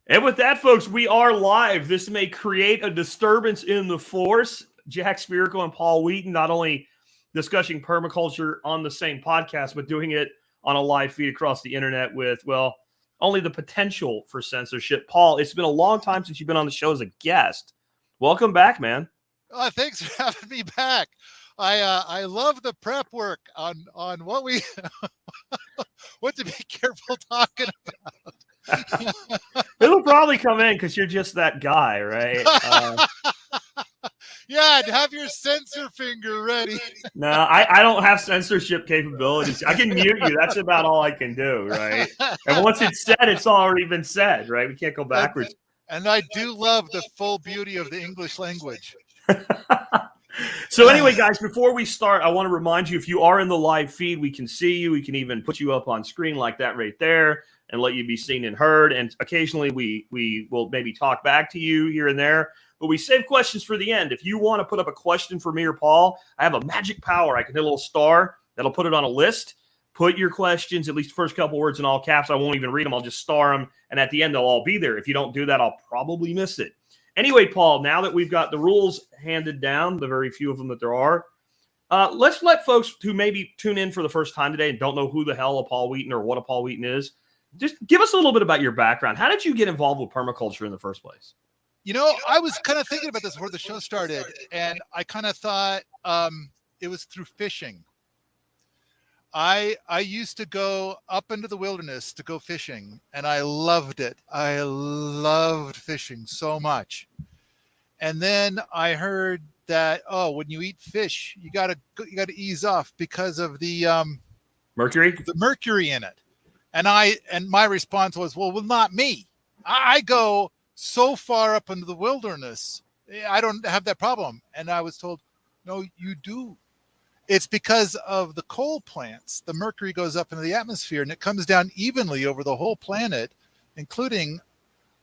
And with that, folks, we are live. This may create a disturbance in the force. Jack Spirko and Paul Wheaton not only discussing permaculture on the same podcast, but doing it on a live feed across the internet with, well, only the potential for censorship. Paul, it's been a long time since you've been on the show as a guest. Welcome back, man. Thanks for having me back. I love the prep work on what we what to be careful talking about. It'll probably come in because you're just that guy, right? Yeah, have your censor finger ready. No, I don't have censorship capabilities. I can mute you. That's about all I can do, right? And once it's said, it's already been said, right? We can't go backwards. And I do love the full beauty of the English language. So anyway, guys, before we start, I want to remind you, if you are in the live feed, we can see you. We can even put you up on screen like that right there and let you be seen and heard. And occasionally we will maybe talk back to you here and there. But we save questions for the end. If you want to put up a question for me or Paul, I have a magic power. I can hit a little star. That'll put it on a list. Put your questions, at least the first couple words in all caps. I won't even read them. I'll just star them. And at the end, they'll all be there. If you don't do that, I'll probably miss it. Anyway, Paul, now that we've got the rules handed down, the very few of them that there are, let's let folks who maybe tune in for the first time today and don't know who the hell a Paul Wheaton or what a Paul Wheaton is, just give us a little bit about your background. How did you get involved with permaculture in the first place? You know, I was kind of thinking about this before the show started, and I kind of thought it was through fishing. I used to go up into the wilderness to go fishing, and I loved it. I loved fishing so much. And then I heard that, when you eat fish, you gotta ease off because of the mercury in it. And my response was, well, not me. I go so far up into the wilderness, I don't have that problem. And I was told, no, you do. It's because of the coal plants. The mercury goes up into the atmosphere and it comes down evenly over the whole planet, including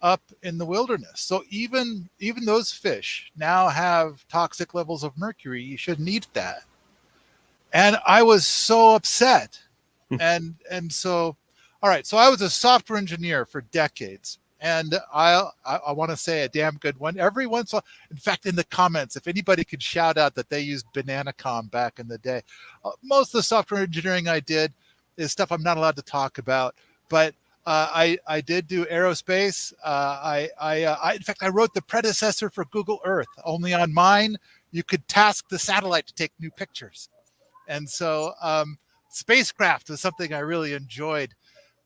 up in the wilderness. So even those fish now have toxic levels of mercury. You shouldn't eat that. And I was so upset. and so, all right. So I was a software engineer for decades. And I want to say a damn good one. Every once in a while, in fact, in the comments, if anybody could shout out that they used Bananacom back in the day. Most of the software engineering I did is stuff I'm not allowed to talk about. But I did do aerospace. In fact, I wrote the predecessor for Google Earth. Only on mine, you could task the satellite to take new pictures. And so spacecraft was something I really enjoyed.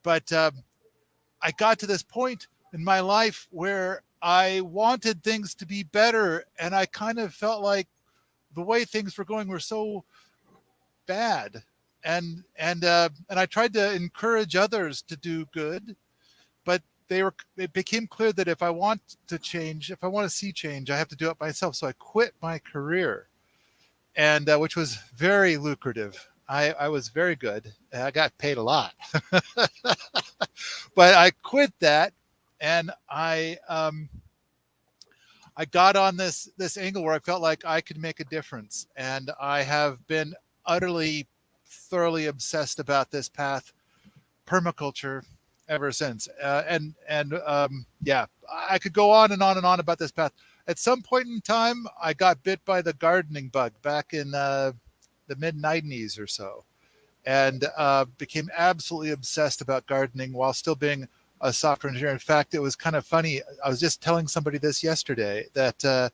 But I got to this point in my life where I wanted things to be better, and I kind of felt like the way things were going were so bad, and I tried to encourage others to do good, but it became clear that if I want to change, if I want to see change, I have to do it myself. So I quit my career, and which was very lucrative. I was very good. I got paid a lot, but I quit that, and I got on this angle where I felt like I could make a difference, and I have been thoroughly obsessed about this path, permaculture, ever since. Yeah, I could go on and on and on about this path. At some point in time, I got bit by the gardening bug back in the mid-90s or so, and became absolutely obsessed about gardening while still being a software engineer. In fact, it was kind of funny. I was just telling somebody this yesterday that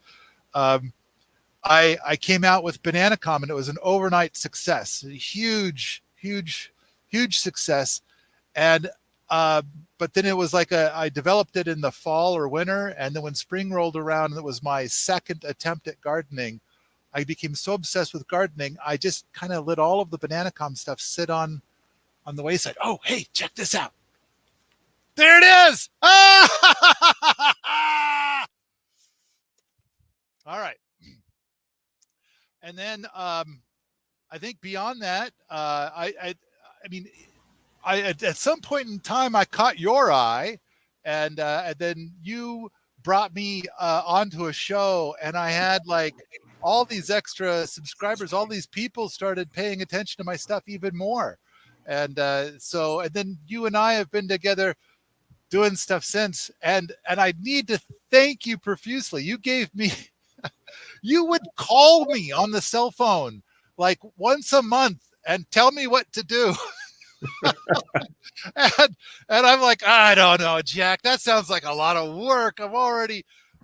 I came out with Bananacom, and it was an overnight success, a huge success. And but then it was like I developed it in the fall or winter, and then when spring rolled around and it was my second attempt at gardening, I became so obsessed with gardening, I just kind of let all of the Bananacom stuff sit on the wayside. Oh, hey, check this out. There it is. Ah! All right. And then I think beyond that, I mean, at some point in time, I caught your eye, and then you brought me onto a show, and I had like all these extra subscribers. All these people started paying attention to my stuff even more, and then you and I have been together doing stuff since. And I need to thank you profusely. You gave me, you would call me on the cell phone like once a month and tell me what to do. and I'm like, I don't know, Jack, that sounds like a lot of work.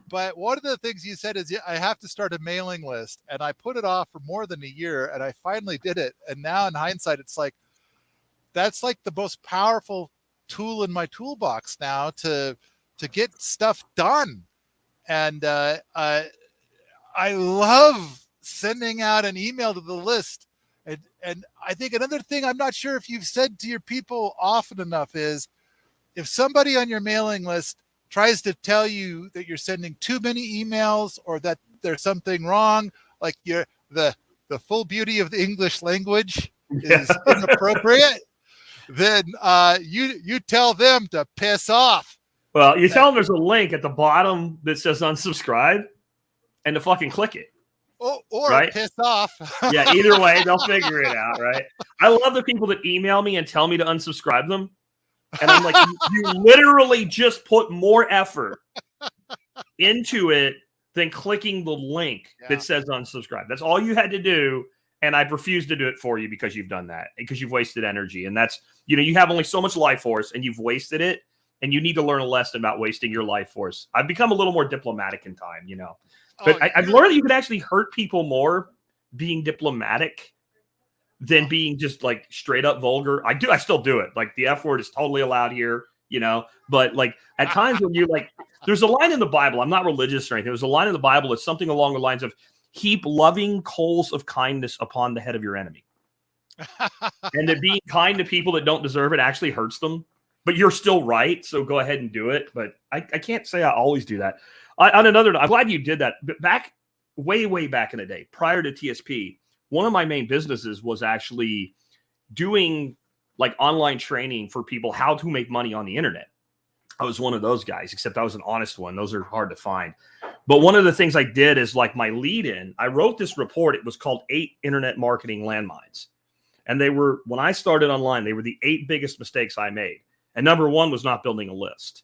But one of the things you said is I have to start a mailing list, and I put it off for more than a year, and I finally did it. And now in hindsight, it's like, that's like the most powerful tool in my toolbox now to get stuff done. And I love sending out an email to the list. And I think another thing I'm not sure if you've said to your people often enough is, if somebody on your mailing list tries to tell you that you're sending too many emails or that there's something wrong, like the full beauty of the English language is inappropriate, then you tell them to piss off. Well, you tell them there's a link at the bottom that says unsubscribe and to fucking click it. Or right? Piss off. Yeah, either way, they'll figure it out, right? I love the people that email me and tell me to unsubscribe them. And I'm like, you literally just put more effort into it than clicking the link that says unsubscribe. That's all you had to do. And I'd refuse to do it for you because you've done that, because you've wasted energy. And that's, you have only so much life force and you've wasted it. And you need to learn a lesson about wasting your life force. I've become a little more diplomatic in time, But I've learned that you can actually hurt people more being diplomatic than being just like straight up vulgar. I still do it. Like the F word is totally allowed here, but like at times when you're like, there's a line in the Bible. I'm not religious or anything. There's a line in the Bible that's something along the lines of heap loving coals of kindness upon the head of your enemy. And that being kind to people that don't deserve it actually hurts them, but you're still right. So go ahead and do it. But I can't say I always do that. On another note, I'm glad you did that. But back, way back in the day, prior to TSP, one of my main businesses was actually doing like online training for people how to make money on the internet. I was one of those guys, except I was an honest one. Those are hard to find. But one of the things I did is like my lead in, I wrote this report. It was called 8 Internet Marketing Landmines. And they were, when I started online, they were the 8 biggest mistakes I made. And number 1 was not building a list.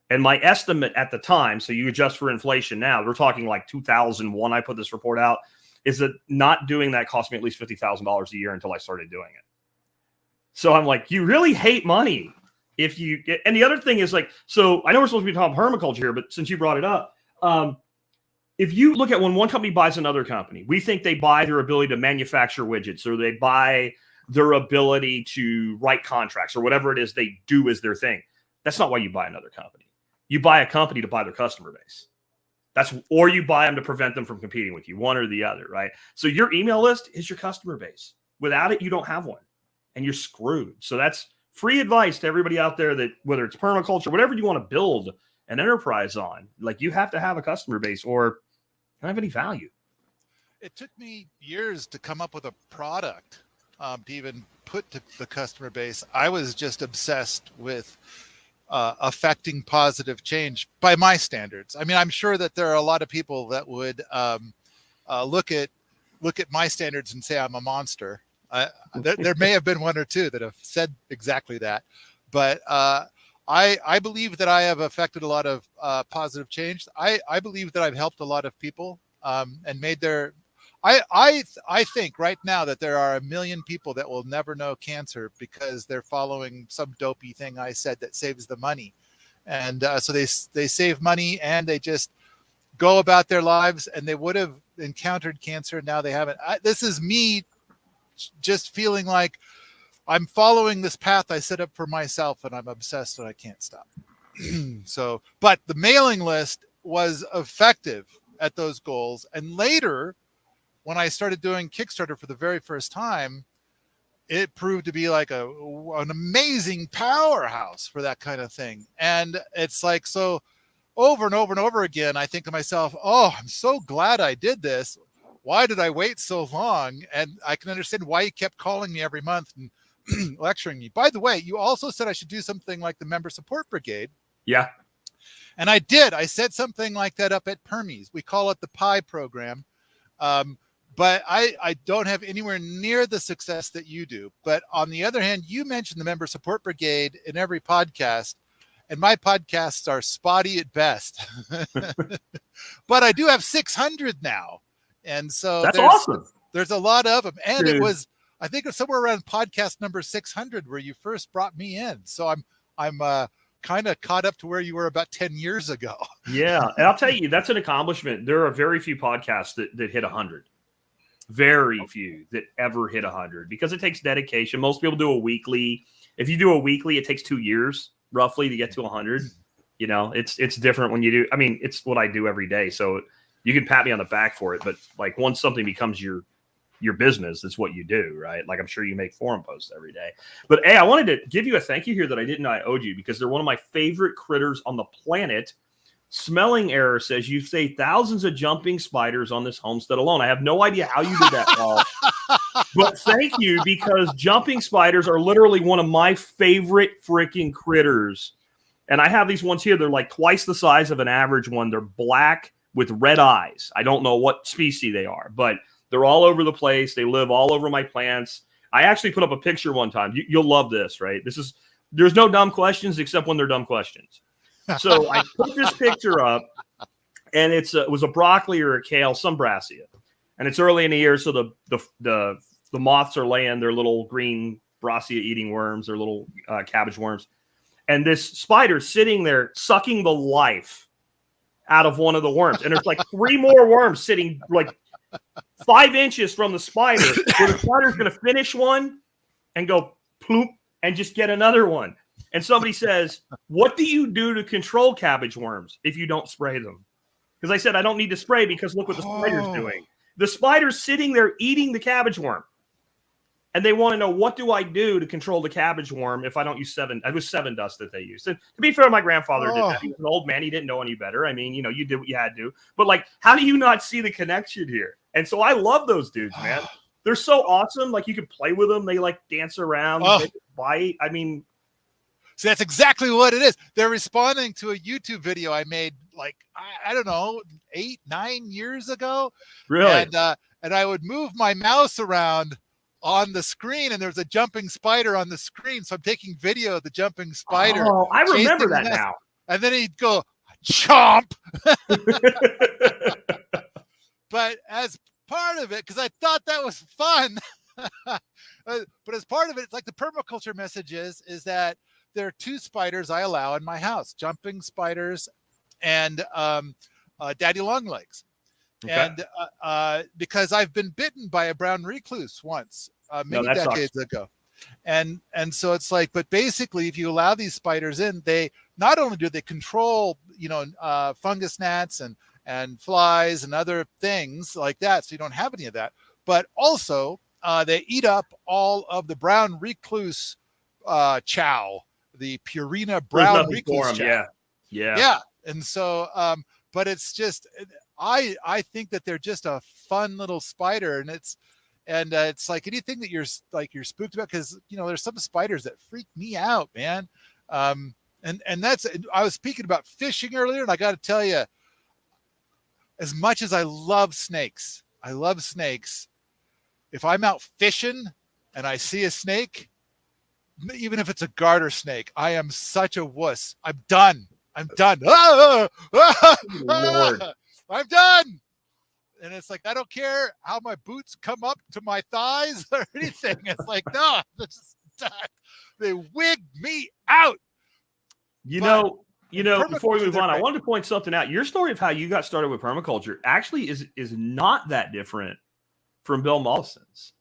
And my estimate at the time, so you adjust for inflation now, we're talking like 2001, I put this report out, is that not doing that cost me at least $50,000 a year until I started doing it. So I'm like, you really hate money if you get, and the other thing is like, so I know we're supposed to be talking permaculture here, but since you brought it up, if you look at when one company buys another company, we think they buy their ability to manufacture widgets, or they buy their ability to write contracts, or whatever it is they do as their thing. That's not why you buy another company. You buy a company to buy their customer base. Or you buy them to prevent them from competing with you, one or the other, right? So your email list is your customer base. Without it, you don't have one, and you're screwed. So that's free advice to everybody out there that whether it's permaculture, whatever you want to build an enterprise on, like you have to have a customer base or you don't have any value. It took me years to come up with a product to even put to the customer base. I was just obsessed with affecting positive change by my standards. I mean, I'm sure that there are a lot of people that would look at my standards and say I'm a monster. There may have been one or two that have said exactly that, but I believe that I have affected a lot of positive change. I believe that I've helped a lot of people and made their. I think right now that there are 1 million people that will never know cancer because they're following some dopey thing I said that saves the money. And so they save money and they just go about their lives, and they would have encountered cancer. Now they haven't. This is me just feeling like I'm following this path I set up for myself, and I'm obsessed and I can't stop. So, but the mailing list was effective at those goals. And later, when I started doing Kickstarter for the very first time, it proved to be like an amazing powerhouse for that kind of thing. And it's like, so over and over and over again, I think to myself, oh, I'm so glad I did this. Why did I wait so long? And I can understand why you kept calling me every month and lecturing me. By the way, you also said I should do something like the Member Support Brigade. Yeah. And I did. I set something like that up at Permies. We call it the PI program. But I don't have anywhere near the success that you do. But on the other hand, you mentioned the Member Support Brigade in every podcast. and my podcasts are spotty at best. But I do have 600 now, and so That's awesome. There's a lot of them, and Dude. it was, I think it was somewhere around podcast number 600 where you first brought me in. So I'm kind of caught up to where you were about 10 years ago. Yeah, and I'll tell you, that's an accomplishment. There are very few podcasts that hit 100. Very few that ever hit 100 because it takes dedication. Most people do a weekly. If you do a weekly, it takes 2 years roughly to get to 100. You know, it's different when you do. I mean, it's what I do every day, so you can pat me on the back for it. But like once something becomes your business, that's what you do, right? Like I'm sure you make forum posts every day. But hey, I wanted to give you a thank you here that I didn't know I owed you because they're one of my favorite critters on the planet. Smelling Error says you saved thousands of jumping spiders on this homestead alone. I have no idea how you did that, Paul. But thank you, because jumping spiders are literally one of my favorite freaking critters. And I have these ones here. They're like twice the size of an average one. They're black with red eyes. I don't know what species they are, but they're all over the place. They live all over my plants. I actually put up a picture one time. You'll love this, right? There's no dumb questions except when they're dumb questions. So I put this picture up, and it was a broccoli or a kale, some brassica, and it's early in the year, so the moths are laying their little green brassica eating worms, their little cabbage worms, and this spider sitting there sucking the life out of one of the worms, and there's like 3 more worms sitting like 5 inches from the spider, where the spider's going to finish one and go ploop and just get another one. And somebody says, what do you do to control cabbage worms if you don't spray them? Because I said, I don't need to spray because look what the spider's doing. The spider's sitting there eating the cabbage worm. And they want to know, what do I do to control the cabbage worm if I don't use it was 7 dust that they used. And to be fair, my grandfather did that. He was an old man. He didn't know any better. I mean, you did what you had to. But like, how do you not see the connection here? And so I love those dudes, man. They're so awesome. Like, you can play with them. They like dance around, they bite. I mean, so that's exactly what it is. They're responding to a YouTube video I made like, I don't know, 8-9 years ago. Really? And I would move my mouse around on the screen, and there's a jumping spider on the screen. So I'm taking video of the jumping spider. Oh, I remember that now. And then he'd go, chomp. But as part of it, because I thought that was fun, but as part of it, it's like the permaculture message is that there are 2 spiders I allow in my house: jumping spiders and daddy longlegs. Okay. And because I've been bitten by a brown recluse once many decades ago. And so it's like, but basically, if you allow these spiders in, they not only do they control, fungus gnats and flies and other things like that, so you don't have any of that, but also they eat up all of the brown recluse chow, the Purina brown recluse chow. Yeah. And so, but it's just, I think that they're just a fun little spider, and it's like anything that you're spooked about, because there's some spiders that freak me out, man. And that's, I was speaking about fishing earlier, and I got to tell you, as much as I love snakes, if I'm out fishing and I see a snake, even if it's a garter snake, I am such a wuss. I'm done. Lord. I'm done. And it's like, I don't care how my boots come up to my thighs or anything. It's like, no, just done. They wig me out. Before we move on, I wanted to point something out. Your story of how you got started with permaculture actually is not that different from Bill Mollison's.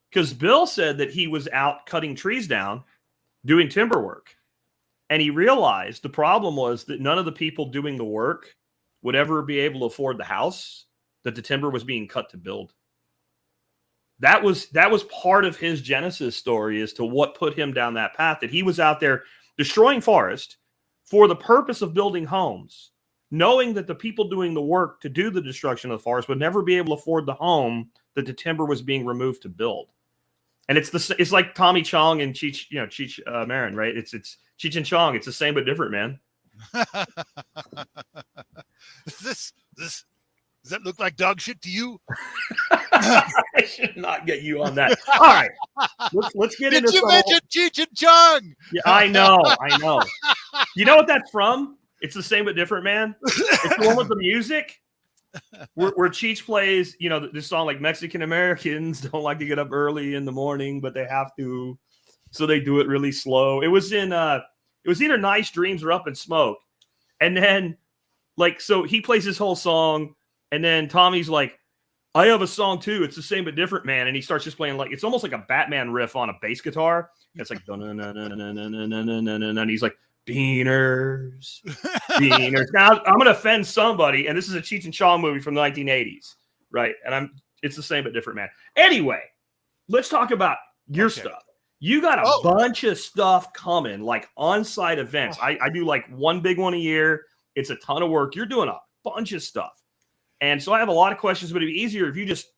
Because Bill said that he was out cutting trees down, doing timber work. And he realized the problem was that none of the people doing the work would ever be able to afford the house that the timber was being cut to build. That was part of his genesis story as to what put him down that path, that he was out there destroying forest for the purpose of building homes, knowing that the people doing the work to do the destruction of the forest would never be able to afford the home that the timber was being removed to build. And it's like Tommy Chong and Cheech Marin, right? It's Cheech and Chong. It's the same but different, man. Is Does that look like dog shit to you? I should not get you on that. All right, let's get into. Did you mention Cheech and Chong? Yeah, I know. You know what that's from? It's the same but different, man. It's the one with the music where Cheech plays, you know, this song like Mexican Americans don't like to get up early in the morning, but they have to, so they do it really slow. It was either Nice Dreams or Up in Smoke, and then like so he plays this whole song, and then Tommy's like, I have a song too. It's the same but different, man. And he starts just playing like it's almost like a Batman riff on a bass guitar. It's like and he's like beaners. Now I'm gonna offend somebody, and this is a Cheech and Chong movie from the 1980s, right? And it's the same but different, man. Anyway, let's talk about your stuff. You got a bunch of stuff coming, like on-site events. I do like one big one a year. It's a ton of work. You're doing a bunch of stuff. And so I have a lot of questions, but it'd be easier if you just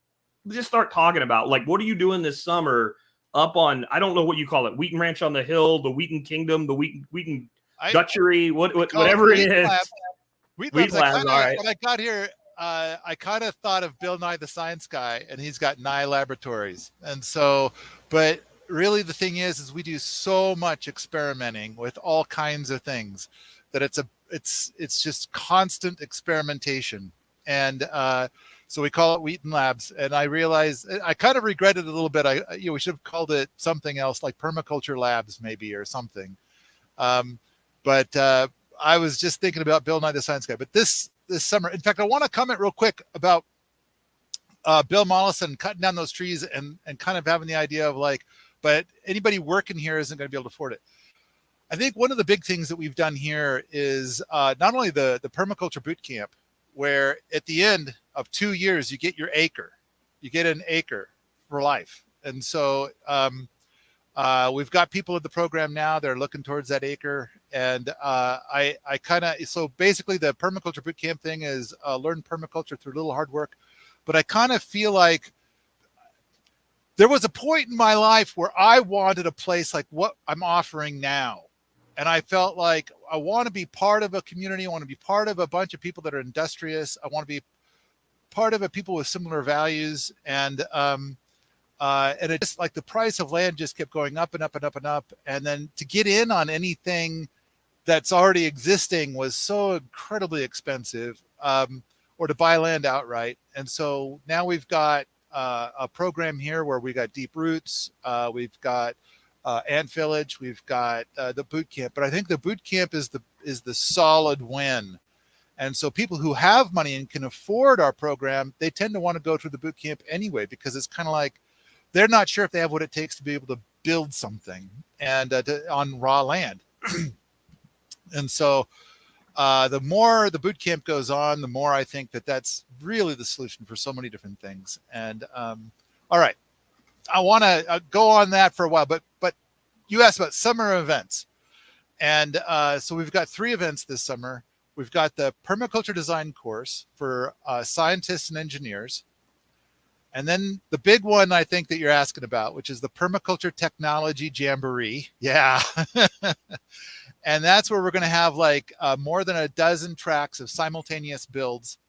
start talking about, like, what are you doing this summer up on, I don't know what you call it, Wheaton Ranch on the Hill, the Wheaton Kingdom, the Wheaton Dutchery, whatever it is. Wheaton Labs, all right. When I got here, I kind of thought of Bill Nye the Science Guy, and he's got Nye Laboratories. And so, but really the thing is we do so much experimenting with all kinds of things that it's just constant experimentation. And so we call it Wheaton Labs. And I realized I kind of regretted it a little bit. We should have called it something else, like Permaculture Labs, maybe, or something. But I was just thinking about Bill Nye the Science Guy. But this summer, in fact, I want to comment real quick about Bill Mollison cutting down those trees and kind of having the idea of like, but anybody working here isn't going to be able to afford it. I think one of the big things that we've done here is not only the permaculture boot camp, where at the end of 2 years, you get your acre. You get an acre for life. And so we've got people in the program now. They're looking towards that acre. And so basically the permaculture boot camp thing is learn permaculture through a little hard work. But I kind of feel like there was a point in my life where I wanted a place like what I'm offering now. And I felt like I want to be part of a community. I want to be part of a bunch of people that are industrious. I want to be part of a people with similar values. And it just like the price of land just kept going up and up and up and up. And then to get in on anything that's already existing was so incredibly expensive, or to buy land outright. And so now we've got a program here where we got Deep Roots. We've got Ant Village, we've got the boot camp, but I think the boot camp is the solid win. And so people who have money and can afford our program, they tend to want to go through the boot camp anyway, because it's kind of like they're not sure if they have what it takes to be able to build something and on raw land. And so the more the boot camp goes on, the more I think that's really the solution for so many different things. And all right. I want to go on that for a while, but you asked about summer events. And so we've got 3 events this summer. We've got the permaculture design course for scientists and engineers. And then the big one I think that you're asking about, which is the permaculture technology jamboree. Yeah. And that's where we're going to have like more than a dozen tracks of simultaneous builds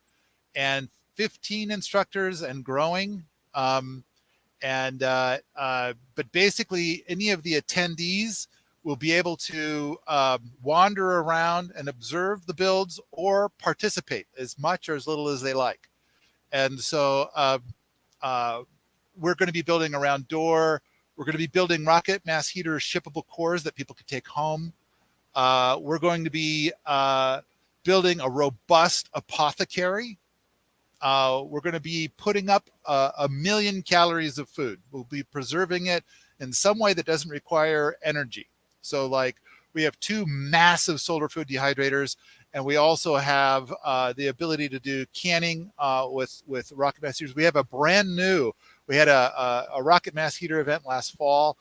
and 15 instructors and growing. But basically any of the attendees will be able to wander around and observe the builds or participate as much or as little as they like. And so we're going to be building around door. We're going to be building rocket mass heater shippable cores that people can take home. We're going to be building a robust apothecary. We're going to be putting up 1 million calories of food. We'll be preserving it in some way that doesn't require energy. So like we have 2 massive solar food dehydrators, and we also have the ability to do canning with rocket mass heaters. We have we had a rocket mass heater event last fall.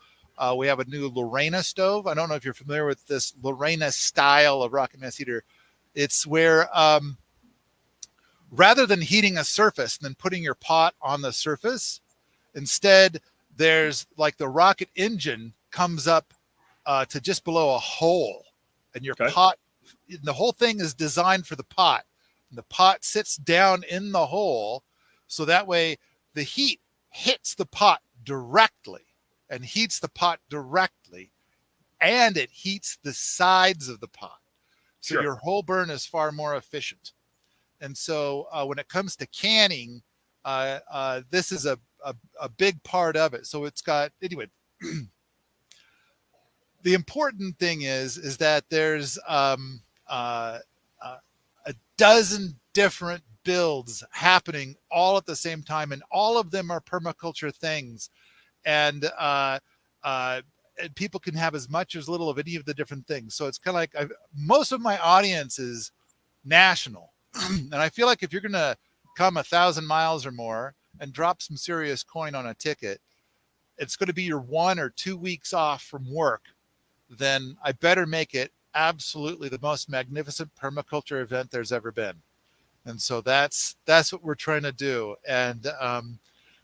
We have a new Lorena stove. I don't know if you're familiar with this Lorena style of rocket mass heater. It's where rather than heating a surface and then putting your pot on the surface, instead there's like the rocket engine comes up to just below a hole, and your pot, the whole thing is designed for the pot, The pot sits down in the hole, so that way the heat hits the pot directly and heats the pot directly, and it heats the sides of the pot. So Sure. your whole burn is far more efficient. And so when it comes to canning, this is a big part of it. So it's got, anyway, the important thing is that there's a dozen different builds happening all at the same time, and all of them are permaculture things. And people can have as much or as little of any of the different things. So it's kind of like most of my audience is national. And I feel like if you're going to come 1,000 miles or more and drop some serious coin on a ticket, it's going to be your 1 or 2 weeks off from work. Then I better make it absolutely the most magnificent permaculture event there's ever been. And so that's what we're trying to do. And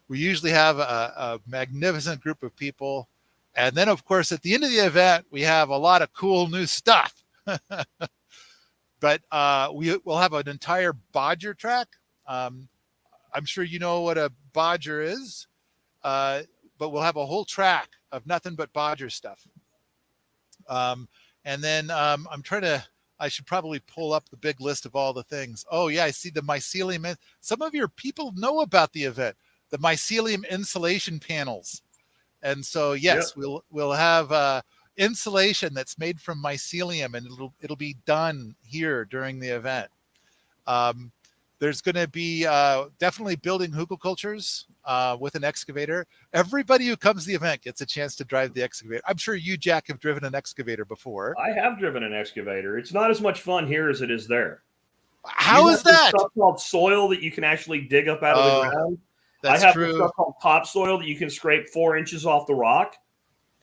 we usually have a magnificent group of people. And then, of course, at the end of the event, we have a lot of cool new stuff. But we'll have an entire bodger track. I'm sure you know what a bodger is, but we'll have a whole track of nothing but bodger stuff. And then I should probably pull up the big list of all the things. Oh, yeah, I see the mycelium. Some of your people know about the event, the mycelium insulation panels. And so, yes, yep, we'll have insulation that's made from mycelium, and it'll be done here during the event. There's going to be definitely building hugelkultures with an excavator. Everybody who comes to the event gets a chance to drive the excavator. I'm sure you, Jack, have driven an excavator before. I have driven an excavator. It's not as much fun here as it is there. How is that? Stuff called soil that you can actually dig up out of the ground. That's I have true. this stuff called topsoil that you can scrape 4 inches off the rock.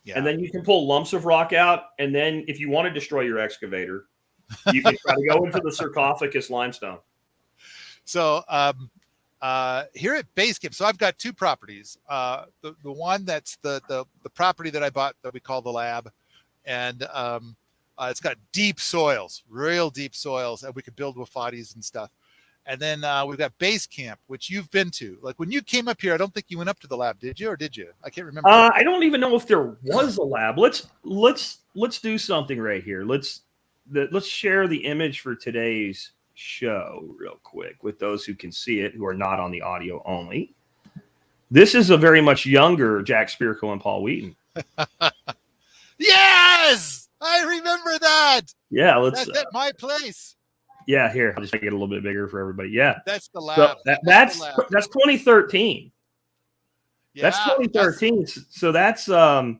Yeah. And then you can pull lumps of rock out. And then if you want to destroy your excavator, you can try to go into the sarcophagus limestone. So here at Base Camp, so I've got 2 properties. The one that's the property that I bought that we call the lab. And it's got deep soils, real deep soils, and we could build wafatis and stuff. And then we've got Base Camp, which you've been to. Like when you came up here, I don't think you went up to the lab, did you? Or did you? I can't remember. I don't even know if there was a lab. Let's do something right here. Let's share the image for today's show real quick with those who can see it, who are not on the audio only. This is a very much younger Jack Spirko and Paul Wheaton. Yes, I remember that. Yeah, that's at my place. Yeah, here, I'll just make it a little bit bigger for everybody. Yeah. That's the lab. So that's 2013. Yeah, that's 2013. So that's a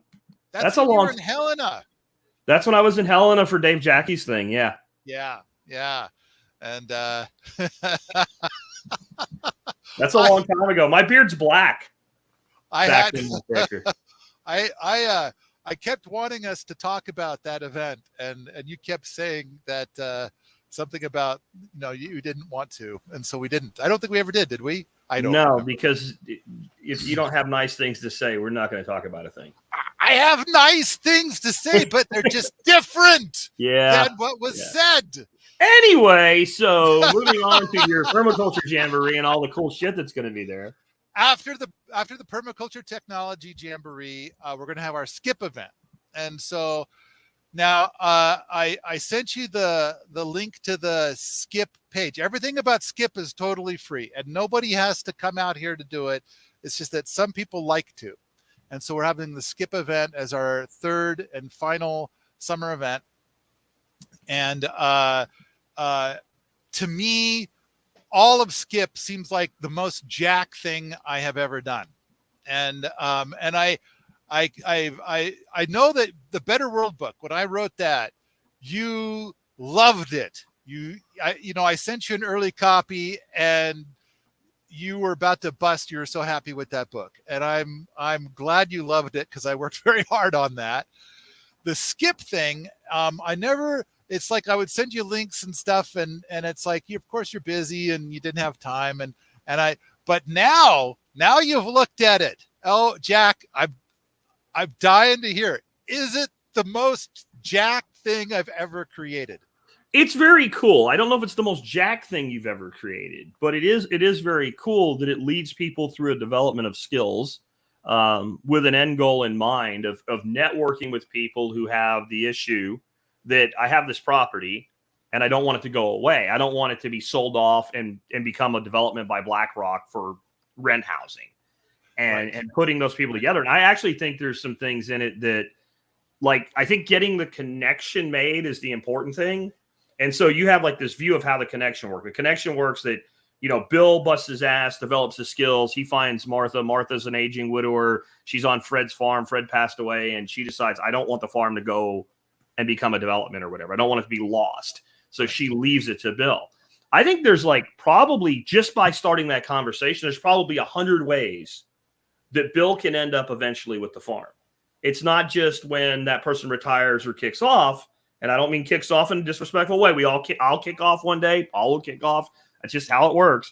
long. In Helena. That's when I was in Helena for Dave Jackie's thing. Yeah. Yeah. And that's a long time ago. My beard's black. I kept wanting us to talk about that event, and you kept saying that something about you didn't want to, and so we didn't. I don't think we ever did we? I don't know, because if you don't have nice things to say, we're not going to talk about a thing. I have nice things to say, but they're just different than what was said. Anyway, so moving on to your permaculture jamboree and all the cool shit that's going to be there. After the permaculture technology jamboree, we're going to have our skip event. And so now I sent you the link to the skip page. Everything about skip is totally free, and nobody has to come out here to do it. It's just that some people like to. And so we're having the skip event as our 3rd and final summer event. And to me, all of skip seems like the most Jack thing I have ever done. And I know that the Better World book, when I wrote that, you loved it. I sent you an early copy, and you were about to bust. You were so happy with that book, and I'm glad you loved it, because I worked very hard on that. The skip thing, it's like I would send you links and stuff, and it's like, of course you're busy and you didn't have time, but now you've looked at it. Oh, Jack, I'm dying to hear it. Is it the most Jack thing I've ever created? It's very cool. I don't know if it's the most jack thing you've ever created, but it is very cool that it leads people through a development of skills with an end goal in mind of networking with people who have the issue that I have this property and I don't want it to go away. I don't want it to be sold off and become a development by BlackRock for rent housing and putting those people together. And I actually think there's some things in it that, like, I think getting the connection made is the important thing. And so you have like this view of how the connection works. The connection works that, Bill busts his ass, develops his skills. He finds Martha. Martha's an aging widower. She's on Fred's farm. Fred passed away, and she decides, I don't want the farm to go and become a development or whatever. I don't want it to be lost. So she leaves it to Bill. I think there's like probably just by starting that conversation, there's probably 100 ways that Bill can end up eventually with the farm. It's not just when that person retires or kicks off. And I don't mean kicks off in a disrespectful way. I'll kick off one day. Paul will kick off. That's just how it works.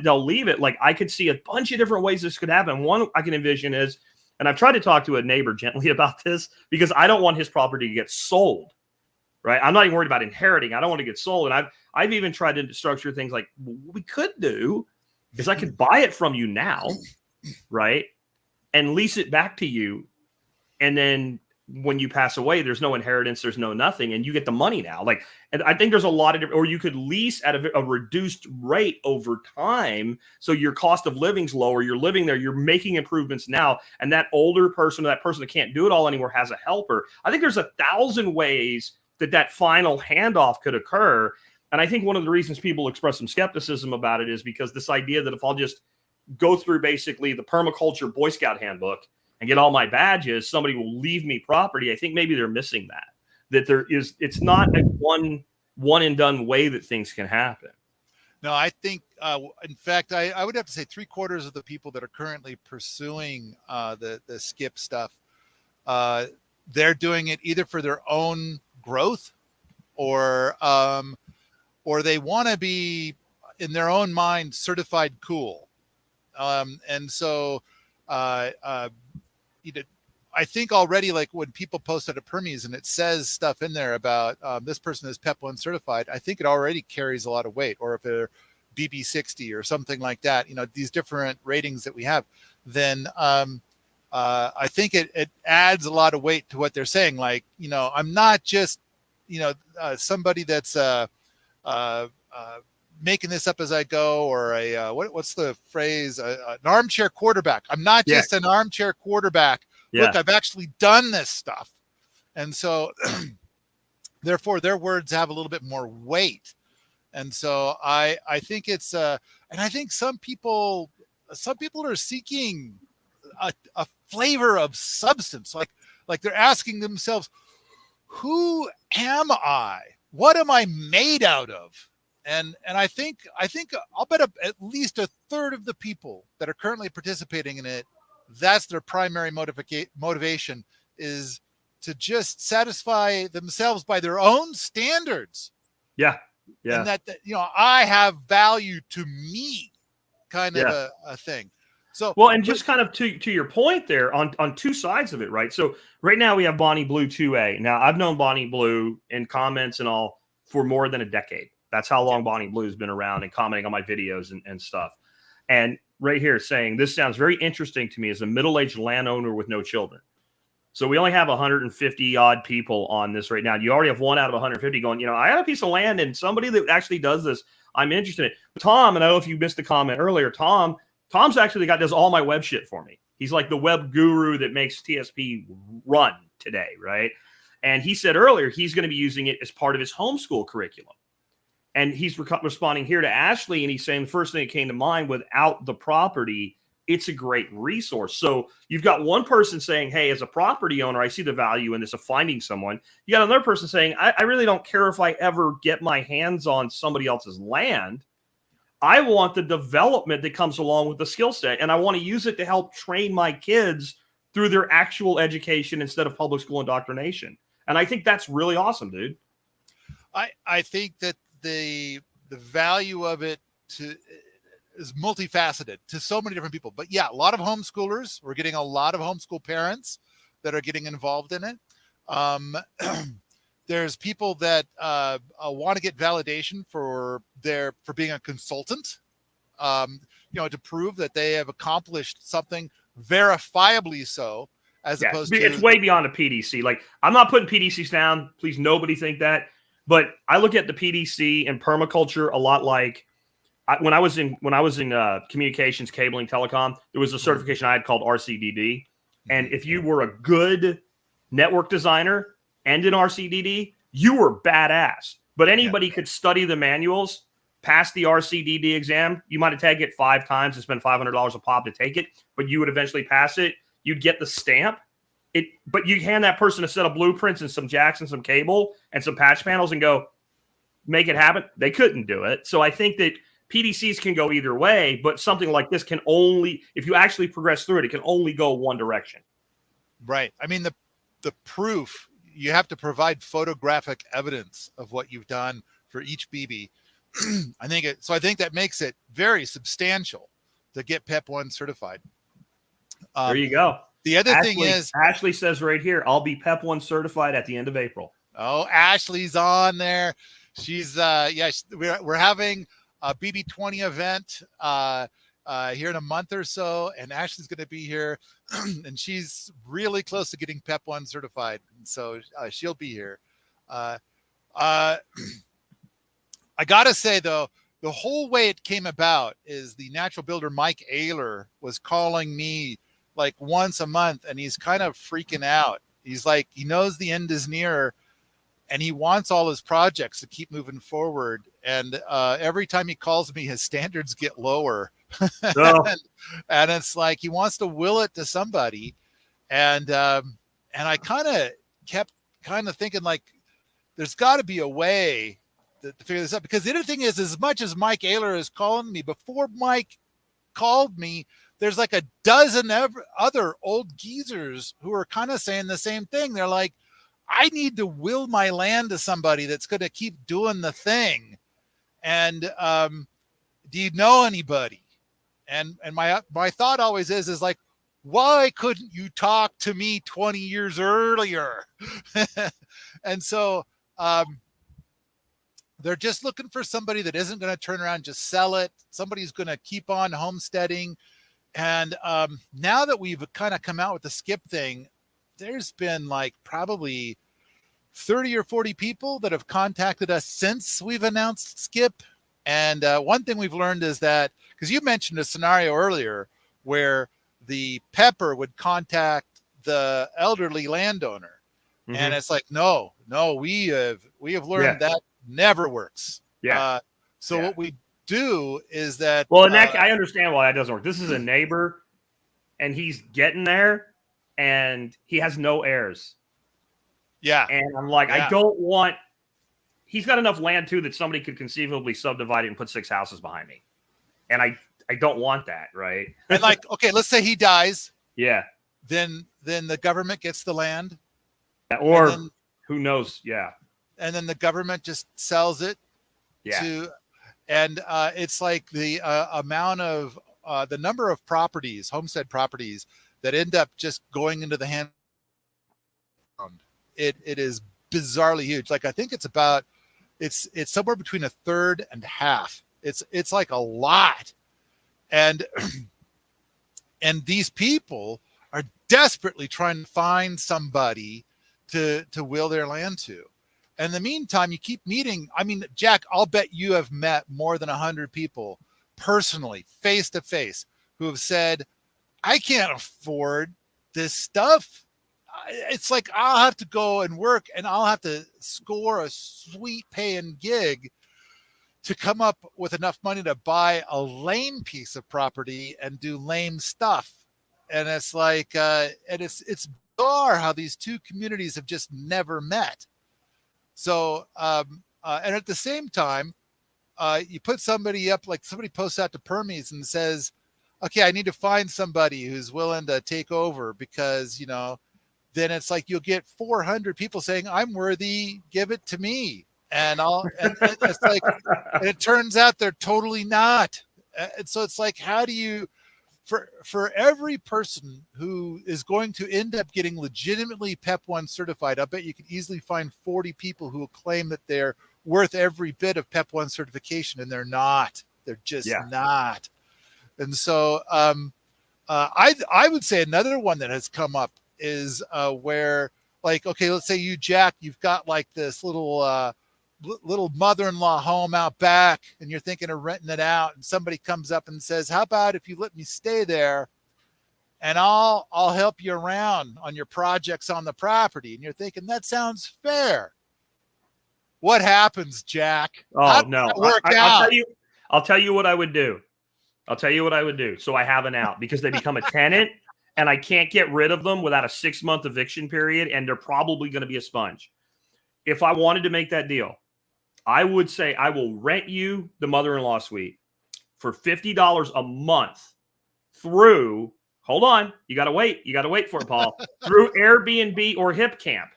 They'll leave it. Like, I could see a bunch of different ways this could happen. One I can envision is, and I've tried to talk to a neighbor gently about this because I don't want his property to get sold, right? I'm not even worried about inheriting. I don't want to get sold. And I've even tried to structure things like what we could do is I could buy it from you now, right? And lease it back to you. And then when you pass away, there's no inheritance, there's no nothing, and you get the money now. Like, and I think there's a lot of different, or you could lease at a reduced rate over time. So your cost of living's lower. You're living there. You're making improvements now. And that older person, that person that can't do it all anymore has a helper. I think there's 1,000 ways that final handoff could occur. And I think one of the reasons people express some skepticism about it is because this idea that if I'll just go through basically the permaculture Boy Scout handbook and get all my badges, somebody will leave me property. I think maybe they're missing that it's not a one and done way that things can happen. No, I think, in fact, I would have to say 3/4 of the people that are currently pursuing the skip stuff, they're doing it either for their own growth or they want to be, in their own mind, certified cool. And so, I think already, like when people post at a Permies and it says stuff in there about this person is PEP 1 certified, I think it already carries a lot of weight. Or if they're BB60 or something like that, these different ratings that we have, then I think it adds a lot of weight to what they're saying. Like, I'm not just, somebody that's making this up as I go, or what's the phrase? An armchair quarterback. I'm not just an armchair quarterback. Yeah. Look, I've actually done this stuff. And so therefore their words have a little bit more weight. And so I think it's, and I think some people are seeking a flavor of substance. Like they're asking themselves, who am I? What am I made out of? And I think I'll bet at least 1/3 of the people that are currently participating in it, that's their primary motivation, is to just satisfy themselves by their own standards. Yeah. And that I have value to me, kind of a thing. So, well, and just kind of to your point there on two sides of it, right? So right now we have Bonnie Blue 2A. Now I've known Bonnie Blue in comments and all for more than a decade. That's how long Bonnie Blue has been around and commenting on my videos and stuff. And right here saying, this sounds very interesting to me as a middle-aged landowner with no children. So we only have 150 odd people on this right now. You already have 1 out of 150 going, I got a piece of land and somebody that actually does this, I'm interested in it. Tom, and I don't know if you missed the comment earlier, Tom's actually the guy that does all my web shit for me. He's like the web guru that makes TSP run today, right? And he said earlier he's going to be using it as part of his homeschool curriculum. And he's responding here to Ashley, and he's saying the first thing that came to mind, without the property, it's a great resource. So you've got one person saying, hey, as a property owner, I see the value in this of finding someone. You got another person saying, I really don't care if I ever get my hands on somebody else's land. I want the development that comes along with the skill set, and I want to use it to help train my kids through their actual education instead of public school indoctrination. And I think that's really awesome, dude. I think that the value of it is multifaceted to so many different people. But yeah, a lot of homeschoolers. We're getting a lot of homeschool parents that are getting involved in it. There's people that want to get validation for being a consultant, to prove that they have accomplished something verifiably so, as opposed to it's way beyond a PDC. Like, I'm not putting PDCs down. Please, nobody think that. But I look at the PDC and permaculture a lot like when I was in communications, cabling, telecom. There was a certification I had called RCDD, and if you were a good network designer and an RCDD, you were badass. But anybody could study the manuals, pass the RCDD exam. You might have taken it 5 times and spent $500 a pop to take it, but you would eventually pass it. You'd get the stamp. But you hand that person a set of blueprints and some jacks and some cable and some patch panels and go, make it happen. They couldn't do it. So I think that PDCs can go either way, but something like this can only, if you actually progress through it, it can only go one direction. Right. I mean, the proof, you have to provide photographic evidence of what you've done for each BB. I think that makes it very substantial to get PEP 1 certified. There you go. The other thing is, Ashley says right here, I'll be PEP 1 certified at the end of April. Oh, Ashley's on there. She's we're having a BB20 event here in a month or so, and Ashley's going to be here, and she's really close to getting PEP 1 certified, and so she'll be here. I gotta say though, the whole way it came about is the natural builder Mike Ayler was calling me like once a month, and he's kind of freaking out. He's like, he knows the end is near, and he wants all his projects to keep moving forward. And every time he calls me, his standards get lower. Oh. and it's like he wants to will it to somebody. And I kind of kept thinking, like, there's got to be a way to figure this out. Because the other thing is, as much as Mike Ayler is calling me, before Mike called me, there's like a dozen other old geezers who are kind of saying the same thing. They're like, I need to will my land to somebody that's going to keep doing the thing. And do you know anybody? And my thought always is like, why couldn't you talk to me 20 years earlier? And so they're just looking for somebody that isn't going to turn around and just sell it. Somebody's going to keep on homesteading. And now that we've kind of come out with the skip thing, there's been like probably 30 or 40 people that have contacted us since we've announced skip. And one thing we've learned is that, because you mentioned a scenario earlier where the pepper would contact the elderly landowner. Mm-hmm. And it's like, no, we have learned that never works. So what we do is that, well, and that, I understand why that doesn't work. This is a neighbor, and he's getting there, and he has no heirs. Yeah, and I'm like, I don't want. He's got enough land too that somebody could conceivably subdivide it and put 6 houses behind me, and I don't want that, right? And like, okay, let's say he dies. Yeah. Then the government gets the land, or who knows? Yeah. And then the government just sells it. Yeah. And it's like the amount of the number of properties, homestead properties, that end up just going into the hand. It is bizarrely huge. Like, I think it's somewhere between a third and half. It's like a lot. And these people are desperately trying to find somebody to will their land to. And in the meantime, you keep meeting. I mean, Jack, I'll bet you have met more than 100 people personally, face to face, who have said, I can't afford this stuff. It's like, I'll have to go and work, and I'll have to score a sweet paying gig to come up with enough money to buy a lame piece of property and do lame stuff. And it's like, and it's bizarre how these two communities have just never met. So, and at the same time, you put somebody up, like somebody posts out to Permies and says, okay, I need to find somebody who's willing to take over, because, then it's like you'll get 400 people saying, I'm worthy, give it to me. And it's like, and it turns out they're totally not. And so it's like, how do you for every person who is going to end up getting legitimately PEP 1 certified, I bet you can easily find 40 people who will claim that they're worth every bit of PEP 1 certification, and they're not. They're just not. And so I would say another one that has come up is where, like, okay, let's say you, Jack, you've got like this little mother-in-law home out back, and you're thinking of renting it out, and somebody comes up and says, how about if you let me stay there and I'll help you around on your projects on the property? And you're thinking, that sounds fair. What happens, Jack? Oh, no. I'll tell you what I would do. So I have an out, because they become a tenant and I can't get rid of them without a 6-month eviction period, and they're probably going to be a sponge. If I wanted to make that deal, I would say I will rent you the mother-in-law suite for $50 a month through, hold on, you got to wait for it, Paul, through Airbnb or Hip Camp.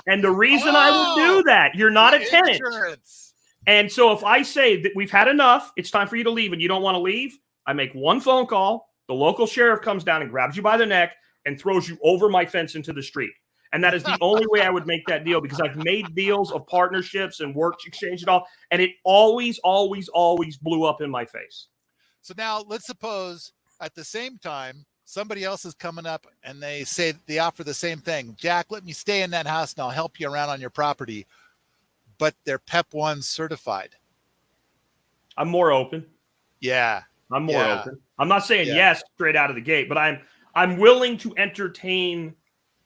And the reason I would do that, you're not a tenant. Insurance. And so if I say that we've had enough, it's time for you to leave, and you don't want to leave, I make one phone call, the local sheriff comes down and grabs you by the neck and throws you over my fence into the street. And that is the only way I would make that deal, because I've made deals of partnerships and work exchange and all, and it always, always, always blew up in my face. So now let's suppose at the same time, somebody else is coming up and they say, they offer the same thing. Jack, let me stay in that house and I'll help you around on your property. But they're PEP 1 certified. I'm more open. Yeah. I'm more open. I'm not saying yes straight out of the gate, but I'm willing to entertain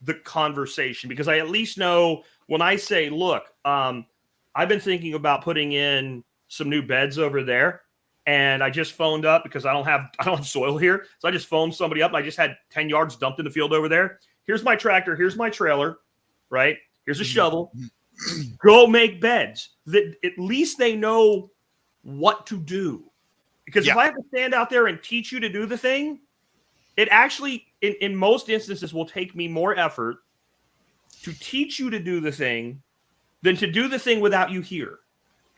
the conversation, because I at least know when I say, look, I've been thinking about putting in some new beds over there, and I just phoned up because I don't have soil here. So I just phoned somebody up. And I just had 10 yards dumped in the field over there. Here's my tractor. Here's my trailer, right? Here's a shovel. Go make beds. That at least they know what to do. Because if I have to stand out there and teach you to do the thing, it actually, in most instances, will take me more effort to teach you to do the thing than to do the thing without you here.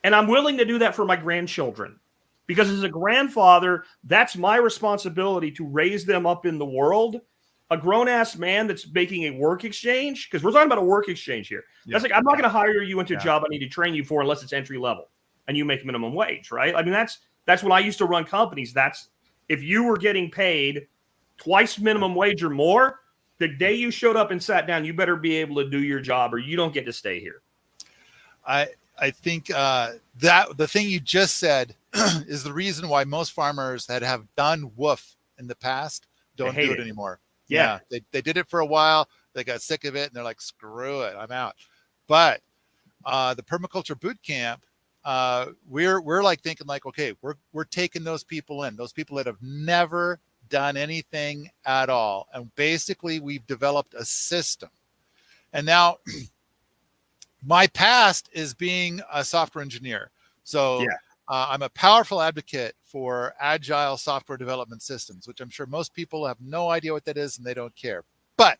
And I'm willing to do that for my grandchildren, because as a grandfather, that's my responsibility to raise them up in the world. A grown-ass man that's making a work exchange, because we're talking about a work exchange here. That's like, I'm not going to hire you into a job I need to train you for unless it's entry level and you make minimum wage, right? I mean, that's when I used to run companies. That's if you were getting paid twice minimum wage or more, the day you showed up and sat down, you better be able to do your job or you don't get to stay here. I think that the thing you just said is the reason why most farmers that have done WOOF in the past don't do it anymore. Yeah. They did it for a while. They got sick of it and they're like, screw it, I'm out. But the permaculture boot camp, we're like thinking like, okay, we're taking those people in, those people that have never done anything at all. And basically we've developed a system. And now my past is being a software engineer. So I'm a powerful advocate for agile software development systems, which I'm sure most people have no idea what that is and they don't care. But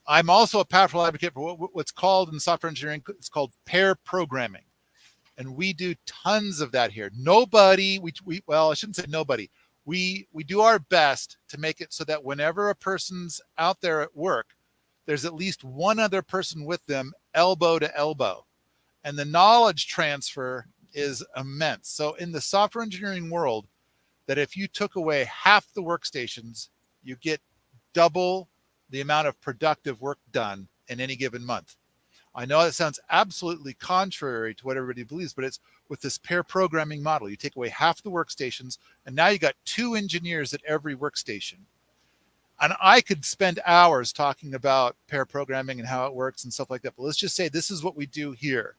I'm also a powerful advocate for what's called in software engineering, it's called pair programming. And we do tons of that here. Well, I shouldn't say nobody. We do our best to make it so that whenever a person's out there at work, there's at least one other person with them, elbow to elbow. And the knowledge transfer is immense. So in the software engineering world, that if you took away half the workstations, you get double the amount of productive work done in any given month. I know that sounds absolutely contrary to what everybody believes, but it's with this pair programming model. You take away half the workstations, and now you got 2 engineers at every workstation. And I could spend hours talking about pair programming and how it works and stuff like that. But let's just say this is what we do here.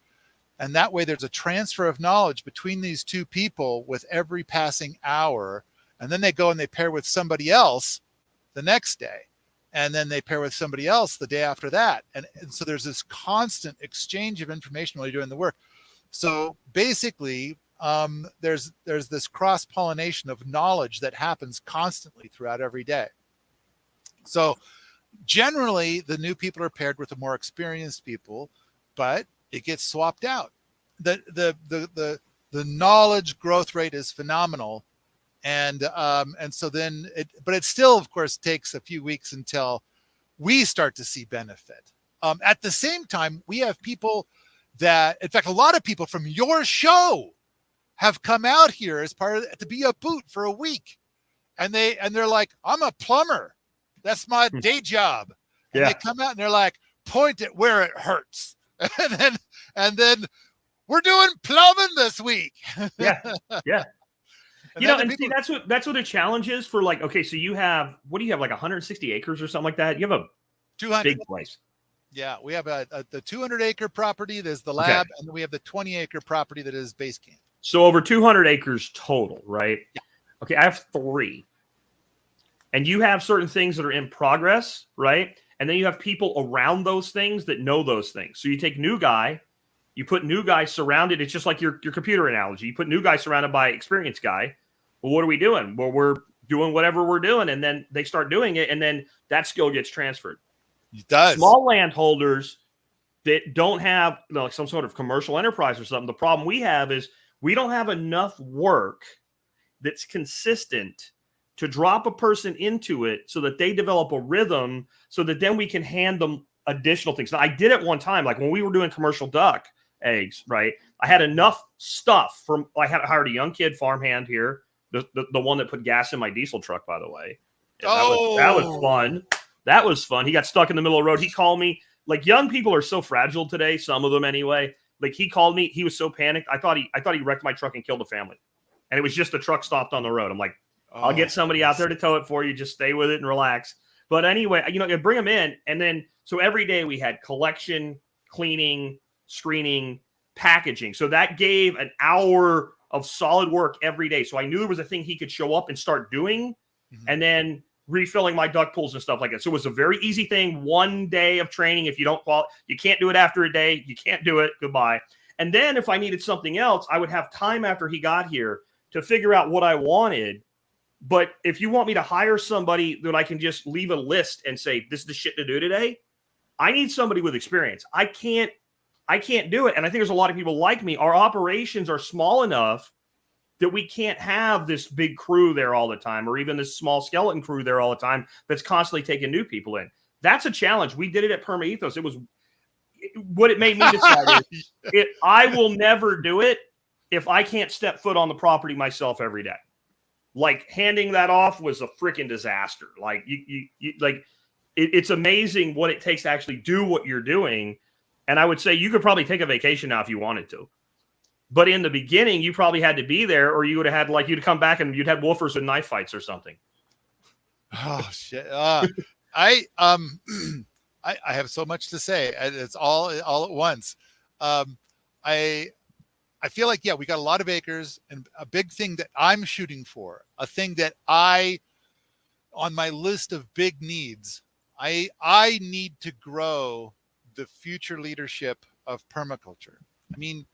And that way there's a transfer of knowledge between these 2 people with every passing hour. And then they go and they pair with somebody else the next day. And then they pair with somebody else the day after that. And so there's this constant exchange of information while you're doing the work. So basically, there's this cross-pollination of knowledge that happens constantly throughout every day. So generally, the new people are paired with the more experienced people, but it gets swapped out. The knowledge growth rate is phenomenal. And so then but it still, of course, takes a few weeks until we start to see benefit. At the same time, we have people that, in fact, a lot of people from your show have come out here as part of to be a boot for a week. And they're like, I'm a plumber. That's my day job. And they come out and they're like, point it where it hurts. and then we're doing plumbing this week. Yeah. You know, and see, that's what a challenge is for, like, okay, so you have, what do you have, like 160 acres or something like that? You have a 200 big place. Yeah, we have the 200-acre property that is the lab, and then we have the 20-acre property that is base camp. So over 200 acres total, right? Yeah. Okay, I have 3. And you have certain things that are in progress, right? And then you have people around those things that know those things. So you take new guy, you put new guy surrounded. It's just like your computer analogy. You put new guy surrounded by experienced guy. Well, what are we doing? Well, we're doing whatever we're doing. And then they start doing it. And then that skill gets transferred. It does. Small landholders that don't have, you know, like some sort of commercial enterprise or something. The problem we have is we don't have enough work that's consistent to drop a person into it so that they develop a rhythm so that then we can hand them additional things. Now, I did it one time, like when we were doing commercial duck eggs, right? I had enough stuff from, I had hired a young kid farmhand here, the one that put gas in my diesel truck, by the way. That was fun. That was fun. He got stuck in the middle of the road. He called me. Like, young people are so fragile today, some of them anyway. Like, he called me. He was so panicked. I thought he wrecked my truck and killed a family. And it was just the truck stopped on the road. I'm like, I'll get somebody out there to tow it for you. Just stay with it and relax. But anyway, you know, you bring them in. And then, so every day we had collection, cleaning, screening, packaging. So that gave an hour of solid work every day. So I knew there was a thing he could show up and start doing. And then refilling my duck pools and stuff like that. So it was a very easy thing. 1 day of training. If you don't qualify, you can't do it after a day. You can't do it. Goodbye. And then if I needed something else, I would have time after he got here to figure out what I wanted. But if you want me to hire somebody that I can just leave a list and say, this is the shit to do today, I need somebody with experience. I can't do it. And I think there's a lot of people like me. Our operations are small enough that we can't have this big crew there all the time, or even this small skeleton crew there all the time that's constantly taking new people in. That's a challenge. We did it at Perma Ethos. It was what it made me decide is I will never do it if I can't step foot on the property myself every day. Like, handing that off was a freaking disaster. Like, it's amazing what it takes to actually do what you're doing. And I would say you could probably take a vacation now if you wanted to. But in the beginning, you probably had to be there, or you would have had, like, you'd come back and you'd had woofers and knife fights or something. Oh shit! I have so much to say. It's all at once. I feel like, yeah, we got a lot of acres, and a big thing that I'm shooting for, a thing that on my list of big needs, I need to grow the future leadership of permaculture. I mean,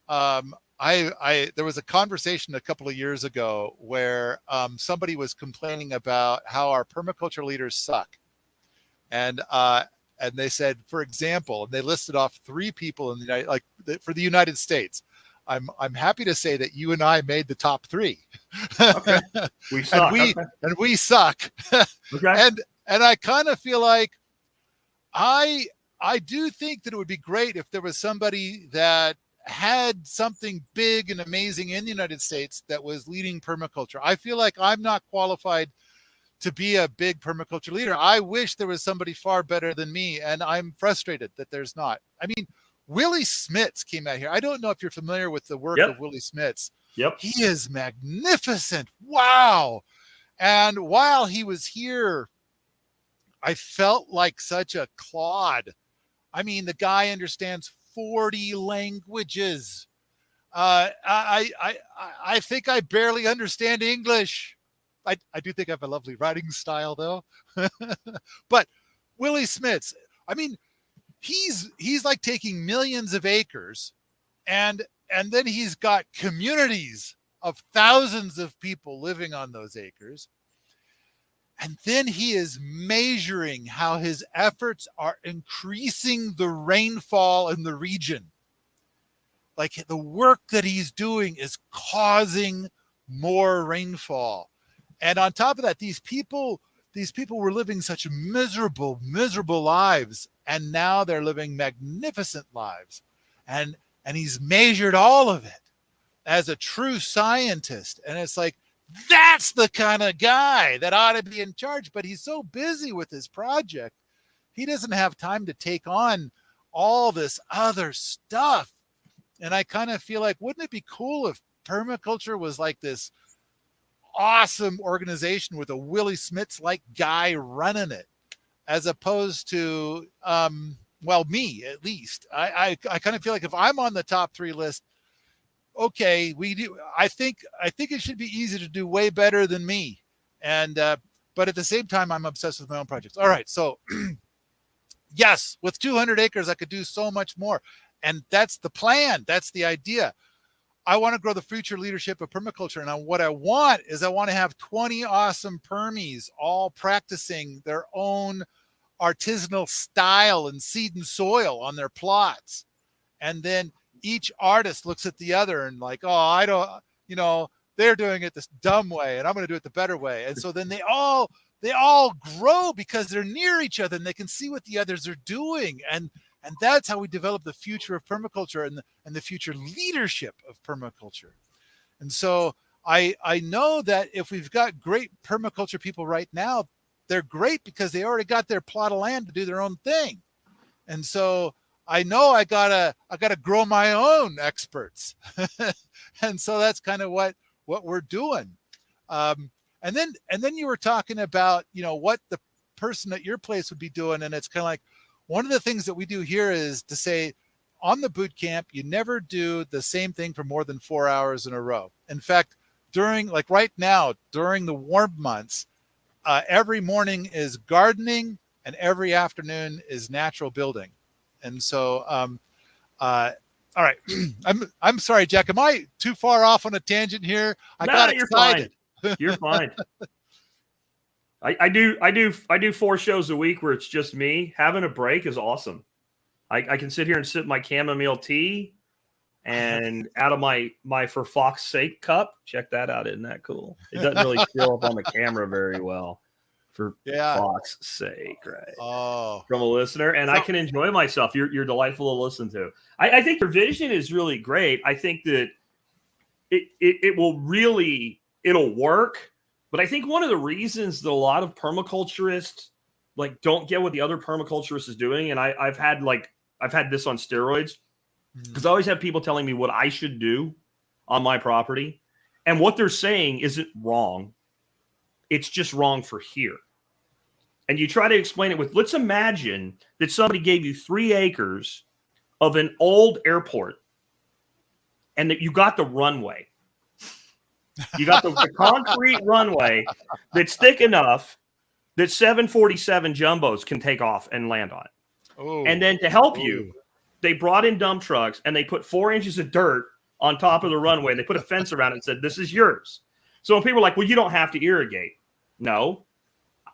there was a conversation a couple of years ago where somebody was complaining about how our permaculture leaders suck. And they said, for example, and they listed off 3 people in the for the United States. I'm happy to say that you and I made the top 3. Okay. We suck. And we suck. Okay. And I kind of feel like I do think that it would be great if there was somebody that had something big and amazing in the United States that was leading permaculture. I feel like I'm not qualified to be a big permaculture leader. I wish there was somebody far better than me, and I'm frustrated that there's not. I mean, Willie Smits came out here. I don't know if you're familiar with the work of Willie Smits. Yep. He is magnificent. Wow. And while he was here, I felt like such a clod. I mean, the guy understands 40 languages. I think I barely understand English. I do think I have a lovely writing style, though. But Willie Smits, I mean, he's like taking millions of acres, and then he's got communities of thousands of people living on those acres. And then he is measuring how his efforts are increasing the rainfall in the region. Like, the work that he's doing is causing more rainfall. And on top of that, these people were living such miserable lives, and now they're living magnificent lives. And he's measured all of it as a true scientist. And it's like, that's the kind of guy that ought to be in charge. But he's so busy with his project, he doesn't have time to take on all this other stuff. And I kind of feel like, wouldn't it be cool if permaculture was like this awesome organization with a Willie Smits-like guy running it, as opposed to, me at least. I kind of feel like if I'm on the top 3 list, okay, I think it should be easy to do way better than me. And but at the same time, I'm obsessed with my own projects. All right, so yes, with 200 acres, I could do so much more. And that's the plan. That's the idea. I want to grow the future leadership of permaculture. And what I want to have 20 awesome permies all practicing their own artisanal style and seed and soil on their plots. And then each artist looks at the other and like, oh, they're doing it this dumb way and I'm going to do it the better way. And so then they all grow because they're near each other and they can see what the others are doing. And that's how we develop the future of permaculture and the future leadership of permaculture. And so I know that if we've got great permaculture people right now, they're great because they already got their plot of land to do their own thing. And so I know I gotta grow my own experts. And so that's kind of what we're doing. And then you were talking about, what the person at your place would be doing. And it's kind of like, one of the things that we do here is to say, on the boot camp, you never do the same thing for more than 4 hours in a row. In fact, right now, during the warm months, every morning is gardening and every afternoon is natural building. And so, all right, I'm sorry, Jack. Am I too far off on a tangent here? I got excited. You're fine. I do 4 shows a week where it's just me. Having a break is awesome. I can sit here and sip my chamomile tea and out of my for Fox's sake cup. Check that out. Isn't that cool? It doesn't really show up on the camera very well. For Fox's sake, right? Oh, from a listener, and I can enjoy myself. You're delightful to listen to. I think your vision is really great. I think that it'll work. But I think one of the reasons that a lot of permaculturists don't get what the other permaculturist is doing, and I've had this on steroids, because I always have people telling me what I should do on my property, and what they're saying isn't wrong. It's just wrong for here. And you try to explain it with, let's imagine that somebody gave you 3 acres of an old airport, and that you got the runway. You got the concrete runway that's thick enough that 747 jumbos can take off and land on. Oh, and then to help you, they brought in dump trucks and they put 4 inches of dirt on top of the runway. And they put a fence around it and said, this is yours. So when people are like, well, you don't have to irrigate. No.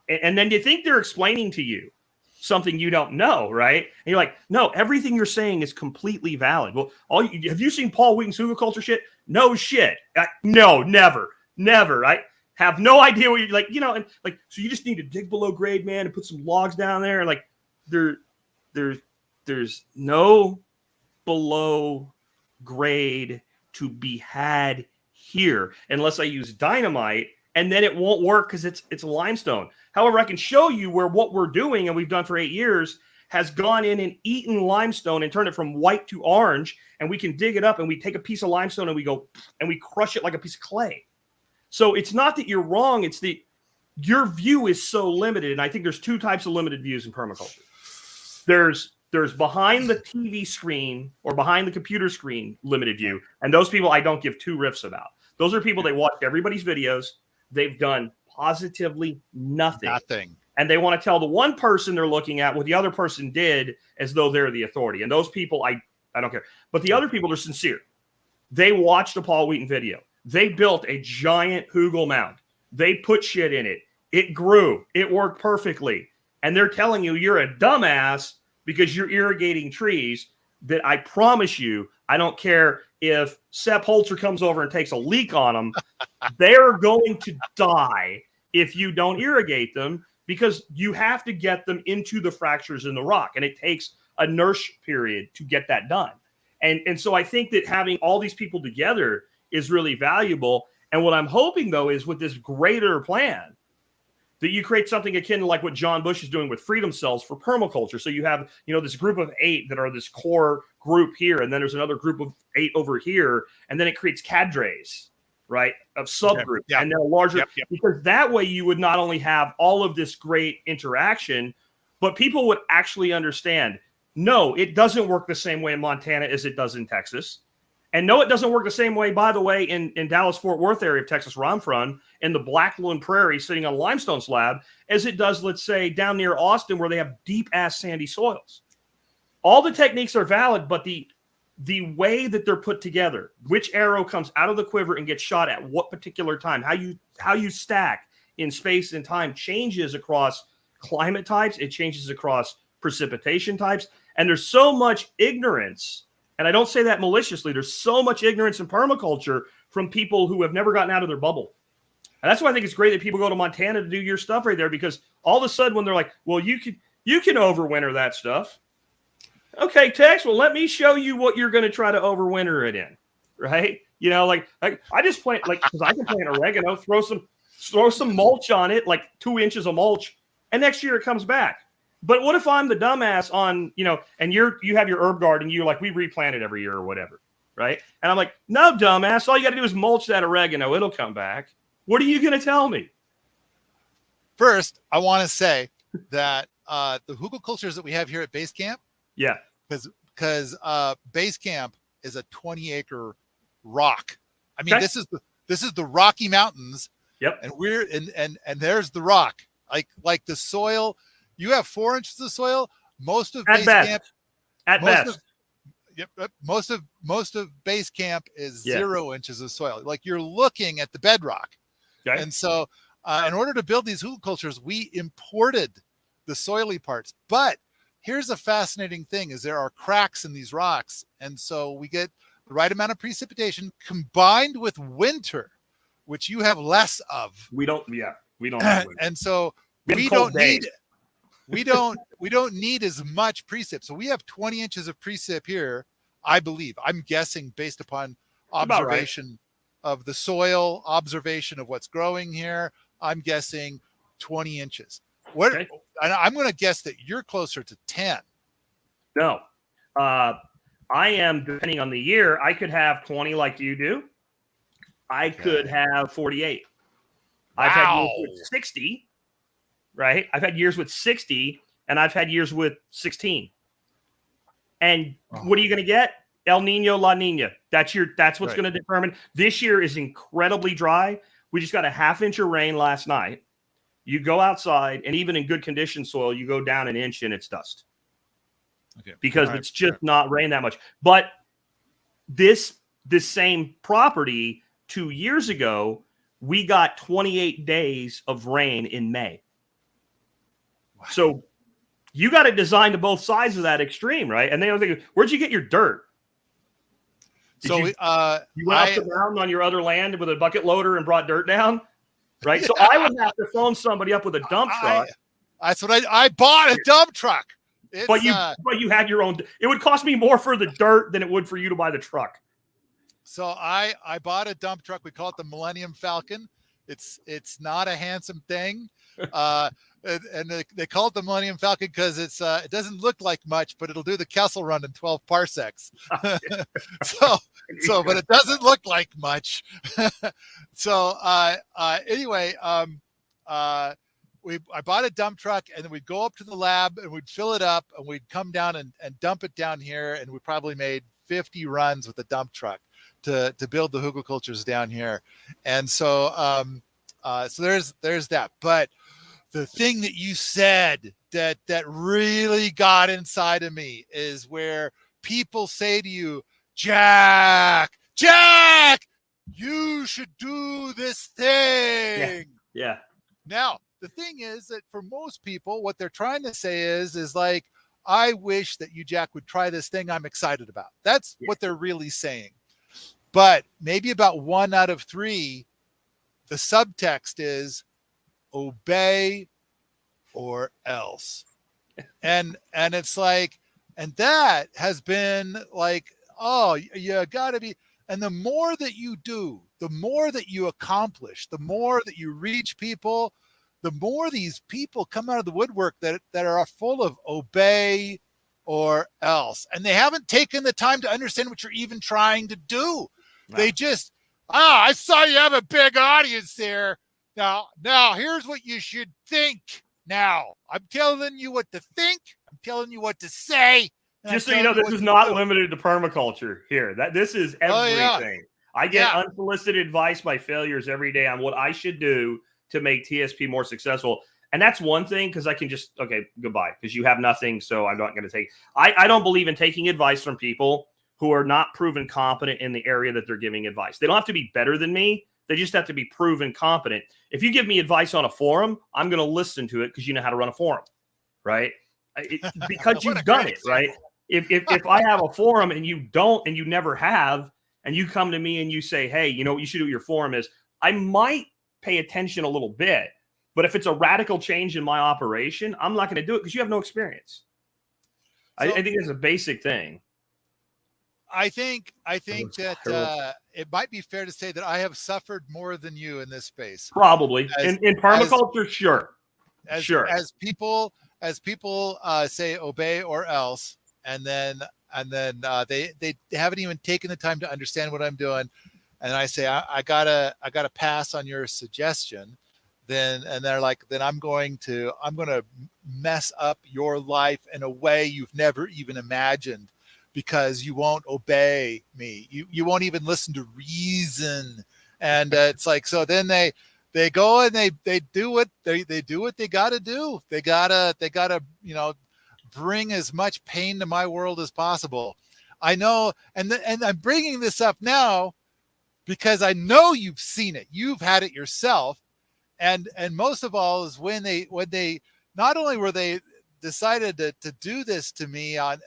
And then you think they're explaining to you something you don't know, right? And you're like, no, everything you're saying is completely valid. Well, have you seen Paul Wheaton's hugelkultur shit? No shit. No, never. I have no idea what you're and so you just need to dig below grade, man, and put some logs down there. And there's no below grade to be had here unless I use dynamite, and then it won't work because it's limestone. However, I can show you where what we're doing, and we've done for 8 years, has gone in and eaten limestone and turned it from white to orange, and we can dig it up and we take a piece of limestone and we go and we crush it like a piece of clay. So it's not that you're wrong, it's that your view is so limited. And I think there's 2 types of limited views in permaculture. There's behind the TV screen or behind the computer screen limited view, and those people I don't give 2 riffs about. Those are people that watch everybody's videos. They've done positively nothing. And they want to tell the one person they're looking at what the other person did as though they're the authority. And those people, I don't care. But the other people are sincere. They watched a Paul Wheaton video. They built a giant hugel mound. They put shit in it. It grew. It worked perfectly. And they're telling you you're a dumbass because you're irrigating trees that I promise you, I don't care if Sepp Holzer comes over and takes a leak on them, they're going to die if you don't irrigate them, because you have to get them into the fractures in the rock, and it takes a nurse period to get that done. And so I think that having all these people together is really valuable. And what I'm hoping, though, is with this greater plan, that you create something akin to like what John Bush is doing with Freedom Cells for permaculture. So you have, this group of 8 that are this core group here, and then there's another group of 8 over here, and then it creates cadres, right, of subgroups, and they're larger, because that way you would not only have all of this great interaction, but people would actually understand, no, it doesn't work the same way in Montana as it does in Texas. And no, it doesn't work the same way, by the way, in Dallas-Fort Worth area of Texas, where I'm from, in the Black Loam Prairie sitting on a limestone slab, as it does, let's say, down near Austin, where they have deep-ass sandy soils. All the techniques are valid, but the way that they're put together, which arrow comes out of the quiver and gets shot at what particular time, how you stack in space and time changes across climate types. It changes across precipitation types. And there's so much ignorance, and I don't say that maliciously, there's so much ignorance in permaculture from people who have never gotten out of their bubble. And that's why I think it's great that people go to Montana to do your stuff right there, because all of a sudden when they're like, well, you can overwinter that stuff. Okay, Tex, well, let me show you what you're going to try to overwinter it in, right? Like I just plant, because I can plant oregano, throw some mulch on it, like 2 inches of mulch, and next year it comes back. But what if I'm the dumbass on, and you have your herb garden, you're like, we replant it every year or whatever, right? And I'm like, no, dumbass, all you got to do is mulch that oregano. It'll come back. What are you going to tell me? First, I want to say that the hugelkultures that we have here at Base Camp, because Base Camp is a 20-acre rock. I mean, this is the Rocky Mountains. Yep. And we're and there's the rock. Like the soil. You have 4 inches of soil. Most of Base Camp, most of Base Camp is 0 inches of soil. Like, you're looking at the bedrock. Okay. And so, in order to build these hugelkultures, we imported the soily parts. But here's a fascinating thing: is there are cracks in these rocks, and so we get the right amount of precipitation combined with winter, which you have less of. We don't have winter. And so we don't need. We don't need as much precip. So we have 20 inches of precip here, I believe. I'm guessing based upon observation of the soil, observation of what's growing here. I'm guessing 20 inches. And I'm going to guess that you're closer to 10. No. I am, depending on the year, I could have 20 like you do. I could have 48. Wow. I've had years with 60. Right? I've had years with 60, and I've had years with 16. And what are you going to get? El Nino, La Nina. That's what's going to determine. This year is incredibly dry. We just got a half inch of rain last night. You go outside, and even in good condition soil, you go down an inch and it's dust. Okay. Because it's just not rained that much. But this same property 2 years ago, we got 28 days of rain in May. So you got it designed to both sides of that extreme, right? And they don't think, where'd you get your dirt? You went up the mountain on your other land with a bucket loader and brought dirt down, right? So I would have to phone somebody up with a dump truck. That's what I bought, a dump truck. But you had your own. It would cost me more for the dirt than it would for you to buy the truck. So I bought a dump truck. We call it the Millennium Falcon. It's not a handsome thing. And they call it the Millennium Falcon because it doesn't look like much, but it'll do the Kessel Run in 12 parsecs. But it doesn't look like much. Anyway, I bought a dump truck, and then we'd go up to the lab and we'd fill it up, and we'd come down and dump it down here, and we probably made 50 runs with the dump truck to build the hugelkultures down here. And so there's that. But the thing that you said that really got inside of me is where people say to you, Jack, you should do this thing. Yeah. Now, the thing is that for most people, what they're trying to say is like, I wish that you, Jack, would try this thing I'm excited about. That's what they're really saying. But maybe about 1 out of 3, the subtext is obey or else. And it's like, and that has been like, oh, you got to be. And the more that you do, the more that you accomplish, the more that you reach people, the more these people come out of the woodwork that are full of obey or else. And they haven't taken the time to understand what you're even trying to do. No. They just, I saw you have a big audience there. Now, here's what you should think. Now, I'm telling you what to think. I'm telling you what to say. Just so you know, this is not limited to permaculture here. This is everything. Yeah. I get unsolicited advice by failures every day on what I should do to make TSP more successful. And that's one thing, because I can just, okay, goodbye, because you have nothing, so I'm not going to take. I don't believe in taking advice from people who are not proven competent in the area that they're giving advice. They don't have to be better than me. They just have to be proven competent. If you give me advice on a forum, I'm going to listen to it because you know how to run a forum, right? Because you've done it, right? If I have a forum and you don't, and you never have, and you come to me and you say, hey, you know what you should do with your forum is, I might pay attention a little bit, but if it's a radical change in my operation, I'm not going to do it because you have no experience. So, I think it's a basic thing. I think that it might be fair to say that I have suffered more than you in this space. Probably in permaculture, sure. As people say obey or else, and then they haven't even taken the time to understand what I'm doing, and I say I gotta pass on your suggestion. Then they're like, then I'm going to mess up your life in a way you've never even imagined, because you won't obey me. You won't even listen to reason. And it's like, so then they go and they do what they do what they got to do. They gotta, bring as much pain to my world as possible. I know. And I'm bringing this up now because I know you've seen it. You've had it yourself. And most of all is when they not only were they decided to do this to me on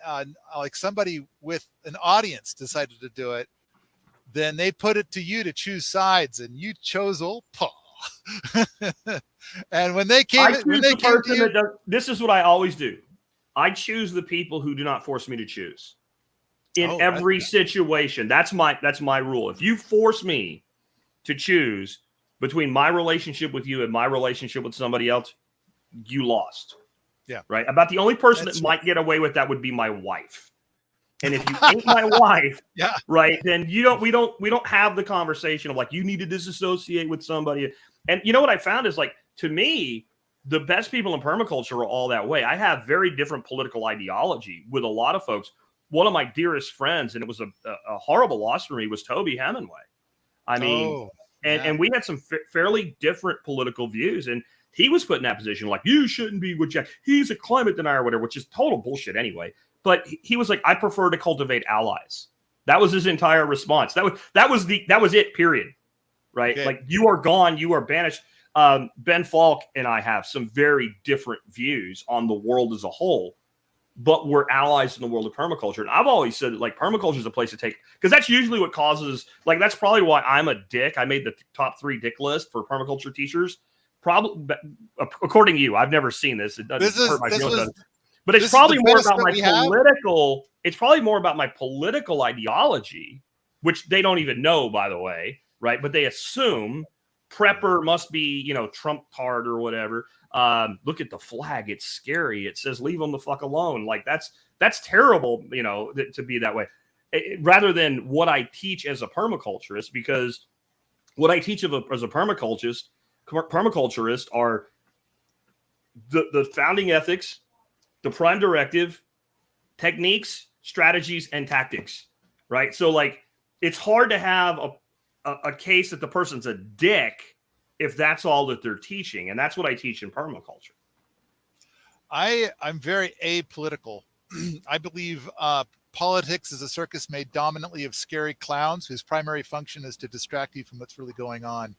like somebody with an audience decided to do it, then they put it to you to choose sides, and you chose old Paul. And when they came, this is what I always do. I choose the people who do not force me to choose in every situation. That's my rule. If you force me to choose between my relationship with you and my relationship with somebody else, you lost. Yeah. Right. About the only person that might get away with that would be my wife. And if you ain't my wife, right, then we don't have the conversation of like, you need to disassociate with somebody. And you know what I found is, like, to me, the best people in permaculture are all that way. I have very different political ideology with a lot of folks. One of my dearest friends, and it was a horrible loss for me, was Toby Hemingway. I mean, and we had some fairly different political views, and he was put in that position, like, you shouldn't be with Jack. He's a climate denier or whatever, which is total bullshit anyway. But he was like, I prefer to cultivate allies. That was his entire response. That was it, period. Right? Okay. Like, you are gone. You are banished. Ben Falk and I have some very different views on the world as a whole, but we're allies in the world of permaculture. And I've always said that, like, permaculture is a place to take, because that's usually what causes, like, that's probably why I'm a dick. I made the top 3 dick list for permaculture teachers. Probably, according to you, I've never seen this. It doesn't hurt my feelings. But it's probably more about my political. It's probably more about my political ideology, which they don't even know, by the way, right? But they assume prepper must be, Trump tard or whatever. Look at the flag; it's scary. It says "Leave them the fuck alone." Like, that's terrible, to be that way. Rather than what I teach as a permaculturist, because what I teach as a permaculturist are the founding ethics, the prime directive, techniques, strategies, and tactics, right? So, like, it's hard to have a case that the person's a dick if that's all that they're teaching. And that's what I teach in permaculture. I'm very apolitical. I believe politics is a circus made dominantly of scary clowns whose primary function is to distract you from what's really going on.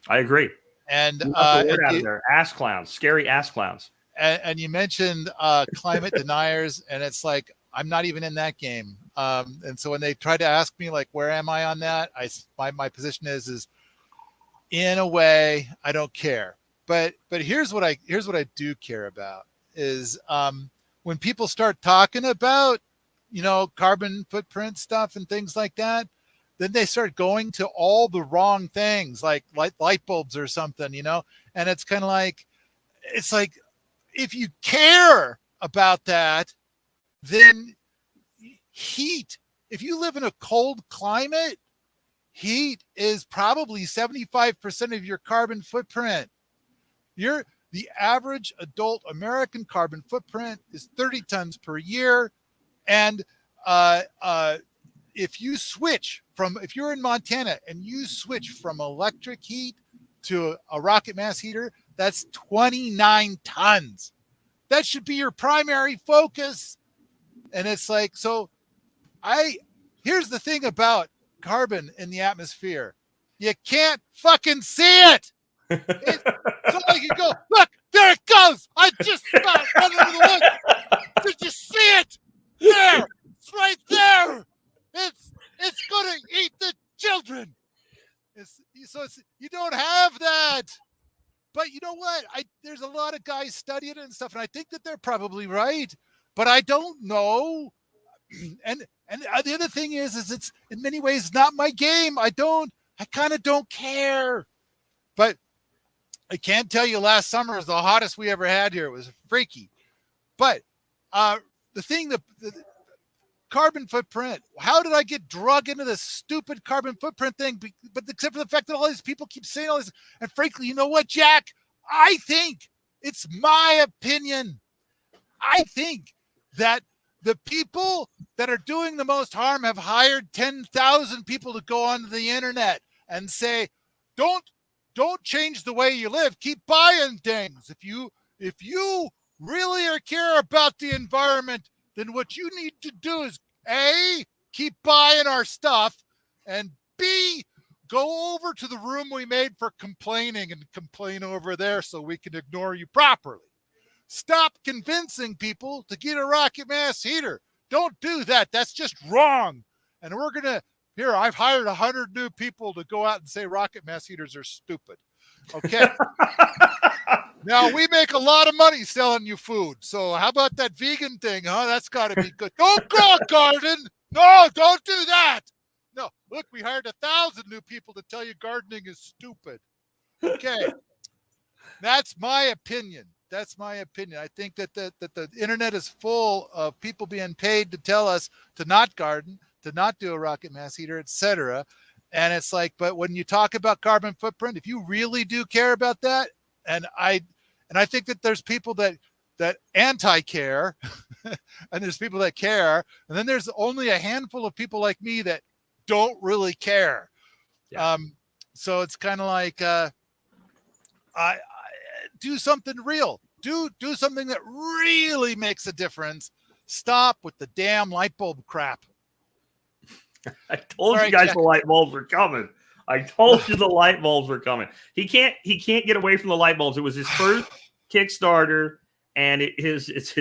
I agree. And the word out of there, ass clowns, scary ass clowns. And you mentioned climate deniers, and it's like, I'm not even in that game. And so when they try to ask me like, where am I on that? My position is in a way, I don't care. But here's what I do care about is when people start talking about, carbon footprint stuff and things like that, then they start going to all the wrong things, like light bulbs or something, and it's kind of like, it's like, if you care about that, then heat, if you live in a cold climate, heat is probably 75% of your carbon footprint. The average adult American carbon footprint is 30 tons per year. And if you're in Montana and you switch from electric heat to a rocket mass heater, that's 29 tons. That should be your primary focus. And it's like, so here's the thing about carbon in the atmosphere. You can't fucking see it. So like you go, look, there it goes. I just about running over the woods. Did you see it? There, it's right there. It's gonna eat the children. You don't have that. But you know what? There's a lot of guys studying it and stuff, and I think that they're probably right. But I don't know. And the other thing is it's in many ways not my game. I kind of don't care. But I can't tell you last summer was the hottest we ever had here. It was freaky. But the carbon footprint, how did I get drug into this stupid carbon footprint thing? But except for the fact that all these people keep saying all this. And frankly, you know what, Jack? I think it's my opinion. I think that the people that are doing the most harm have hired 10,000 people to go onto the internet and say, don't change the way you live. Keep buying things. If you really care about the environment, then what you need to do is A, keep buying our stuff, and B, go over to the room we made for complaining and complain over there so we can ignore you properly. Stop convincing people to get a rocket mass heater. Don't do that. That's just wrong. And I've hired 100 new people to go out and say rocket mass heaters are stupid. Okay. Now, we make a lot of money selling you food. So how about that vegan thing, huh? That's got to be good. Don't grow a garden. No, don't do that. No, look, we hired 1,000 new people to tell you gardening is stupid. Okay. That's my opinion. I think that the internet is full of people being paid to tell us to not garden, to not do a rocket mass heater, etc. And it's like, but when you talk about carbon footprint, if you really do care about that, and I think that there's people that anti-care, and there's people that care, and then there's only a handful of people like me that don't really care. Yeah. So it's kind of like, I do something real. Do something that really makes a difference. Stop with the damn light bulb crap. I told you guys, Jack. The light bulbs were coming. I told you the light bulbs were coming. He can't get away from the light bulbs. It was his first Kickstarter, and it's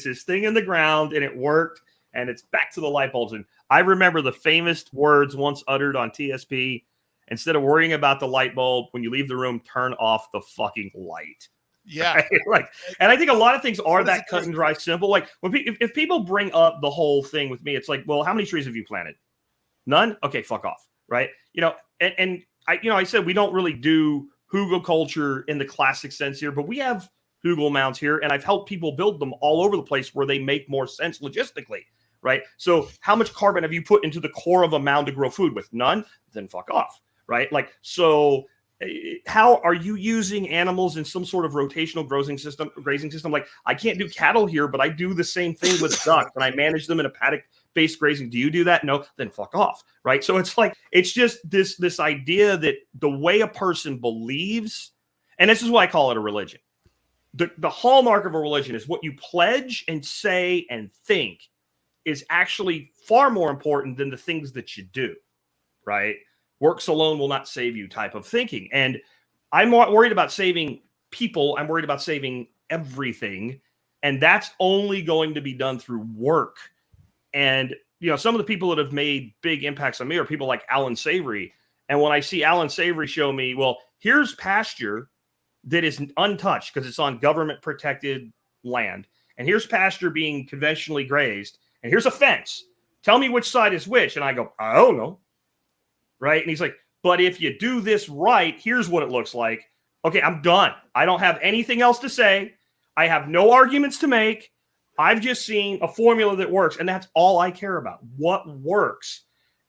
his thing in the ground, and it worked, and it's back to the light bulbs. And I remember the famous words once uttered on TSP: instead of worrying about the light bulb, when you leave the room, turn off the fucking light. Yeah. Right? And I think a lot of things are that cut and dry simple. Like if people bring up the whole thing with me, it's like, well, how many trees have you planted? None? Okay, fuck off. Right. And I said, we don't really do hugelculture in the classic sense here, but we have hugel mounds here, and I've helped people build them all over the place where they make more sense logistically. Right. So how much carbon have you put into the core of a mound to grow food with? None? Then fuck off. Right. Like, so how are you using animals in some sort of rotational grazing system? Like, I can't do cattle here, but I do the same thing with ducks, and I manage them in a paddock-based grazing. Do you do that? No, then fuck off, right? So it's like, it's just this idea that the way a person believes, and this is why I call it a religion. The hallmark of a religion is what you pledge and say and think is actually far more important than the things that you do, right? Works alone will not save you type of thinking. And I'm not worried about saving people. I'm worried about saving everything. And that's only going to be done through work And, some of the people that have made big impacts on me are people like Alan Savory. And when I see Alan Savory show me, well, here's pasture that is untouched because it's on government protected land. And here's pasture being conventionally grazed. And here's a fence. Tell me which side is which. And I go, I don't know. Right. And he's like, but if you do this right, here's what it looks like. Okay, I'm done. I don't have anything else to say. I have no arguments to make. I've just seen a formula that works. And that's all I care about. What works.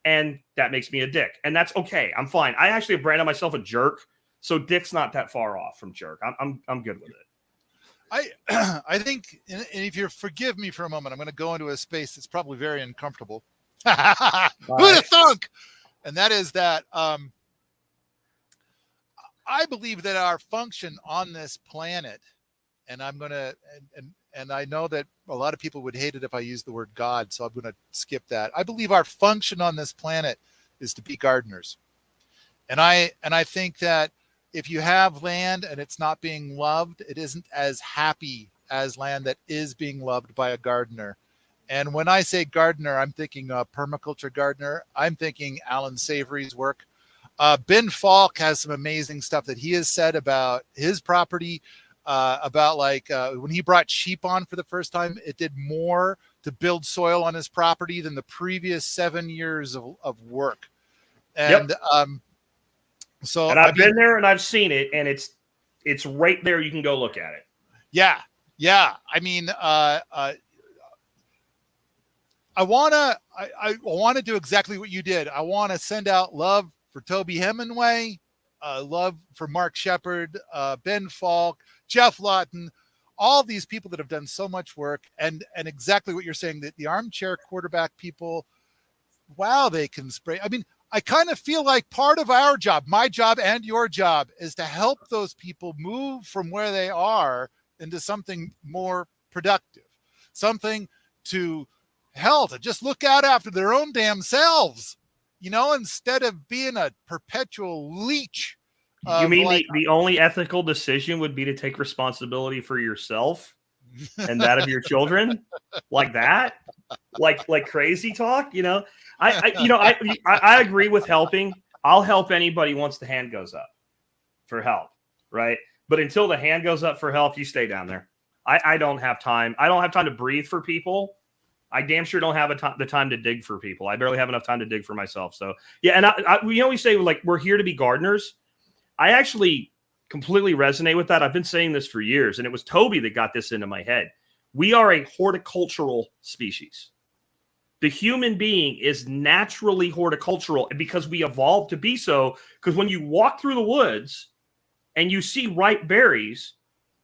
And that makes me a dick. And that's okay. I'm fine. I actually have branded myself a jerk. So dick's not that far off from jerk. I'm good with it. I think, and if you forgive me for a moment, I'm going to go into a space that's probably very uncomfortable. Who'd have thunk? And that is that I believe that our function on this planet, and I'm going to, and I know that a lot of people would hate it if I use the word God, so I'm going to skip that. I believe our function on this planet is to be gardeners. And I think that if you have land and it's not being loved, it isn't as happy as land that is being loved by a gardener. And when I say gardener, I'm thinking a permaculture gardener. I'm thinking Alan Savory's work. Ben Falk has some amazing stuff that he has said about his property, about when he brought sheep on for the first time, it did more to build soil on his property than the previous 7 years of work. And so and I've been there and I've seen it, and it's right there. You can go look at it. Yeah. I mean, I want to do exactly what you did. I want to send out love for Toby Hemingway, love for Mark Shepard, Ben Falk, Jeff Lawton, all these people that have done so much work, and exactly what you're saying, that the armchair quarterback people, wow, they can spray. I mean, I kind of feel like part of our job, my job and your job, is to help those people move from where they are into something more productive, something to just look out after their own damn selves, instead of being a perpetual leech. You mean the only ethical decision would be to take responsibility for yourself and that of your children, like that, like crazy talk? I agree with helping. I'll help anybody once the hand goes up for help, right? But until the hand goes up for help, you stay down there. I don't have time. I don't have time to breathe for people. I damn sure don't have the time to dig for people. I barely have enough time to dig for myself. So yeah, and we always say we're here to be gardeners. I actually completely resonate with that. I've been saying this for years, and it was Toby that got this into my head. We are a horticultural species. The human being is naturally horticultural because we evolved to be so. Because when you walk through the woods and you see ripe berries,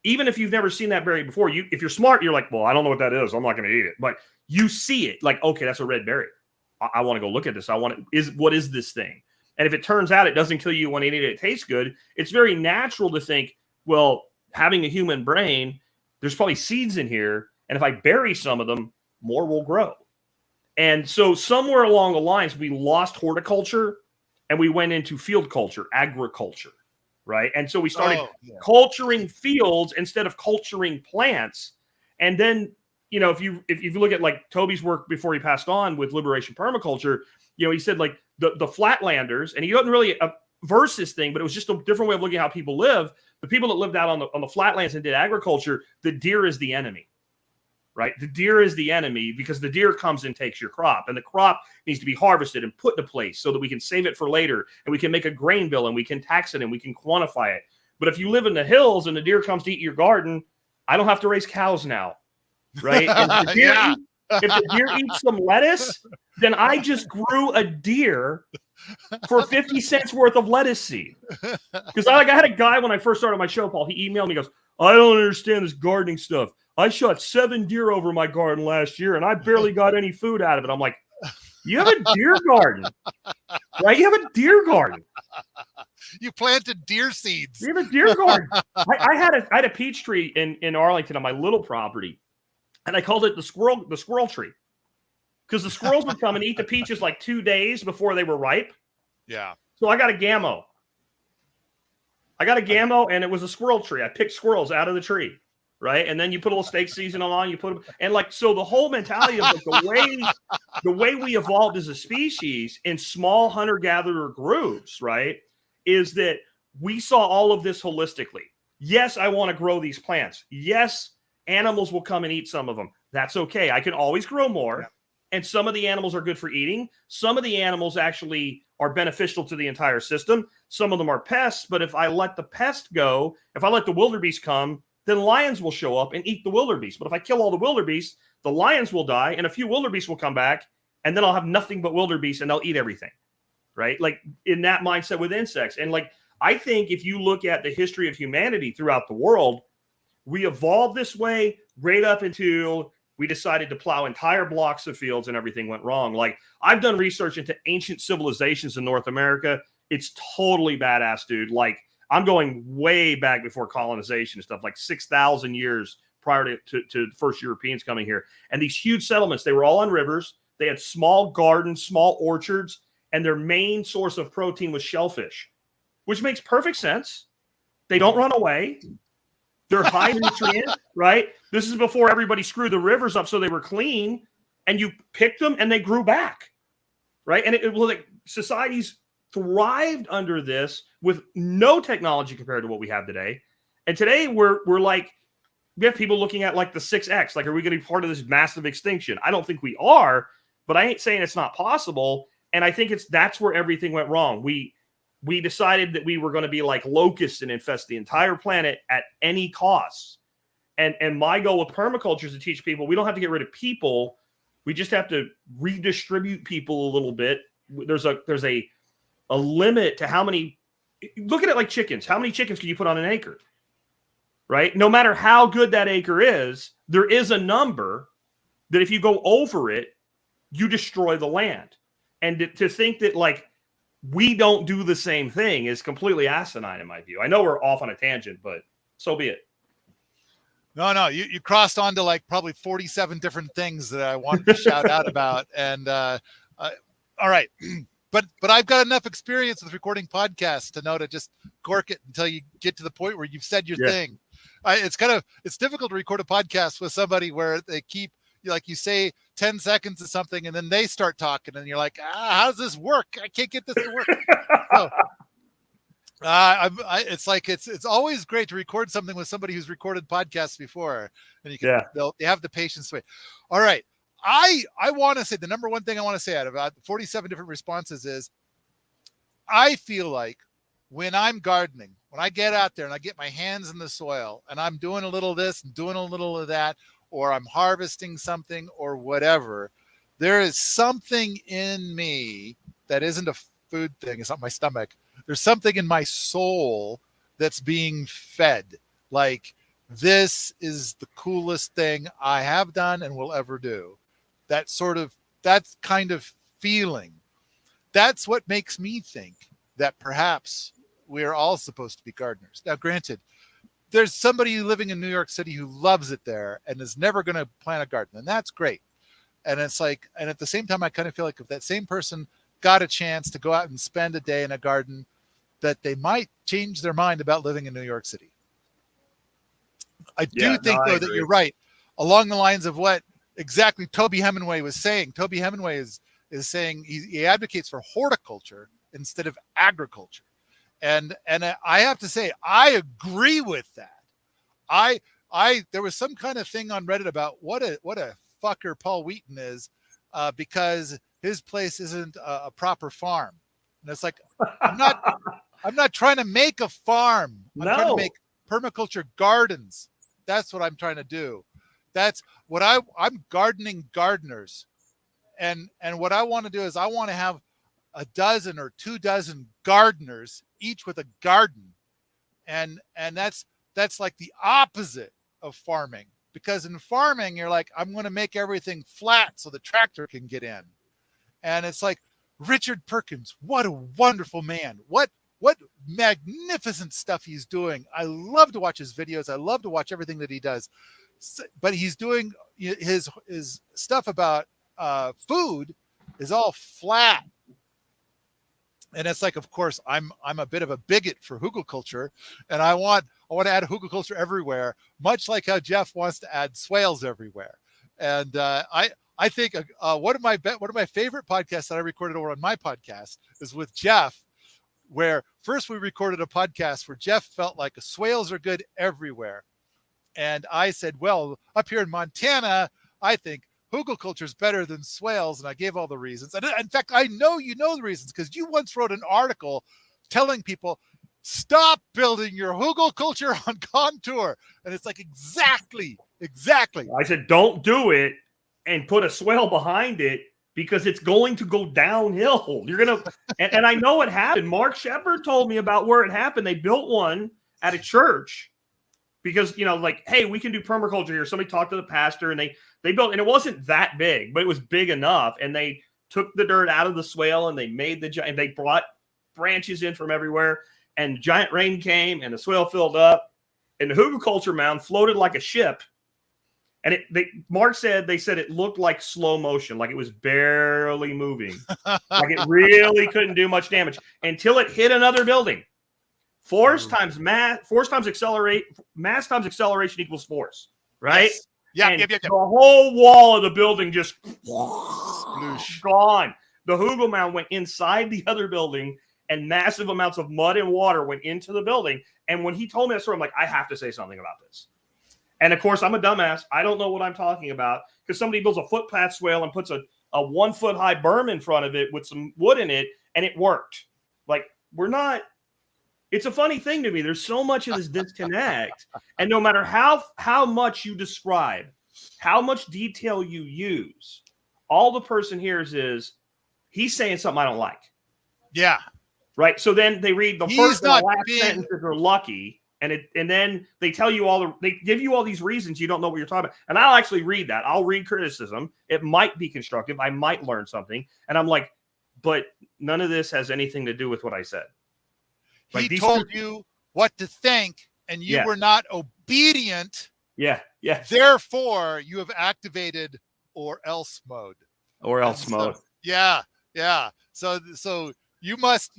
even if you've never seen that berry before, if you're smart, you're like, well, I don't know what that is. I'm not going to eat it. But you see it like, okay, that's a red berry. I want to go look at this. What is this thing? And if it turns out it doesn't kill you when you eat it, it tastes good, it's very natural to think, well, having a human brain, there's probably seeds in here. And if I bury some of them, more will grow. And so somewhere along the lines, we lost horticulture and we went into field culture, agriculture, right? And so we started culturing fields instead of culturing plants. And then, if you look at like Toby's work before he passed on with Liberation Permaculture, he said like the flatlanders, and he doesn't really verse this thing, but it was just a different way of looking at how people live. The people that lived out on the flatlands and did agriculture, the deer is the enemy, right? The deer is the enemy because the deer comes and takes your crop, and the crop needs to be harvested and put to place so that we can save it for later, and we can make a grain bill, and we can tax it, and we can quantify it. But if you live in the hills and the deer comes to eat your garden, I don't have to raise cows now, right? If the deer eats some lettuce, then I just grew a deer for 50 cents worth of lettuce seed. Because I had a guy when I first started my show, Paul, he emailed me, goes, I don't understand this gardening stuff. I shot 7 deer over my garden last year, and I barely got any food out of it. I'm like, you have a deer garden, right? You have a deer garden. You planted deer seeds. You have a deer garden. I had a peach tree in Arlington on my little property, and I called it the squirrel tree, because the squirrels would come and eat the peaches like 2 days before they were ripe. Yeah. So I got a gammo. And it was a squirrel tree. I picked squirrels out of the tree. right? And then you put a little steak seasoning on, you put them, and like, so the whole mentality of like the way we evolved as a species in small hunter-gatherer groups, right, is that we saw all of this holistically. Yes, I want to grow these plants. Yes, animals will come and eat some of them. That's okay. I can always grow more. Yeah. And some of the animals are good for eating. Some of the animals actually are beneficial to the entire system. Some of them are pests, but if I let the pest go, if I let the wildebeest come, then lions will show up and eat the wildebeest. But if I kill all the wildebeest, the lions will die and a few wildebeest will come back, and then I'll have nothing but wildebeest and they'll eat everything, right? Like in that mindset with insects. And like, I think if you look at the history of humanity throughout the world, we evolved this way right up until we decided to plow entire blocks of fields and everything went wrong. Like I've done research into ancient civilizations in North America. It's totally badass, dude. Like I'm going way back before colonization and stuff, like 6,000 years prior to the first Europeans coming here. And these huge settlements, they were all on rivers. They had small gardens, small orchards, and their main source of protein was shellfish, which makes perfect sense. They don't run away. They're high nutrient, right? This is before everybody screwed the rivers up so they were clean, and you picked them and they grew back, right? And it was like societies thrived under this with no technology compared to what we have today. And today we're like, we have people looking at like the 6X, like, are we going to be part of this massive extinction? I don't think we are, but I ain't saying it's not possible. And I think that's where everything went wrong. We decided that we were going to be like locusts and infest the entire planet at any cost. And my goal with permaculture is to teach people we don't have to get rid of people. We just have to redistribute people a little bit. There's a limit to how many. Look at it like chickens. How many chickens can you put on an acre? Right? No matter how good that acre is, there is a number that if you go over it, you destroy the land. And to think that like we don't do the same thing is completely asinine in my view. I know we're off on a tangent, but so be it. No, you crossed on to like probably 47 different things that I wanted to shout out about. And all right. But I've got enough experience with recording podcasts to know to just cork it until you get to the point where you've said your thing. It's difficult to record a podcast with somebody where they keep, like you say 10 seconds of something and then they start talking and you're like, how does this work? I can't get this to work. So, it's always great to record something with somebody who's recorded podcasts before, and you can they have the patience to wait. All right. I want to say the number one thing I want to say out of about 47 different responses is I feel like when I'm gardening, when I get out there and I get my hands in the soil and I'm doing a little of this and doing a little of that, or I'm harvesting something or whatever, there is something in me that isn't a food thing. It's not my stomach. There's something in my soul that's being fed. Like, this is the coolest thing I have done and will ever do. That kind of feeling. That's what makes me think that perhaps we're all supposed to be gardeners. Now, granted, there's somebody living in New York City who loves it there and is never going to plant a garden, and that's great. And it's like, and at the same time, I kind of feel like if that same person got a chance to go out and spend a day in a garden, that they might change their mind about living in New York City. I think, though, that you're right along the lines of what exactly Toby Hemingway was saying. Toby Hemingway is saying he advocates for horticulture instead of agriculture. And I have to say, I agree with that. There was some kind of thing on Reddit about what a fucker Paul Wheaton is, because his place isn't a proper farm. And it's like, I'm not trying to make a farm. I'm trying to make permaculture gardens. That's what I'm trying to do. That's what I'm gardening gardeners. And what I want to do is I want to have a dozen or 24 gardeners, each with a garden. And that's like the opposite of farming, because in farming, you're like, I'm going to make everything flat so the tractor can get in. And it's like, Richard Perkins, what a wonderful man. What magnificent stuff he's doing. I love to watch his videos. I love to watch everything that he does. But he's doing his stuff about food is all flat. And it's like, of course, I'm a bit of a bigot for hugelkultur, and I want to add hugelkultur everywhere, much like how Jeff wants to add swales everywhere. And I think one of my favorite podcasts that I recorded over on my podcast is with Jeff, where first we recorded a podcast where Jeff felt like swales are good everywhere, and I said, well, up here in Montana, I think hugelkultur is better than swales, and I gave all the reasons. And in fact, I know you know the reasons because you once wrote an article telling people, stop building your hugelkultur on contour. And it's like, exactly. I said, don't do it and put a swale behind it because it's going to go downhill. You're going to, and I know it happened. Mark Shepard told me about where it happened. They built one at a church because, you know, like, hey, we can do permaculture here. Somebody talked to the pastor and they built, and it wasn't that big, but it was big enough. And they took the dirt out of the swale and they made and they brought branches in from everywhere. And giant rain came and the swale filled up and the hugelkultur mound floated like a ship. And Mark said, they said it looked like slow motion, like it was barely moving, like it really couldn't do much damage until it hit another building. Mass times acceleration equals force, right? Yes. Yeah, The whole wall of the building just gone. The hugel mound went inside the other building, and massive amounts of mud and water went into the building. And when he told me that story, I'm like, I have to say something about this. And of course, I'm a dumbass. I don't know what I'm talking about because somebody builds a footpath swale and puts a 1 foot high berm in front of it with some wood in it, and it worked. Like, we're not. It's a funny thing to me. There's so much of this disconnect. And no matter how much you describe, how much detail you use, all the person hears is, he's saying something I don't like. Yeah. Right? So then they read the first and the last sentences are lucky, and then they tell you they give you all these reasons you don't know what you're talking about. And I'll actually read that. I'll read criticism. It might be constructive. I might learn something. And I'm like, but none of this has anything to do with what I said. Like he told you what to think, and you were not obedient. Yeah. Therefore, you have activated or else mode. Mode. Yeah. So you must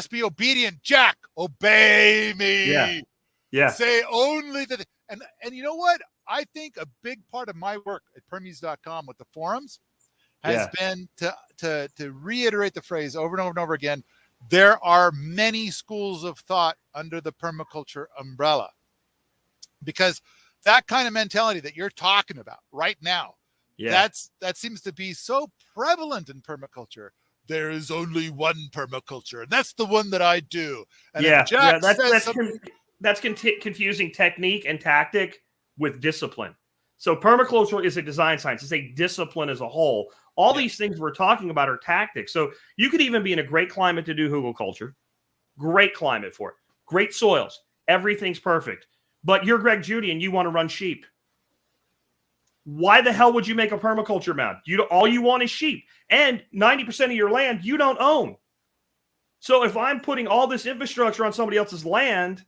be obedient, Jack. Obey me. Yeah. Say only the and you know what? I think a big part of my work at Permies.com with the forums has been to reiterate the phrase over and over and over again. There are many schools of thought under the permaculture umbrella, because that kind of mentality that you're talking about right now, that seems to be so prevalent in permaculture. There is only one permaculture, and that's the one that I do. And that's confusing technique and tactic with discipline. So permaculture is a design science. It's a discipline as a whole. All these things we're talking about are tactics. So you could even be in a great climate to do hugelkultur. Great climate for it. Great soils. Everything's perfect. But you're Greg Judy and you want to run sheep. Why the hell would you make a permaculture mound? All you want is sheep. And 90% of your land you don't own. So if I'm putting all this infrastructure on somebody else's land,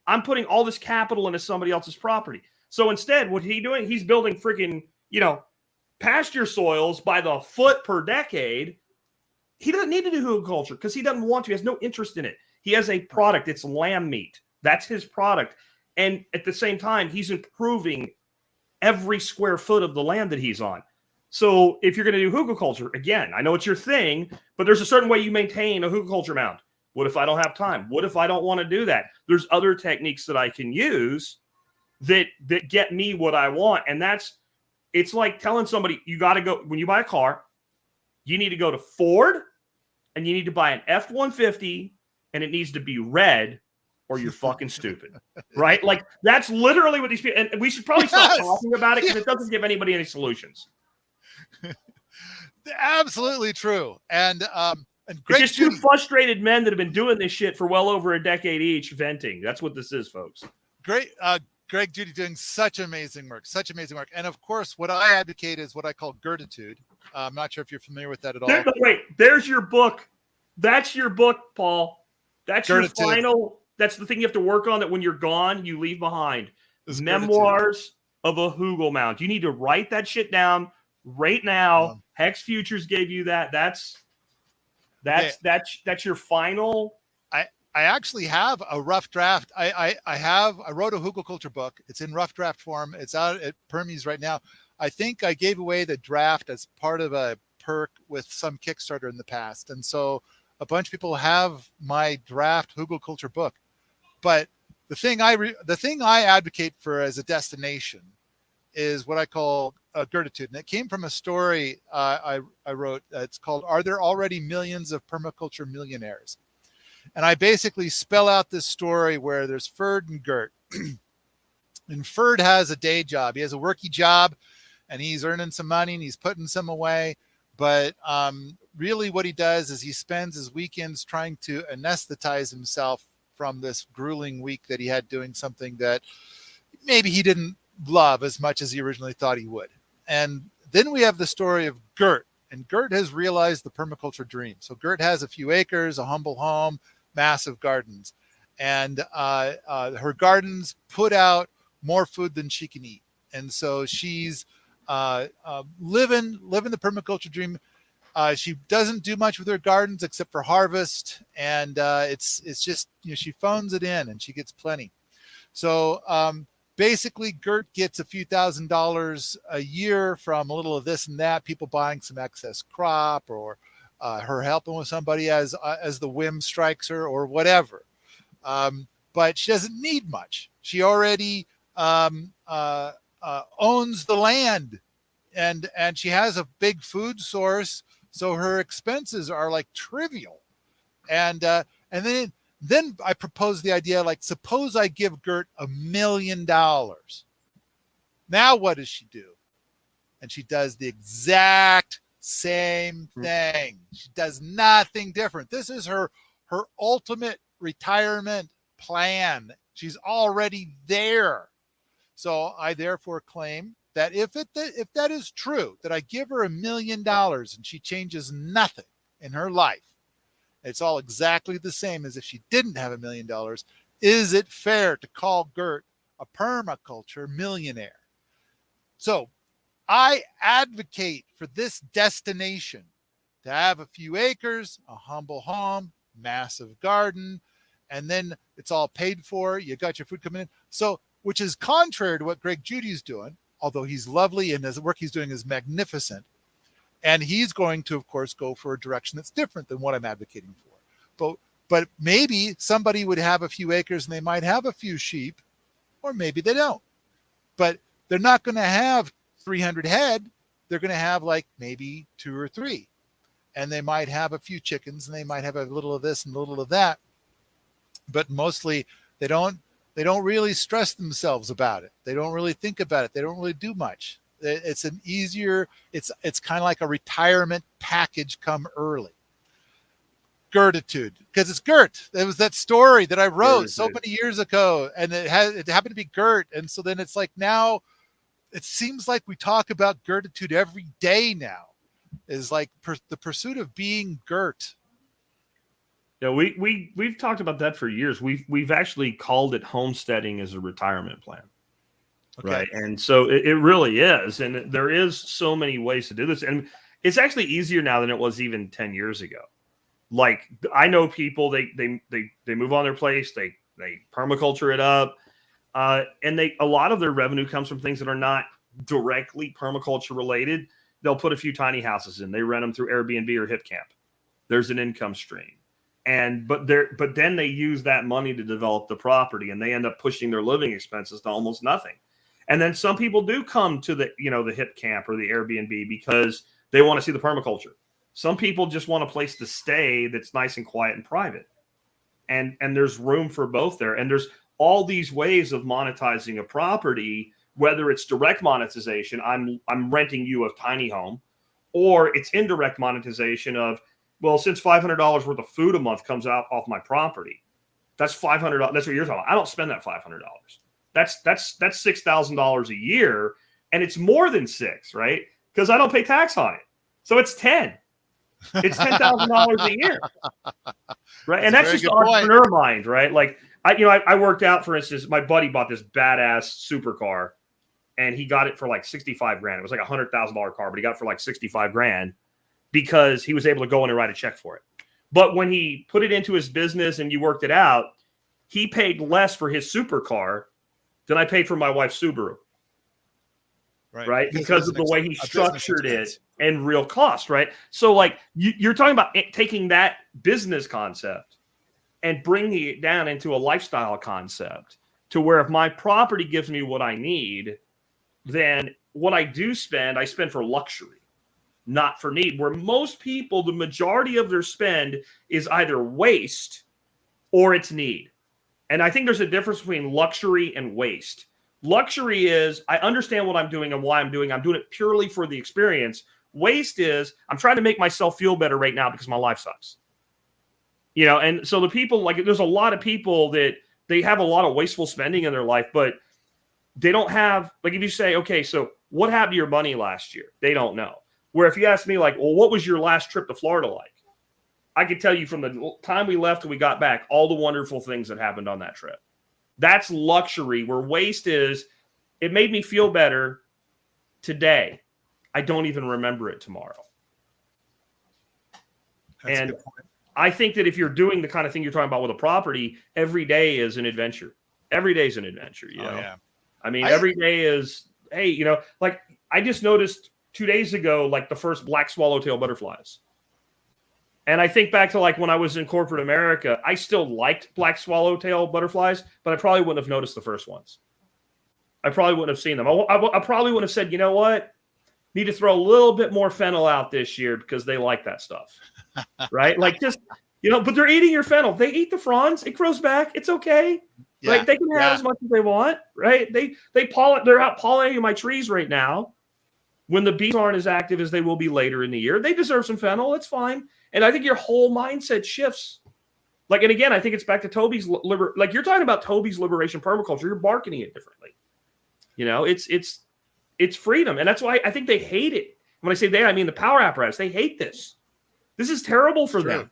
I'm putting all this capital into somebody else's property. So instead, what he's doing, he's building freaking, pasture soils by the foot per decade. He doesn't need to do hugelkultur because he doesn't want to. He has no interest in it. He has a product. It's lamb meat. That's his product. And at the same time, he's improving every square foot of the land that he's on. So if you're going to do hugelkultur, again, I know it's your thing, but there's a certain way you maintain a hugelkultur mound. What if I don't have time? What if I don't want to do that? There's other techniques that I can use that get me what I want. And it's like telling somebody, you got to go, when you buy a car, you need to go to Ford and you need to buy an F-150 and it needs to be red or you're fucking stupid, right? Like that's literally what these people, and we should probably stop talking about it because it doesn't give anybody any solutions. Absolutely true. And it's just two frustrated men that have been doing this shit for well over a decade each, venting. That's what this is, folks. Great. Greg Judy doing such amazing work. And of course, what I advocate is what I call Gertitude. I'm not sure if you're familiar with that at all. There's your book. That's your book, Paul. That's Gertitude. Your final. That's the thing you have to work on that when you're gone, you leave behind. Memoirs of a hugel mound. You need to write that shit down right now. Hex Futures gave you that. That's your final. I actually have a rough draft. I wrote a hugelkultur book. It's in rough draft form. It's out at Permies right now. I think I gave away the draft as part of a perk with some Kickstarter in the past. And so a bunch of people have my draft hugelkultur book. But the thing I advocate for as a destination is what I call Gertitude. And it came from a story I wrote. It's called, Are There Already Millions of Permaculture Millionaires? And I basically spell out this story where there's Ferd and Gert. And Ferd has a day job. He has a worky job, and he's earning some money, and he's putting some away. But really what he does is he spends his weekends trying to anesthetize himself from this grueling week that he had doing something that maybe he didn't love as much as he originally thought he would. And then we have the story of Gert. And Gert has realized the permaculture dream. So Gert has a few acres, a humble home, massive gardens. And her gardens put out more food than she can eat. And so she's living the permaculture dream. She doesn't do much with her gardens except for harvest. And it's just, she phones it in and she gets plenty. So basically, Gert gets a few $1,000s a year from a little of this and that, people buying some excess crop, or her helping with somebody as the whim strikes her, or whatever. But she doesn't need much. She already owns the land, and she has a big food source, so her expenses are like trivial. And then I proposed the idea, like, suppose I give Gert $1 million. Now what does she do? And she does the exact same thing. She does nothing different. This is her ultimate retirement plan. She's already there. So I therefore claim that if that is true, that I give her $1 million and she changes nothing in her life, it's all exactly the same as if she didn't have $1 million. Is it fair to call Gert a permaculture millionaire? So I advocate for this destination to have a few acres, a humble home, massive garden, and then it's all paid for. You got your food coming in. So, which is contrary to what Greg Judy's doing, although he's lovely and the work he's doing is magnificent. And he's going to, of course, go for a direction that's different than what I'm advocating for. But maybe somebody would have a few acres and they might have a few sheep, or maybe they don't. But they're not going to have 300 head. They're going to have like maybe 2 or 3. And they might have a few chickens, and they might have a little of this and a little of that. But mostly they don't really stress themselves about it. They don't really think about it. They don't really do much. It's an easier, it's kind of like a retirement package come early. Gertitude, because it's Gert. It was that story that I wrote so many years ago, and it happened to be Gert. And so then it's like, now it seems like we talk about Gertitude every day now, is like the pursuit of being Gert. Yeah, we've talked about that for years. We've actually called it homesteading as a retirement plan. Okay. Right. And so it really is. And there is so many ways to do this. And it's actually easier now than it was even 10 years ago. Like, I know people, they move on their place, they permaculture it up. And a lot of their revenue comes from things that are not directly permaculture related. They'll put a few tiny houses in, they rent them through Airbnb or HipCamp. There's an income stream. But then they use that money to develop the property, and they end up pushing their living expenses to almost nothing. And then some people do come to the HipCamp or the Airbnb because they want to see the permaculture. Some people just want a place to stay that's nice and quiet and private. And there's room for both there. And there's all these ways of monetizing a property, whether it's direct monetization, I'm renting you a tiny home, or it's indirect monetization of, well, since $500 worth of food a month comes out off my property, that's $500. That's what you're talking about. I don't spend that $500. That's $6,000 a year, and it's more than 6, right? Because I don't pay tax on it, so it's 10. It's $10,000 a year, right? And that's just entrepreneur mind, right? Like I worked out, for instance, my buddy bought this badass supercar, and he got it for like $65,000. It was like $100,000 car, but he got it for like $65,000 because he was able to go in and write a check for it. But when he put it into his business and you worked it out, he paid less for his supercar than I paid for my wife's Subaru. Right? Because of the way he structured it and real cost, right? So like you're talking about taking that business concept and bringing it down into a lifestyle concept to where if my property gives me what I need, then what I do spend, I spend for luxury, not for need. Where most people, the majority of their spend is either waste or it's need. And I think there's a difference between luxury and waste. Luxury is I understand what I'm doing and why I'm doing it purely for the experience. Waste is I'm trying to make myself feel better right now because my life sucks. You know, and so the people, like, there's a lot of people that they have a lot of wasteful spending in their life, but they don't have, like, if you say, okay, so what happened to your money last year? They don't know. Where if you ask me, like, well, what was your last trip to Florida like? I could tell you from the time we left and we got back, all the wonderful things that happened on that trip. That's luxury, where waste is, it made me feel better today. I don't even remember it tomorrow. That's and I think that if you're doing the kind of thing you're talking about with a property, every day is an adventure. Every day is an adventure, you know? Yeah. I mean, every day is, hey, you know, like I just noticed 2 days ago, like the first black swallowtail butterflies. And I think back to like when I was in corporate America, I still liked black swallowtail butterflies, but I probably wouldn't have noticed the first ones. I probably wouldn't have seen them. I probably would have said, you know what? Need to throw a little bit more fennel out this year because they like that stuff. Right? Like just, you know, but they're eating your fennel. They eat the fronds. It grows back. It's okay. Yeah. Right? They can have as much as they want. Right? They're out pollinating my trees right now. When the bees aren't as active as they will be later in the year, they deserve some fennel. It's fine. And I think your whole mindset shifts. Like, and again, I think it's back to Toby's like you're talking about Toby's liberation permaculture. You're marketing it differently. You know, it's freedom. And that's why I think they hate it. When I say they, I mean the power apparatus. They hate this. This is terrible for them.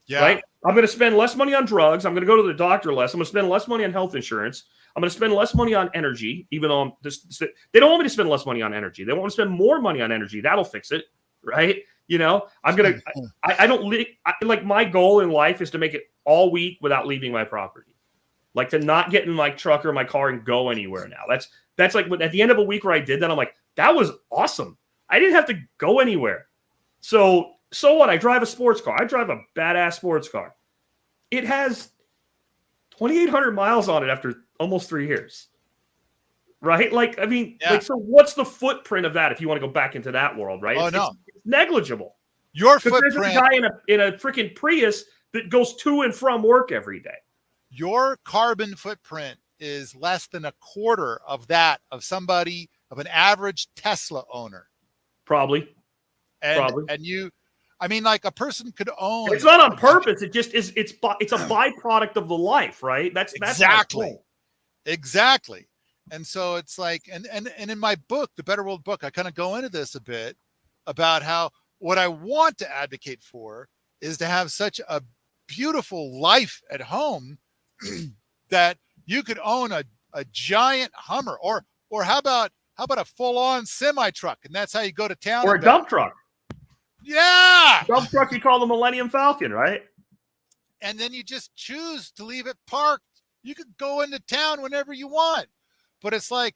Yeah. Right? I'm going to spend less money on drugs. I'm going to go to the doctor less. I'm going to spend less money on health insurance. I'm going to spend less money on energy, even though they don't want me to spend less money on energy. They want to spend more money on energy. That'll fix it. Right? You know, I'm going to, I don't like my goal in life is to make it all week without leaving my property. Like to not get in my truck or my car and go anywhere now. That's like at the end of a week where I did that, I'm like, that was awesome. I didn't have to go anywhere. So what? I drive a sports car. I drive a badass sports car. It has 2,800 miles on it after almost 3 years. Right? Like, I mean, like, so what's the footprint of that if you want to go back into that world, right? It's negligible. Your footprint. There's a guy in a freaking Prius that goes to and from work every day. Your carbon footprint is less than a quarter of that of an average Tesla owner. Probably. And you, I mean, like a person could own. It's not on purpose. It just is. It's a byproduct of the life, right? That's exactly. And so it's like, and in my book, the Better World book, I kind of go into this a bit about how what I want to advocate for is to have such a beautiful life at home that you could own a giant Hummer or how about a full-on semi-truck, and that's how you go to town. Or a dump truck. Yeah. Dump truck you call the Millennium Falcon, right? And then you just choose to leave it parked. You could go into town whenever you want. But it's like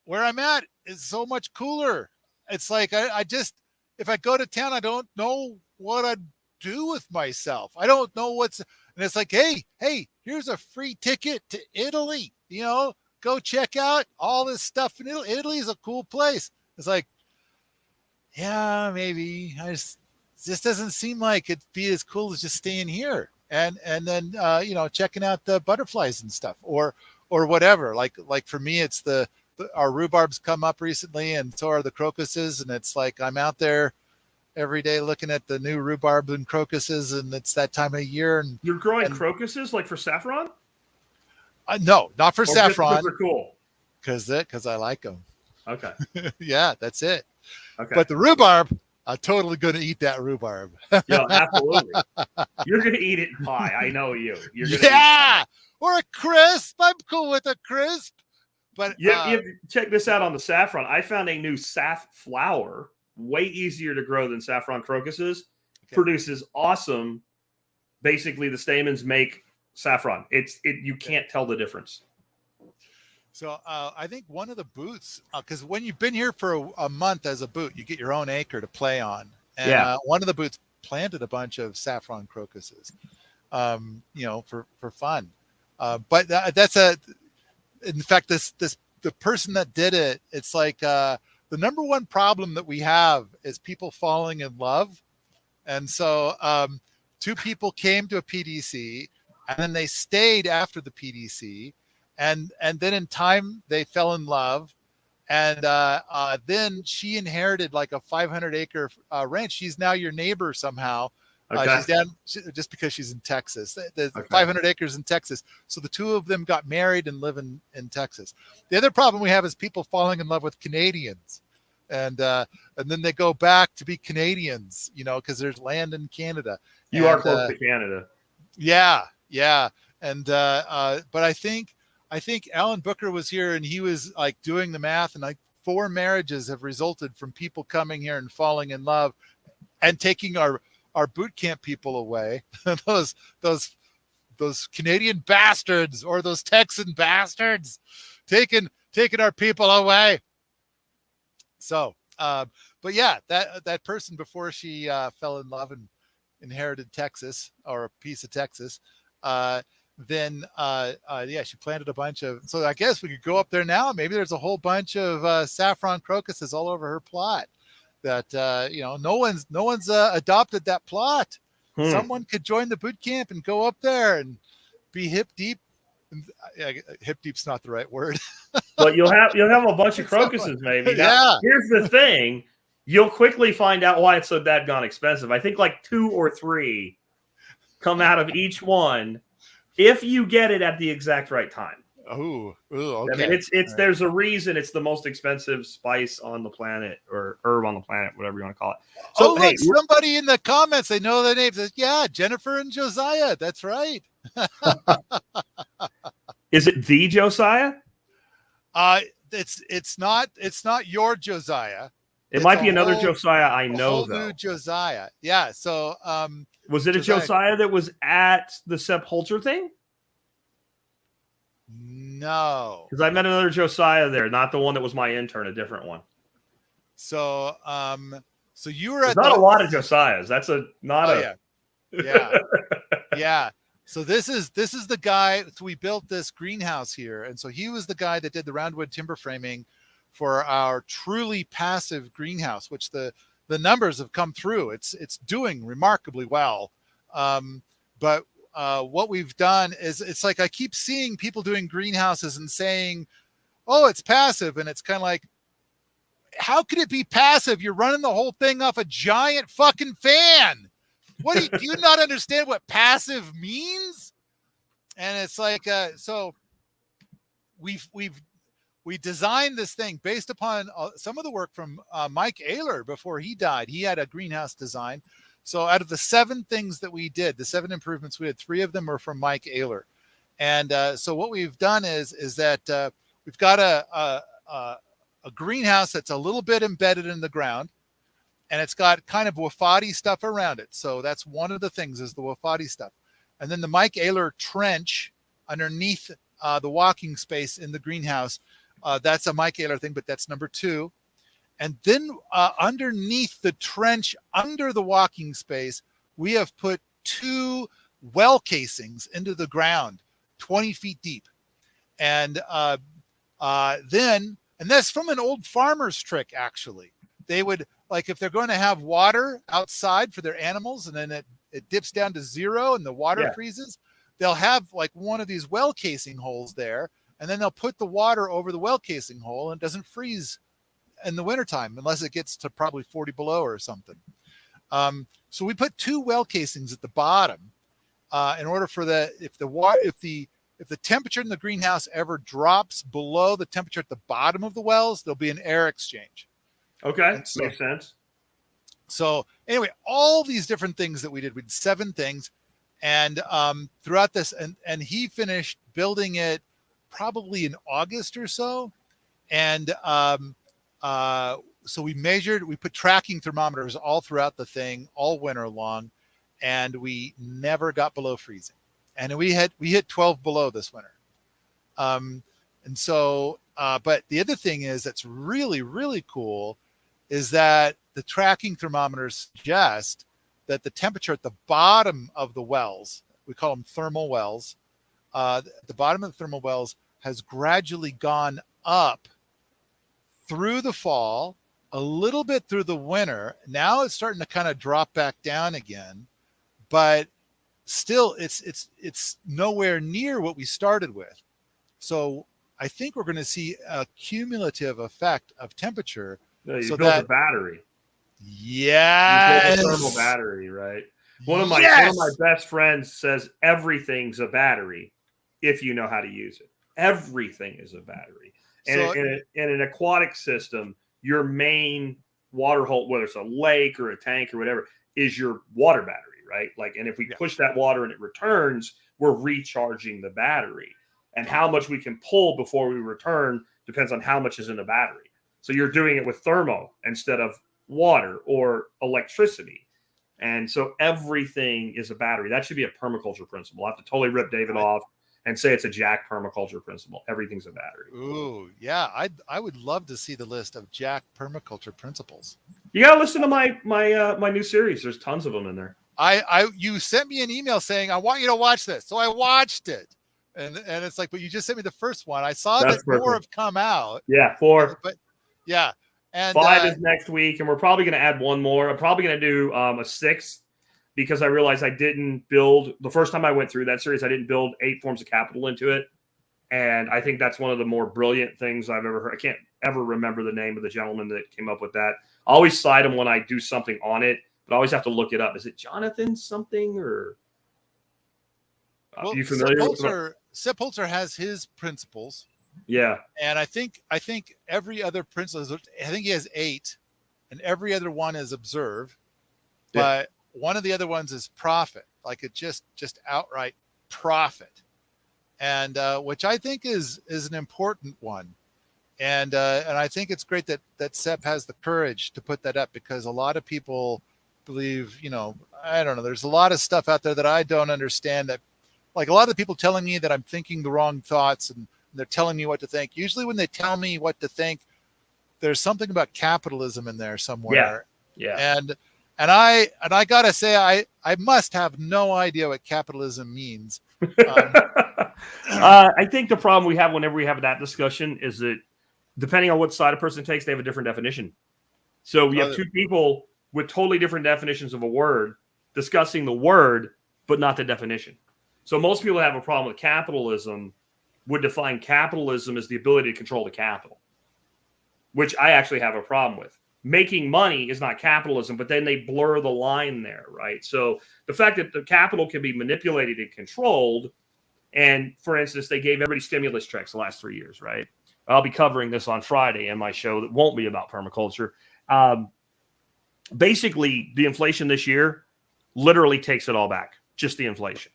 where I'm at is so much cooler. It's like I just, if I go to town, I don't know what I'd do with myself. I don't know and it's like, hey, here's a free ticket to Italy. You know, go check out all this stuff in Italy. Italy is a cool place. It's like, yeah, maybe. It just doesn't seem like it'd be as cool as just staying here and then you know, checking out the butterflies and stuff or whatever. Like for me, it's our rhubarbs come up recently, and so are the crocuses, and it's like I'm out there every day looking at the new rhubarb and crocuses, and it's that time of year. And you're growing crocuses like for saffron? No, not for saffron. They're cool. Because I like them. Okay. Yeah, that's it. Okay. But the rhubarb, I'm totally going to eat that rhubarb. Yeah, absolutely. You're going to eat it in pie. I know you. You're gonna eat or a crisp. I'm cool with a crisp. But check this out on the saffron. I found a new saff flower, way easier to grow than saffron crocuses. produces awesome. Basically, the stamens make saffron. You can't tell the difference. So I think one of the booths, because when you've been here for a month as a booth, you get your own acre to play on. And one of the booths planted a bunch of saffron crocuses, for fun. But in fact, the person that did it, it's like the number one problem that we have is people falling in love. And so 2 people came to a PDC, and then they stayed after the PDC. And then in time they fell in love, and then she inherited like a 500-acre ranch. She's now your neighbor somehow. Okay. She's down just because she's in Texas. There's 500 acres in Texas, so the 2 of them got married and live in Texas. The other problem we have is people falling in love with Canadians, and then they go back to be Canadians, because there's land in Canada. You are close to Canada. Yeah. And but I think Alan Booker was here, and he was like doing the math, and like 4 marriages have resulted from people coming here and falling in love and taking our boot camp people away. those Canadian bastards, or those Texan bastards, taking our people away. So, but yeah, that person, before she fell in love and inherited Texas, or a piece of Texas, then she planted a bunch of, so I guess we could go up there now. Maybe there's a whole bunch of saffron crocuses all over her plot that no one's adopted that plot. Someone could join the boot camp and go up there and be hip deep. Hip deep's not the right word. But you'll have a bunch of crocuses maybe. Now, here's the thing. You'll quickly find out why it's so dadgone expensive. I think like 2 or 3 come out of each one if you get it at the exact right time. Oh, okay. I mean, it's there's a reason it's the most expensive spice on the planet, or herb on the planet, whatever you want to call it. So, look, somebody in the comments, they know the names. Yeah, Jennifer and Josiah. That's right. Is it the Josiah? It's not your Josiah. It might be another Josiah I know, though. New Josiah. Yeah. So, was it a Josiah that was at the Sepulcher thing? No, because I met another Josiah there, not the one that was my intern, a different one. So, so you were at not a lot of Josiahs. That's yeah. So this is the guy. So we built this greenhouse here, and so he was the guy that did the roundwood timber framing for our truly passive greenhouse, which the numbers have come through. It's doing remarkably well. But what we've done is, it's like I keep seeing people doing greenhouses and saying, "Oh, it's passive," and it's kind of like, how could it be passive? You're running the whole thing off a giant fucking fan. What do you not understand what passive means? And it's like, so we designed this thing based upon some of the work from Mike Ayler before he died. He had a greenhouse design. So out of the 7 things that we did, the 7 improvements we did, 3 of them were from Mike Ayler. And so what we've done is that we've got a greenhouse that's a little bit embedded in the ground, and it's got kind of wafati stuff around it. So that's one of the things, is the wafati stuff. And then the Mike Ayler trench underneath the walking space in the greenhouse, that's a Mike Ayler thing, but that's number 2. And then underneath the trench, under the walking space, we have put 2 well casings into the ground, 20 feet deep. And and that's from an old farmer's trick, actually. They would, like, if they're going to have water outside for their animals, and then it dips down to 0 and the water freezes, they'll have like one of these well casing holes there, and then they'll put the water over the well casing hole, and it doesn't freeze in the wintertime unless it gets to probably 40 below or something. So we put 2 well casings at the bottom in order for if the temperature in the greenhouse ever drops below the temperature at the bottom of the wells, there'll be an air exchange. Okay, makes sense. So anyway, all these different things that we did 7 things, and throughout this, and he finished building it probably in August or so, and we measured, we put tracking thermometers all throughout the thing all winter long, and we never got below freezing. And we hit 12 below this winter. And so, but the other thing is that's really, really cool is that the tracking thermometers suggest that the temperature at the bottom of the wells, we call them thermal wells, the bottom of the thermal wells has gradually gone up through the fall, a little bit through the winter. Now it's starting to kind of drop back down again, but still it's nowhere near what we started with. So I think we're going to see a cumulative effect of temperature. No, you so built that, a battery. yes, You built a thermal battery, right? One of my best friends says everything's a battery if you know how to use it. Everything is a battery. And So- in an aquatic system, your main water hole, whether it's a lake or a tank or whatever, is your water battery, right? Like, and if we push that water and it returns, we're recharging the battery. And how much we can pull before we return depends on how much is in the battery. So you're doing it with thermo instead of water or electricity. And so everything is a battery. That should be a permaculture principle. I have to totally rip David off and say it's a Jack permaculture principle. Everything's a battery. Ooh, yeah. I would love to see the list of Jack permaculture principles. You gotta listen to my new series. There's tons of them in there. You sent me an email saying I want you to watch this, so I watched it, and it's like, but you just sent me the first one. I saw that more have come out. Yeah, 4. But yeah, and 5 is next week, and we're probably going to add one more. I'm probably going to do a 6th because I realized I didn't build the first time I went through that series. I didn't build 8 forms of capital into it, and I think that's one of the more brilliant things I've ever heard. I can't ever remember the name of the gentleman that came up with that. I always cite him when I do something on it, but I always have to look it up. Is it Jonathan something or? You familiar with Sepp Holzer has his principles. Yeah. And I think every other principle, I think he has 8, and every other one is observe. But one of the other ones is profit, like it just outright profit. And which I think is an important one. And I think it's great that Sepp has the courage to put that up, because a lot of people believe, I don't know, there's a lot of stuff out there that I don't understand, that like a lot of the people telling me that I'm thinking the wrong thoughts and they're telling me what to think. Usually when they tell me what to think, there's something about capitalism in there somewhere. Yeah. And I gotta say, I must have no idea what capitalism means. I think the problem we have whenever we have that discussion is that depending on what side a person takes, they have a different definition. So we have two people with totally different definitions of a word discussing the word, but not the definition. So most people have a problem with capitalism would define capitalism as the ability to control the capital, which I actually have a problem with. Making money is not capitalism, but then they blur the line there, right? So the fact that the capital can be manipulated and controlled, and for instance, they gave everybody stimulus checks the last 3 years, right? I'll be covering this on Friday in my show that won't be about permaculture. Basically, the inflation this year literally takes it all back, just the inflation.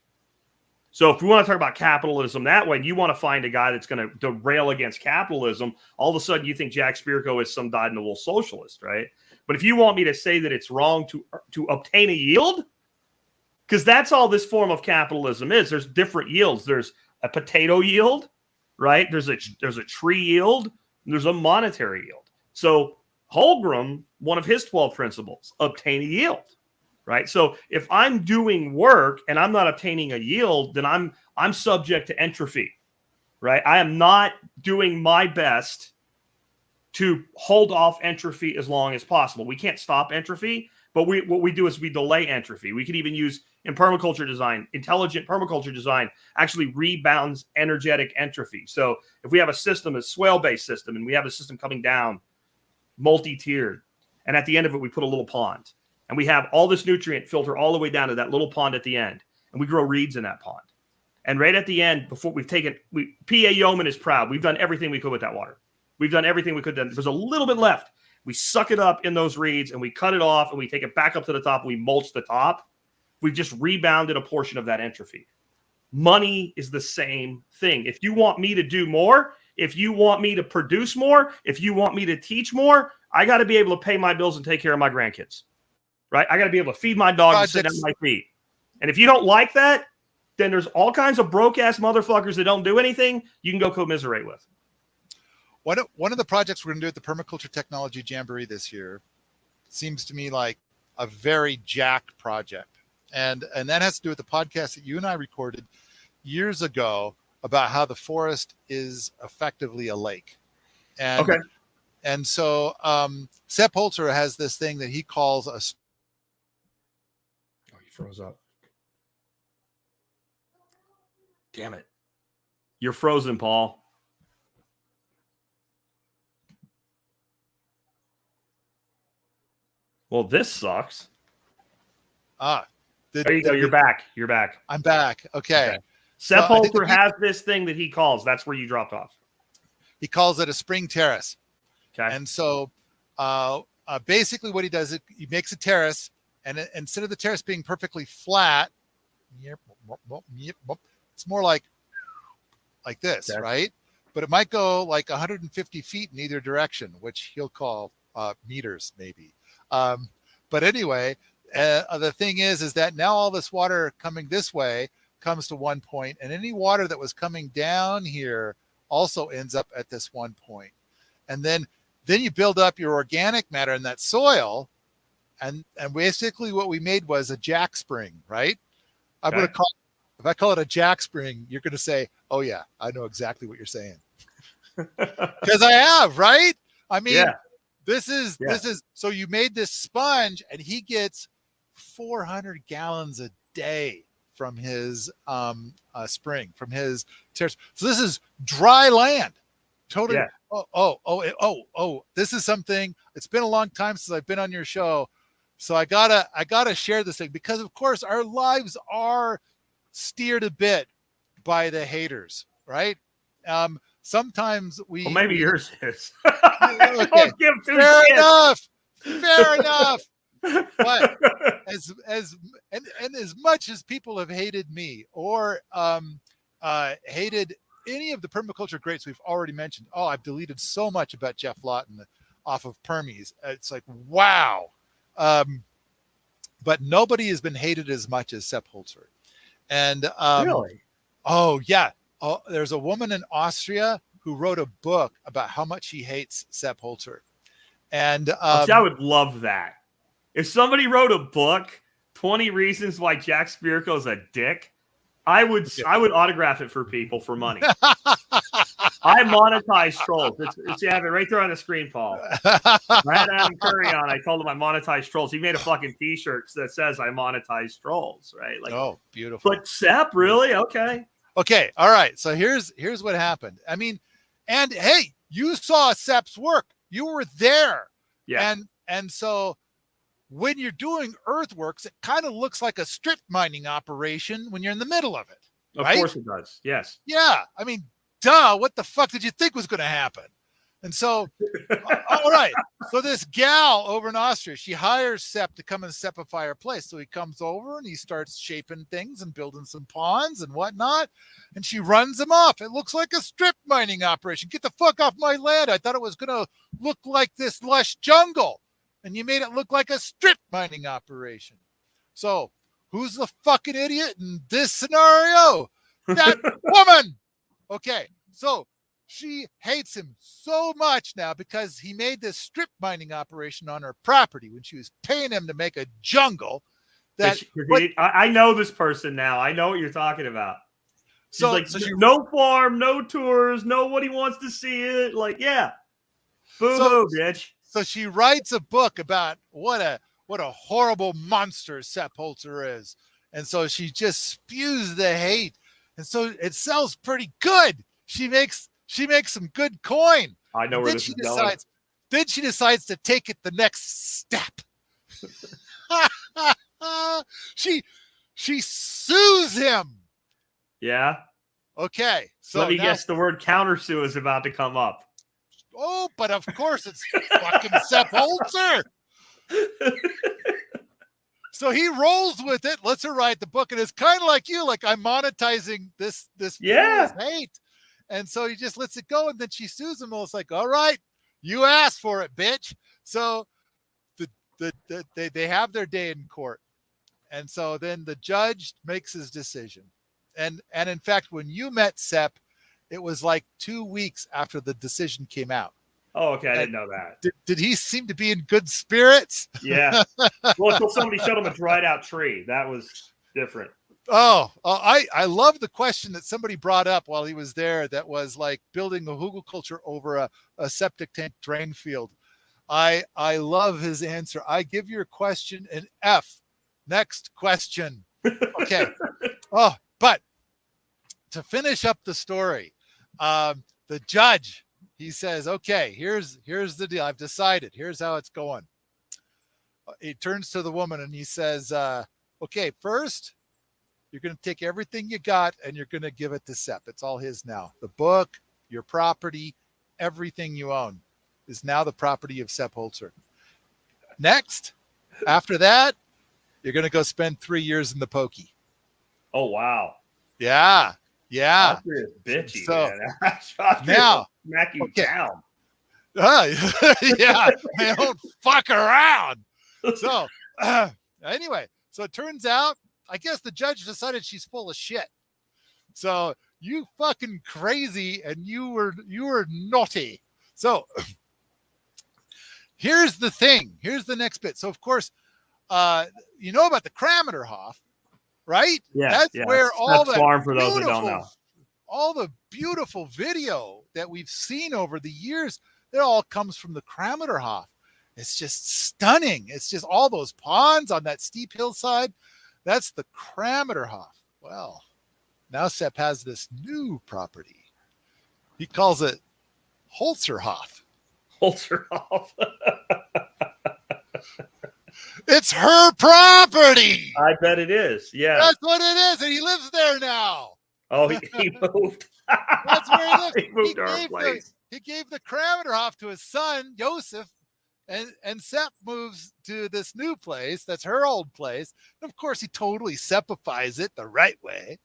So if we want to talk about capitalism that way, you want to find a guy that's going to rail against capitalism, all of a sudden you think Jack Spirko is some dyed-in-the-wool socialist, right? But if you want me to say that it's wrong to obtain a yield, because that's all this form of capitalism is. There's different yields. There's a potato yield, right? There's a tree yield. There's a monetary yield. So Holgram, one of his 12 principles, obtain a yield. Right. So if I'm doing work and I'm not obtaining a yield, then I'm subject to entropy. Right. I am not doing my best to hold off entropy as long as possible. We can't stop entropy, but what we do is we delay entropy. We could even use in permaculture design, intelligent permaculture design actually rebounds energetic entropy. So if we have a system, a swale-based system, and we have a system coming down multi-tiered, and at the end of it, we put a little pond. And we have all this nutrient filter all the way down to that little pond at the end. And we grow reeds in that pond. And right at the end, before we've taken, P.A. Yeoman is proud. We've done everything we could with that water. We've done everything we could. There's a little bit left. We suck it up in those reeds and we cut it off and we take it back up to the top. And we mulch the top. We've just rebounded a portion of that entropy. Money is the same thing. If you want me to do more, if you want me to produce more, if you want me to teach more, I got to be able to pay my bills and take care of my grandkids, right? I got to be able to feed my dog and sit down my feet. And if you don't like that, then there's all kinds of broke-ass motherfuckers that don't do anything you can go commiserate with. One of the projects we're going to do at the Permaculture Technology Jamboree this year seems to me like a very jacked project. And that has to do with the podcast that you and I recorded years ago about how the forest is effectively a lake. And, okay. And so Sepp Holzer has this thing that he calls a... Oh, he froze up. Damn it. You're frozen, Paul. Well, this sucks. There you go. You're back. You're back. I'm back. Okay. Sepp Holzer has this thing that he calls. That's where you dropped off. He calls it a spring terrace. Okay. And so basically what he does is he makes a terrace, and instead of the terrace being perfectly flat, it's more like this, okay. Right? But it might go like 150 feet in either direction, which he'll call meters maybe. But anyway, the thing is that now all this water coming this way comes to one point, and any water that was coming down here also ends up at this one point. And then you build up your organic matter in that soil, and basically what we made was a jack spring, right? I'm going to call, if I call it a jack spring, you're going to say, oh yeah, I know exactly what you're saying. Because I have, right? I mean, this is, so you made this sponge, and he gets 400 gallons a day from his spring, from his terrace. So this is dry land. Totally. Yeah. This is something, it's been a long time since I've been on your show. So I gotta share this thing, because of course our lives are steered a bit by the haters, right? Sometimes well, maybe yours is. Okay. Fair enough. But as much as people have hated me or hated any of the permaculture greats we've already mentioned, I've deleted so much about Jeff Lawton off of Permies. It's like, wow. But nobody has been hated as much as Sepp Holzer. And really? Oh yeah. There's a woman in Austria who wrote a book about how much she hates Sepp Holzer. And I would love that. If somebody wrote a book, 20 Reasons Why Jack Spirko's a Dick, I would autograph it for people for money. I monetize trolls. You have it right there on the screen, Paul. I had Adam Curry on. I told him I monetize trolls. He made a fucking t-shirt that says I monetize trolls, right? Like, oh, beautiful. But Sepp, really? Okay. Okay. All right. So here's what happened. I mean, and hey, you saw Sepp's work. You were there. Yeah. And so when you're doing earthworks, it kind of looks like a strip mining operation when you're in the middle of it. Right? Of course it does. Yes. Yeah. I mean, duh, what the fuck did you think was going to happen? And so, all right. So this gal over in Austria, she hires Sepp to come and Seppify her place. So he comes over and he starts shaping things and building some ponds and whatnot. And she runs him off. It looks like a strip mining operation. Get the fuck off my land. I thought it was going to look like this lush jungle. And you made it look like a strip mining operation. So who's the fucking idiot in this scenario? That woman. Okay. So she hates him so much now because he made this strip mining operation on her property when she was paying him to make a jungle. I know this person now. I know what you're talking about. She's no farm, no tours, nobody wants to see it. Like, yeah. Boo-hoo, bitch. So she writes a book about what a horrible monster Sepp Holzer is. And so she just spews the hate. And so it sells pretty good. She makes some good coin. I know where this is going. Then she decides to take it the next step. She sues him. Yeah. Okay. So let me guess, the word countersue is about to come up. Oh, but of course it's fucking Sepp Holzer. So he rolls with it, lets her write the book, and it's kind of like you, like I'm monetizing this hate. And so he just lets it go, and then she sues him, and it's like, all right, you asked for it, bitch. So they have their day in court. And so then the judge makes his decision. And in fact, when you met Sepp, it was like 2 weeks after the decision came out. Oh, okay. I And didn't know that. Did he seem to be in good spirits? Yeah. Well, until somebody showed him a dried out tree. That was different. I love the question that somebody brought up while he was there that was like building a hugelkultur over a septic tank drain field. I love his answer. I give your question an F. Next question. Okay. Oh, but to finish up the story, the judge, he says, okay, here's the deal. I've decided. Here's how it's going. He turns to the woman and he says, okay, first, you're going to take everything you got and you're going to give it to Sepp. It's all his now. The book, your property, everything you own is now the property of Sepp Holzer. Next, after that, you're going to go spend 3 years in the pokey. Oh, wow. Yeah. That's bitchy, so, man. Now, smack you down. Yeah, they don't fuck around. So, anyway, so it turns out, I guess the judge decided she's full of shit. So you fucking crazy, and you were naughty. So here's the thing. Here's the next bit. So of course, you know about the Kramerhof, right? Yeah, that's where all the farm for those that don't know. All the beautiful video that we've seen over the years, it all comes from the Kramerhof. It's just stunning. It's just all those ponds on that steep hillside. That's the Kramerhof. Well, now Sepp has this new property. He calls it Holzerhof. Holzerhof. It's her property. I bet it is. Yeah. That's what it is. And he lives there now. Oh, he moved. That's where he lives. He moved to our place. He gave the Kramerhof to his son, Joseph, and Sepp moves to this new place. That's her old place. And of course, he totally Seppifies it the right way.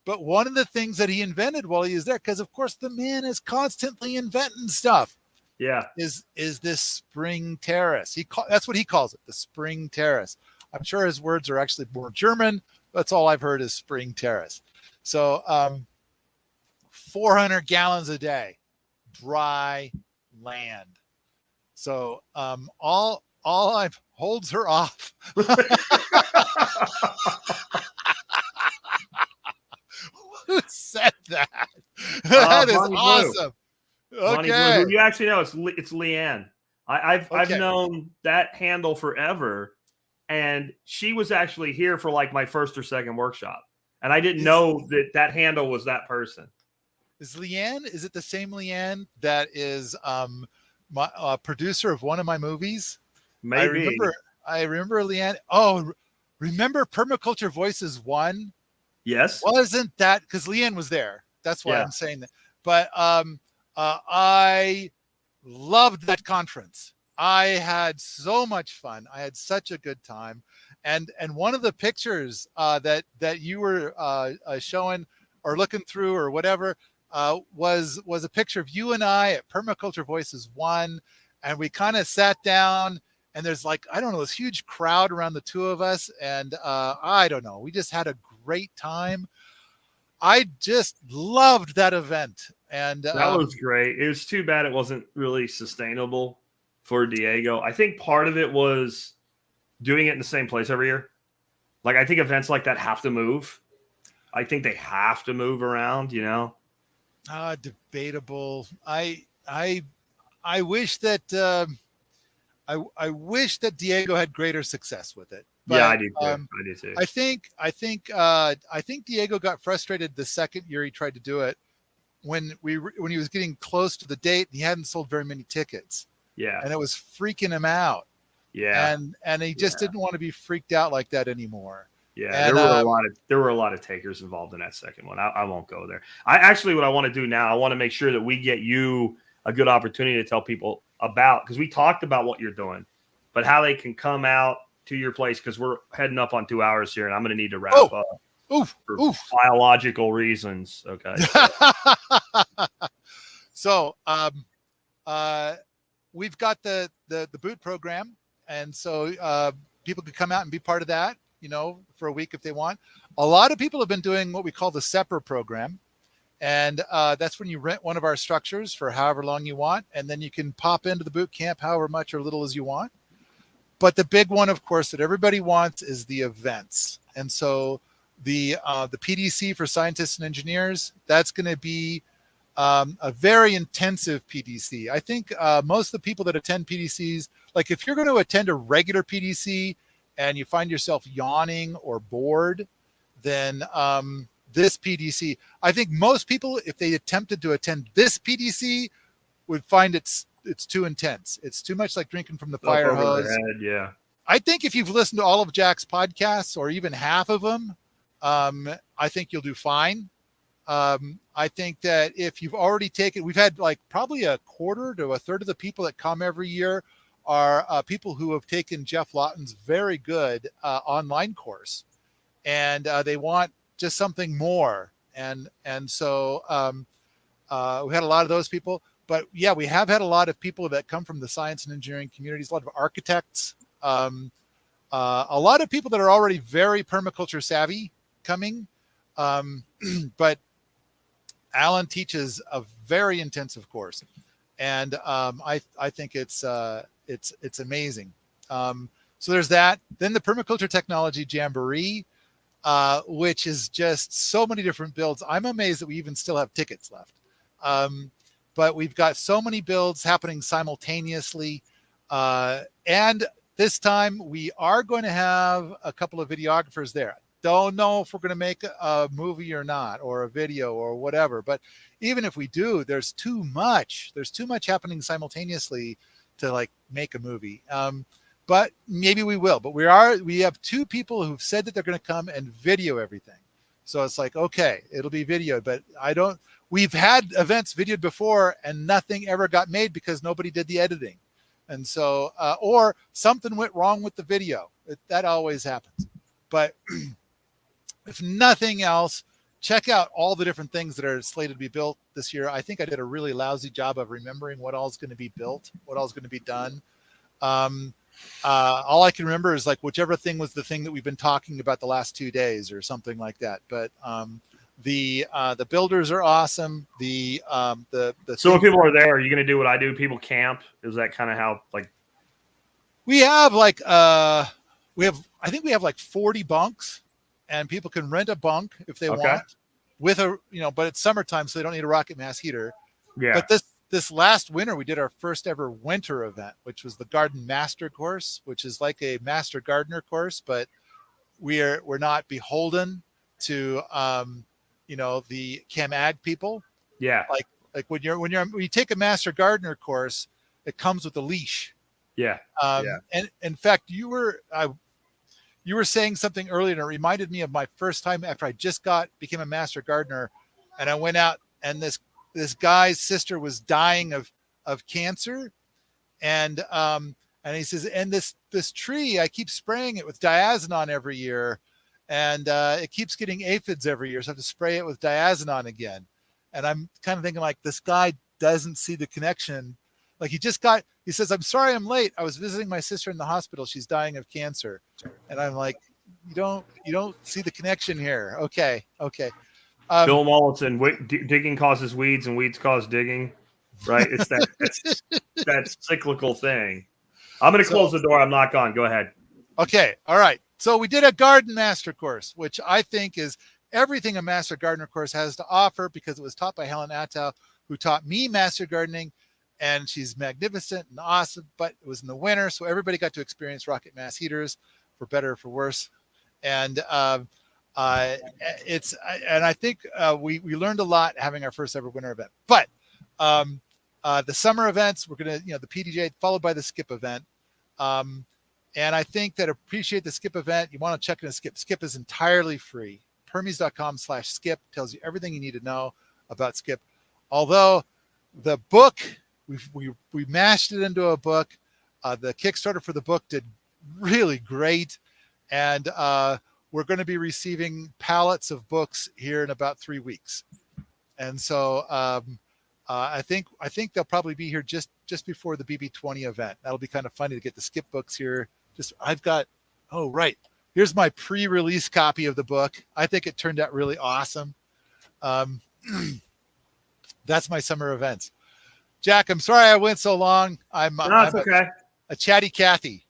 But one of the things that he invented while he was there, because of course the man is constantly inventing stuff. Yeah, is this spring terrace. That's what he calls it, the spring terrace. I'm sure his words are actually more German. That's all I've heard is spring terrace. So 400 gallons a day, dry land. So all I've holds her off. Who said that? That is awesome. Okay. You actually know it's Leanne. I've known that handle forever, and she was actually here for like my first or second workshop, and I didn't know that handle was that person. Is Leanne? Is it the same Leanne that is my producer of one of my movies? Maybe. I remember Leanne. Oh, remember Permaculture Voices 1? Yes. Wasn't that because Leanne was there? That's why I'm saying that. But I loved that conference. I had so much fun. I had such a good time. And one of the pictures that you were showing or looking through or whatever was a picture of you and I at Permaculture Voices 1. And we kind of sat down, and there's like, I don't know, this huge crowd around the two of us. And I don't know, we just had a great time. I just loved that event. And that was great. It was too bad it wasn't really sustainable for Diego. I think part of it was doing it in the same place every year. Like, I think events like that have to move. I think they have to move around, you know? Debatable. I wish that I wish that Diego had greater success with it. But, yeah, I do too. I think Diego got frustrated the second year he tried to do it when he was getting close to the date and he hadn't sold very many tickets. Yeah. And it was freaking him out. Yeah. And he just didn't want to be freaked out like that anymore. Yeah, and, there were a lot of takers involved in that second one. I won't go there. What I want to do now, I want to make sure that we get you a good opportunity to tell people about, because we talked about what you're doing, but how they can come out to your place, because we're heading up on 2 hours here, and I'm going to need to wrap up for biological reasons. Okay. So we've got the the boot program, and so people could come out and be part of that, for a week if they want. A lot of people have been doing what we call the SEPR program, and that's when you rent one of our structures for however long you want, and then you can pop into the boot camp however much or little as you want. But the big one, of course, that everybody wants is the events. And so the PDC for scientists and engineers, that's going to be a very intensive PDC. I think most of the people that attend PDCs, like if you're going to attend a regular PDC and you find yourself yawning or bored, then this PDC, I think most people, if they attempted to attend this PDC, would find it's too intense. It's too much like drinking from the fire hose. Yeah. I think if you've listened to all of Jack's podcasts or even half of them, I think you'll do fine. I think that if you've already taken, we've had like probably a quarter to a third of the people that come every year are people who have taken Jeff Lawton's very good online course, and they want just something more. And so we had a lot of those people. But yeah, we have had a lot of people that come from the science and engineering communities, a lot of architects, a lot of people that are already very permaculture savvy coming. But Alan teaches a very intensive course, and I think it's amazing. So there's that. Then the Permaculture Technology Jamboree, which is just so many different builds. I'm amazed that we even still have tickets left. But we've got so many builds happening simultaneously. And this time we are going to have a couple of videographers there. Don't know if we're going to make a movie or not, or a video or whatever. But even if we do, there's too much. There's too much happening simultaneously to like make a movie. But maybe we will. But we have two people who've said that they're going to come and video everything. So it's like, okay, it'll be videoed, but we've had events videoed before and nothing ever got made because nobody did the editing. And so, or something went wrong with the video. That always happens. But if nothing else, check out all the different things that are slated to be built this year. I think I did a really lousy job of remembering what all is going to be built, what all is going to be done. All I can remember is like whichever thing was the thing that we've been talking about the last 2 days or something like that. But the builders are awesome. So when people are there, are you going to do what I do? People camp? Is that kind of how like? We have like I think we have like 40 bunks, and people can rent a bunk if they want with a but it's summertime, so they don't need a rocket mass heater. Yeah. But this last winter, we did our first ever winter event, which was the Garden Master course, which is like a Master Gardener course, but we're not beholden to the Chem Ag people. Yeah. Like when you take a Master Gardener course, it comes with a leash. Yeah. And in fact, you were saying something earlier, and it reminded me of my first time after I just became a Master Gardener, and I went out, and this guy's sister was dying of cancer, and he says, and this tree, I keep spraying it with diazinon every year, and it keeps getting aphids every year, so I have to spray it with diazinon again. And I'm kind of thinking like, this guy doesn't see the connection. Like he says, I'm sorry I'm late. I was visiting my sister in the hospital. She's dying of cancer. And I'm like, you don't see the connection here. Okay. Bill Mollison, digging causes weeds and weeds cause digging, right? It's that cyclical thing. I'm going to close the door. I'm not gone. Go ahead. Okay. All right. So we did a garden master course, which I think is everything a Master Gardener course has to offer, because it was taught by Helen Attow, who taught me Master Gardening, and she's magnificent and awesome, but it was in the winter, so everybody got to experience rocket mass heaters, for better or for worse. And I think we learned a lot having our first ever winter event. But the summer events, we're going to, the PDJ followed by the skip event. And I think that appreciate the skip event. You want to check in a skip. Skip is entirely free. Permies.com/skip tells you everything you need to know about skip. Although the book, we mashed it into a book. The Kickstarter for the book did really great. And we're going to be receiving pallets of books here in about 3 weeks. And so I think they'll probably be here just just before the BB20 event. That'll be kind of funny to get the skip books here. I've got, oh, right. Here's my pre-release copy of the book. I think it turned out really awesome. That's my summer events. Jack, I'm sorry I went so long. I'm okay. A chatty Cathy.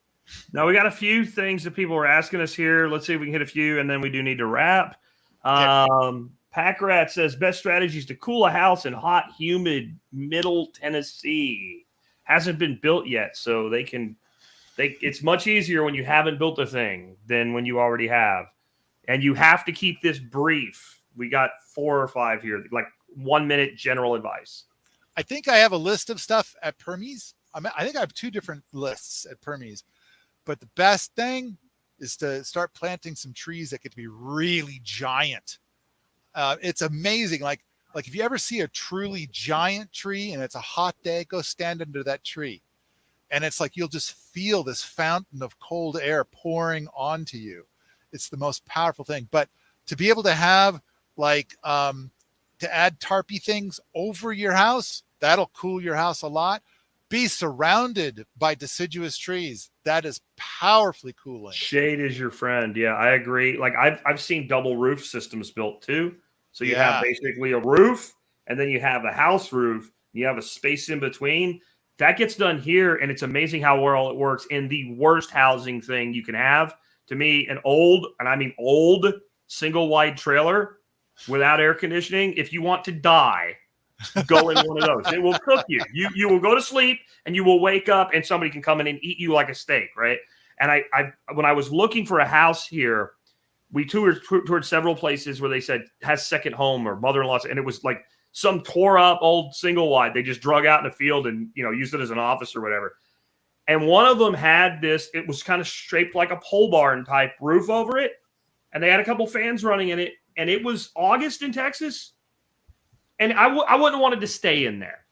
Now we got a few things that people were asking us here. Let's see if we can hit a few, and then we do need to wrap. Packrat says best strategies to cool a house in hot, humid Middle Tennessee. Hasn't been built yet, so it's much easier when you haven't built a thing than when you already have. And you have to keep this brief. We got 4 or 5 here, like 1 minute general advice. I think I have a list of stuff at Permies. I think I have 2 different lists at Permies. But the best thing is to start planting some trees that get to be really giant. It's amazing. Like if you ever see a truly giant tree and it's a hot day, go stand under that tree. And it's like you'll just feel this fountain of cold air pouring onto you. It's the most powerful thing. But to be able to have to add tarpy things over your house, that'll cool your house a lot. Be surrounded by deciduous trees. That is powerfully cooling. Shade is your friend. Yeah, I agree. Like I've seen double roof systems built too. So you have basically a roof, and then you have a house roof. You have a space in between. That gets done here, and it's amazing how well it works in the worst housing thing you can have. To me, an old, and I mean old, single wide trailer without air conditioning. If you want to die, go in one of those. It will cook you. You will go to sleep, and you will wake up, and somebody can come in and eat you like a steak, right? And I when I was looking for a house here, we toured several places where they said has second home or mother-in-law's, and it was like some tore up old single wide they just drug out in the field and used it as an office or whatever. And one of them had this, it was kind of shaped like a pole barn type roof over it, and they had a couple fans running in it, and it was August in Texas, and I wouldn't have wanted to stay in there,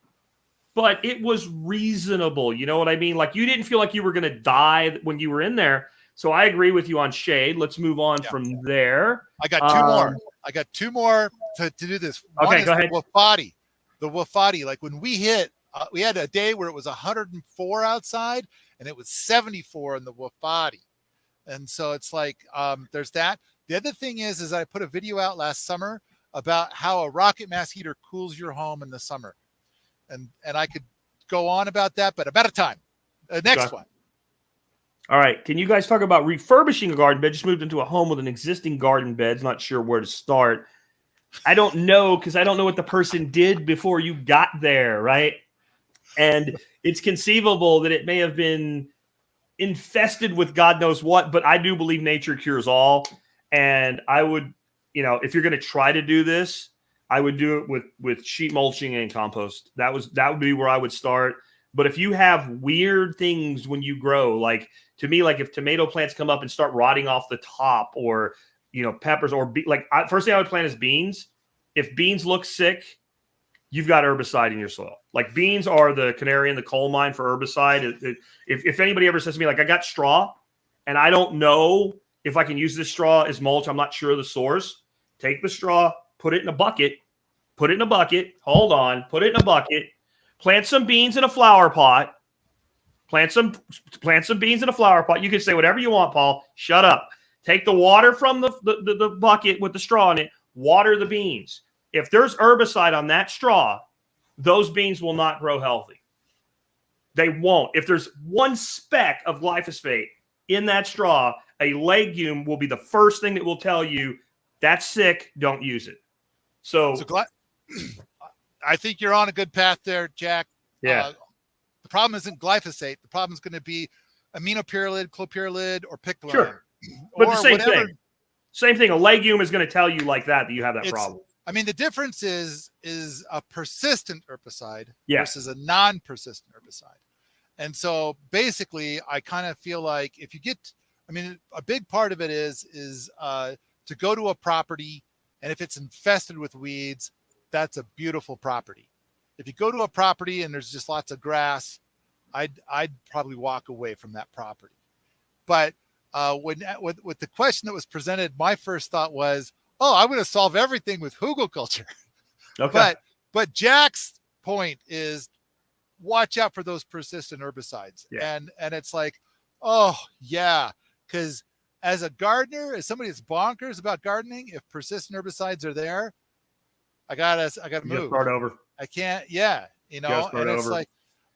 but it was reasonable. You know what I mean? Like you didn't feel like you were going to die when you were in there. So I agree with you on shade. Let's move on from there. I got 2 more. I got 2 more to do this. One okay, go ahead. The Wafati. Like when we hit, we had a day where it was 104 outside and it was 74 in the Wafati. And so it's like, there's that. The other thing is I put a video out last summer about how a rocket mass heater cools your home in the summer. And I could go on about that, but about a time. Next one. All right. Can you guys talk about refurbishing a garden bed? Just moved into a home with an existing garden bed. Not sure where to start. I don't know because I don't know what the person did before you got there, right? And it's conceivable that it may have been infested with God knows what, but I do believe nature cures all. And I would, if you're going to try to do this, I would do it with sheet mulching and compost. That would be where I would start. But if you have weird things when you grow, like to me, like if tomato plants come up and start rotting off the top, or peppers, or first thing I would plant is beans. If beans look sick, you've got herbicide in your soil. Like beans are the canary in the coal mine for herbicide. If anybody ever says to me, like I got straw and I don't know if I can use this straw as mulch, I'm not sure of the source. Take the straw, put it in a bucket, put it in a bucket. Hold on, put it in a bucket. Plant some beans in a flower pot. Plant some beans in a flower pot. You can say whatever you want, Paul. Shut up. Take the water from the bucket with the straw in it. Water the beans. If there's herbicide on that straw, those beans will not grow healthy. They won't. If there's one speck of glyphosate in that straw, a legume will be the first thing that will tell you that's sick. Don't use it. So I think you're on a good path there, Jack. Yeah. The problem isn't glyphosate. The problem is going to be aminopyrrolid, clopyrrolid, or picloram. Sure. But the same thing. Same thing. A legume is going to tell you like that you have that problem. I mean, the difference is a persistent herbicide versus a non-persistent herbicide. And so basically, I kind of feel like if you get, a big part of it is to go to a property, and if it's infested with weeds, that's a beautiful property. If you go to a property and there's just lots of grass, I'd probably walk away from that property. But with the question that was presented, my first thought was, I'm going to solve everything with hugelkultur. Okay. But Jack's point is watch out for those persistent herbicides. Yeah. And it's like, oh yeah, because as a gardener, as somebody that's bonkers about gardening, if persistent herbicides are there, I gotta You gotta move. start over. I can't, yeah, You gotta start and it's over. like,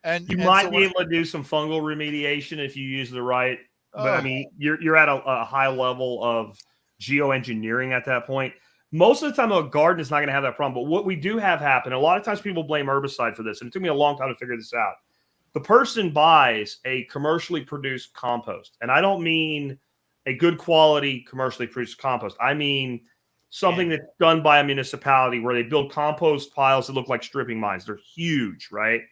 and You so might be able to do some fungal remediation if you use the right, but I mean, you're at a high level of geoengineering at that point. Most of the time, a garden is not going to have that problem. But what we do have happen, a lot of times people blame herbicide for this, and it took me a long time to figure this out. The person buys a commercially produced compost, and I don't mean a good quality commercially produced compost. I mean something that's done by a municipality where they build compost piles that look like stripping mines. They're huge, right?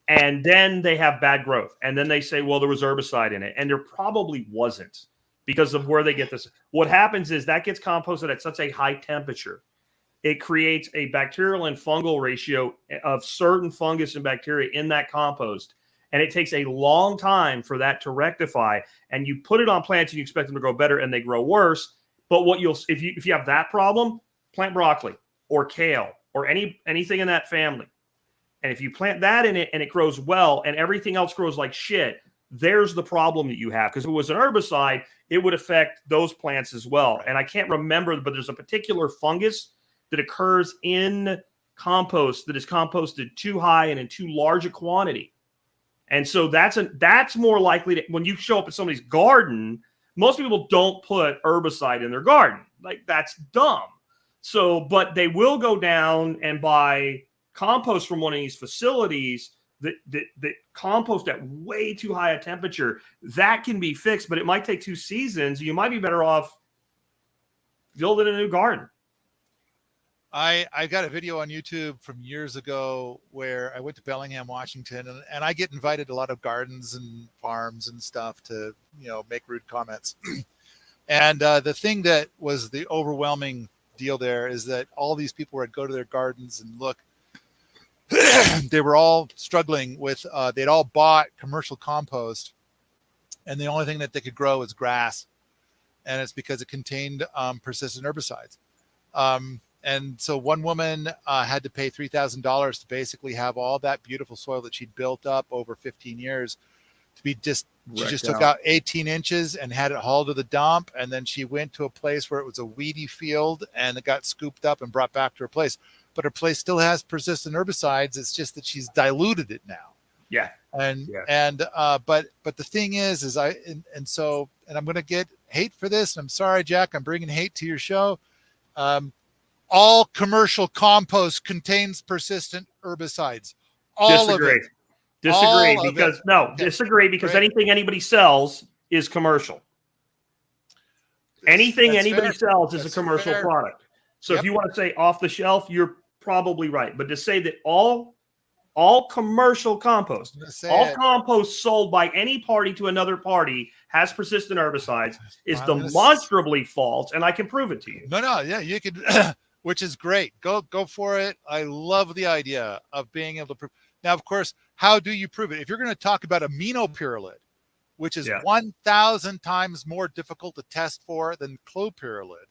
And then they have bad growth. And then they say, well, there was herbicide in it. And there probably wasn't because of where they get this. What happens is that gets composted at such a high temperature. It creates a bacterial and fungal ratio of certain fungus and bacteria in that compost. And it takes a long time for that to rectify. And you put it on plants and you expect them to grow better and they grow worse. But what you'll, if you have that problem, plant broccoli or kale or anything in that family. And if you plant that in it and it grows well and everything else grows like shit, there's the problem that you have. Because if it was an herbicide, it would affect those plants as well. And I can't remember, but there's a particular fungus that occurs in compost that is composted too high and in too large a quantity. And so that's more likely to, when you show up at somebody's garden, most people don't put herbicide in their garden. Like, that's dumb. So, but they will go down and buy compost from one of these facilities that compost at way too high a temperature. That can be fixed, but it might take 2 seasons. You might be better off building a new garden. I got a video on YouTube from years ago where I went to Bellingham, Washington, and I get invited to a lot of gardens and farms and stuff to, make rude comments. And the thing that was the overwhelming deal there is that all these people would go to their gardens and look. They were all struggling with, they'd all bought commercial compost, and the only thing that they could grow is grass. And it's because it contained persistent herbicides. And so one woman had to pay $3,000 to basically have all that beautiful soil that she'd built up over 15 years to be she just took out 18 inches and had it hauled to the dump. And then she went to a place where it was a weedy field and it got scooped up and brought back to her place. But her place still has persistent herbicides. It's just that she's diluted it now. Yeah. But the thing is I'm going to get hate for this. And I'm sorry, Jack, I'm bringing hate to your show. All commercial compost contains persistent herbicides. Disagree because anything anybody sells is commercial. Anything anybody sells is a commercial product. So if you want to say off the shelf, you're probably right. But to say that all commercial compost, compost sold by any party to another party has persistent herbicides is demonstrably false, and I can prove it to you. No, yeah, you could, which is great. Go for it. I love the idea of being able to prove. Now, of course, how do you prove it? If you're going to talk about aminopyrrolid, which is 1,000 times more difficult to test for than clopyrrolid,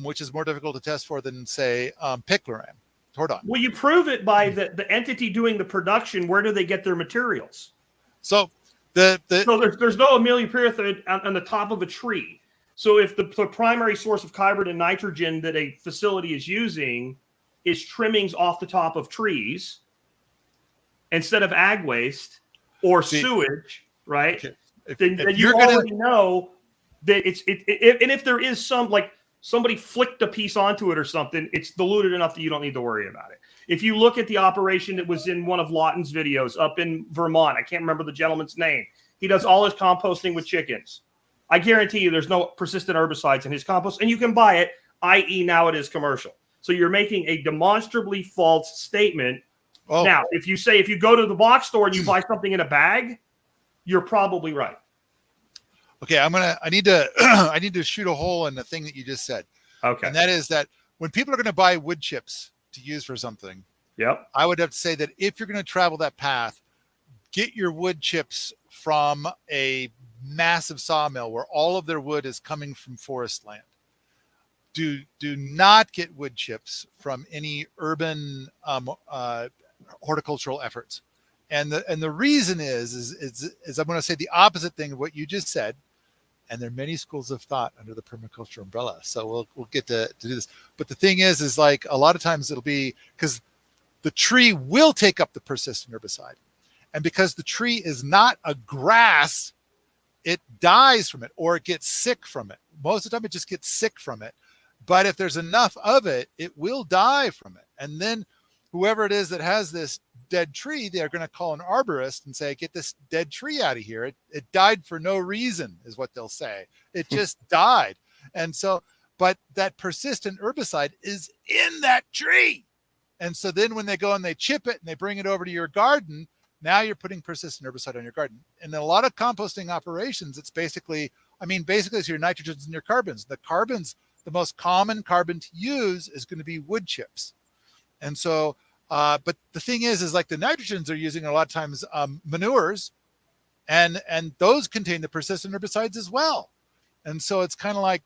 which is more difficult to test for than, say, picloram. Hold on. Well, you prove it by the entity doing the production. Where do they get their materials? So there's no aminopyrrolid on the top of a tree. So if the primary source of carbon and nitrogen that a facility is using is trimmings off the top of trees instead of ag waste or sewage, right? Okay. Then you already know that and if there is some, like, somebody flicked a piece onto it or something, it's diluted enough that you don't need to worry about it. If you look at the operation that was in one of Lawton's videos up in Vermont, I can't remember the gentleman's name. He does all his composting with chickens. I guarantee you there's no persistent herbicides in his compost, and you can buy it, i.e. now it is commercial. So you're making a demonstrably false statement. Oh. Now, if you go to the box store and you buy something in a bag, you're probably right. Okay, I need to shoot a hole in the thing that you just said. Okay. And that is that when people are going to buy wood chips to use for something, I would have to say that if you're going to travel that path, get your wood chips from a massive sawmill where all of their wood is coming from forest land. Do not get wood chips from any urban horticultural efforts. And the reason is I'm going to say the opposite thing of what you just said. And there are many schools of thought under the permaculture umbrella. So we'll get to do this. But the thing is like a lot of times it'll be because the tree will take up the persistent herbicide. And because the tree is not a grass, it dies from it or it gets sick from it. Most of the time it just gets sick from it. But if there's enough of it, it will die from it. And then whoever it is that has this dead tree, they're going to call an arborist and say, get this dead tree out of here. It died for no reason is what they'll say. It just died. And so, but that persistent herbicide is in that tree. And so then when they go and they chip it and they bring it over to your garden, now you're putting persistent herbicide on your garden. And in a lot of composting operations, it's basically it's your nitrogens and your carbons. The most common carbon to use is going to be wood chips. And so, but the thing is like the nitrogens they're using a lot of times manures, and those contain the persistent herbicides as well. And so it's kind of like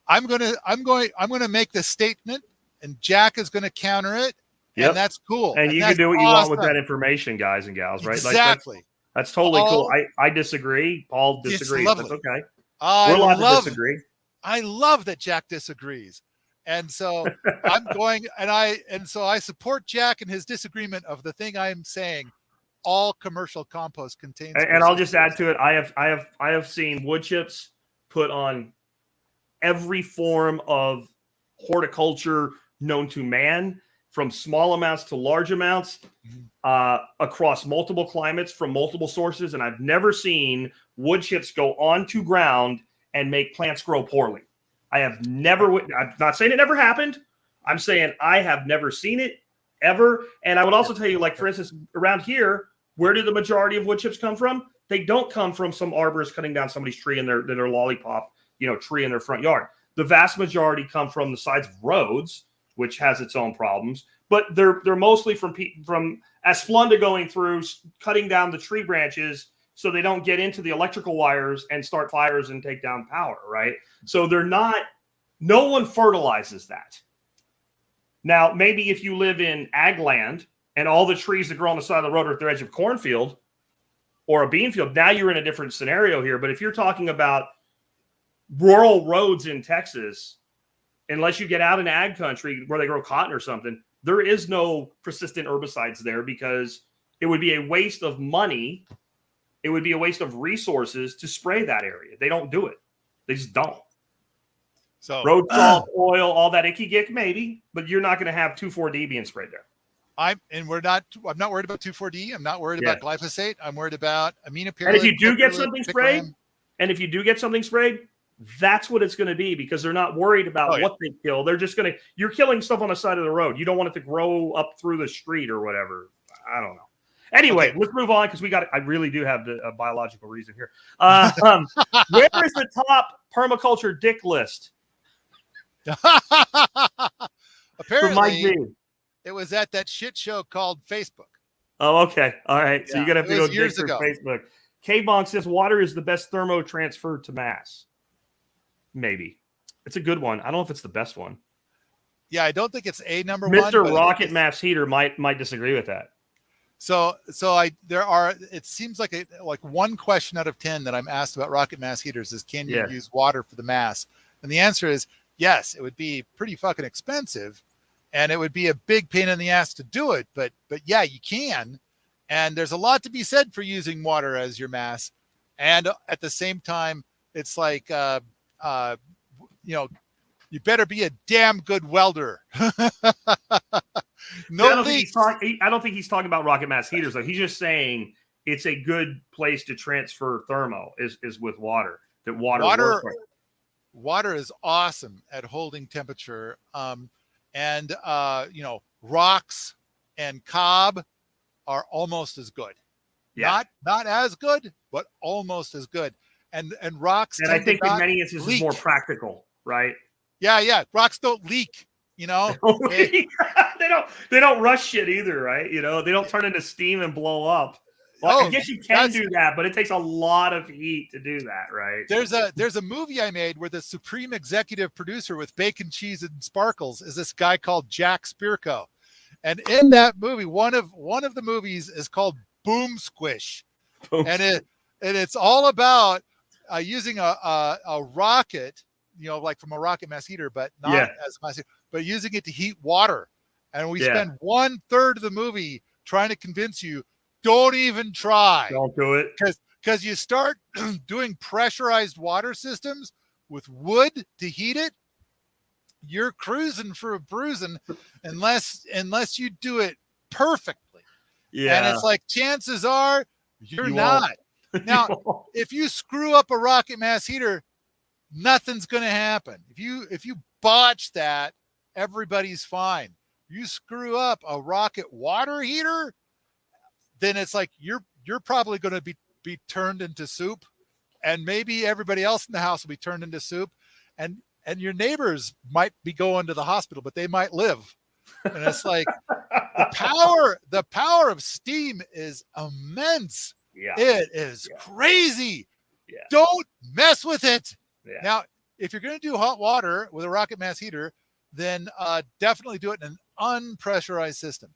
I'm going to make this statement, and Jack is going to counter it. Yep. And that's cool. And you can do what you want with that information, guys and gals, right? Exactly. Like that's totally cool. I disagree. Paul disagrees. That's okay. We're allowed to disagree. I love that Jack disagrees. And so I support Jack in his disagreement of the thing I'm saying. All commercial compost contains. And I'll just add to it. I have seen wood chips put on every form of horticulture known to man, from small amounts to large amounts, across multiple climates from multiple sources. And I've never seen wood chips go onto ground and make plants grow poorly. I'm not saying it never happened. I'm saying I have never seen it ever. And I would also tell you, like, for instance, around here, where do the majority of wood chips come from? They don't come from some arborist cutting down somebody's tree in their lollipop, tree in their front yard. The vast majority come from the sides of roads, which has its own problems, but they're mostly from Splenda going through, cutting down the tree branches so they don't get into the electrical wires and start fires and take down power, right? So no one fertilizes that. Now, maybe if you live in ag land and all the trees that grow on the side of the road are at the edge of cornfield or a bean field, now you're in a different scenario here. But if you're talking about rural roads in Texas, unless you get out in ag country where they grow cotton or something, there is no persistent herbicides there because it would be a waste of money. It would be a waste of resources to spray that area. They don't do it. They just don't. So road salt, oil, all that icky gick, maybe, but you're not going to have 2,4-D being sprayed there. I'm not worried about 2,4-D. I'm not worried about glyphosate. I'm worried about aminopyrrole. And if you do get something sprayed, that's what it's going to be, because they're not worried about what they kill. They're just you're killing stuff on the side of the road. You don't want it to grow up through the street or whatever. I don't know. Anyway, let's move on, because I really do have a biological reason here. Where is the top permaculture dick list? Apparently, it was at that shit show called Facebook. Oh, okay. All right. Yeah, so you're going to have to go dig through Facebook. K-Bonk says water is the best thermo transfer to mass. Maybe. It's a good one. I don't know if it's the best one. Yeah, I don't think it's a number one. Mr. Rocket Mass Heater might disagree with that. It seems like one question out of 10 that I'm asked about rocket mass heaters is, can you use water for the mass? And the answer is yes. It would be pretty fucking expensive, and it would be a big pain in the ass to do it. But yeah, you can. And there's a lot to be said for using water as your mass. And at the same time, it's like, you better be a damn good welder. I don't think he's talking about rocket mass heaters, though. He's just saying it's a good place to transfer thermo is with water. That water is awesome at holding temperature. Rocks and cob are almost as good. Yeah. Not as good, but almost as good. And rocks. And I think in many instances is more practical, right? Yeah. Rocks don't leak, They don't rush shit either, right? They don't turn into steam and blow up. Well, I guess you can do that, but it takes a lot of heat to do that, right? There's a movie I made where the supreme executive producer with bacon, cheese, and sparkles is this guy called Jack Spirko. And in that movie, one of the movies is called Boom Squish, and it's all about using a rocket, like from a rocket mass heater, but not as a mass heater, but using it to heat water. And we spend 1/3 of the movie trying to convince you, don't even try. Don't do it. Because you start doing pressurized water systems with wood to heat it, you're cruising for a bruising unless you do it perfectly. Yeah. And it's like, chances are you're not. Now, if you screw up a rocket mass heater, nothing's going to happen. If you botch that, everybody's fine. You screw up a rocket water heater, then it's like you're probably going to be turned into soup, and maybe everybody else in the house will be turned into soup, and your neighbors might be going to the hospital, but they might live. And it's like the power of steam is immense. Yeah. It is crazy. Yeah. Don't mess with it. Yeah. Now, if you're going to do hot water with a rocket mass heater, then definitely do it in an unpressurized system.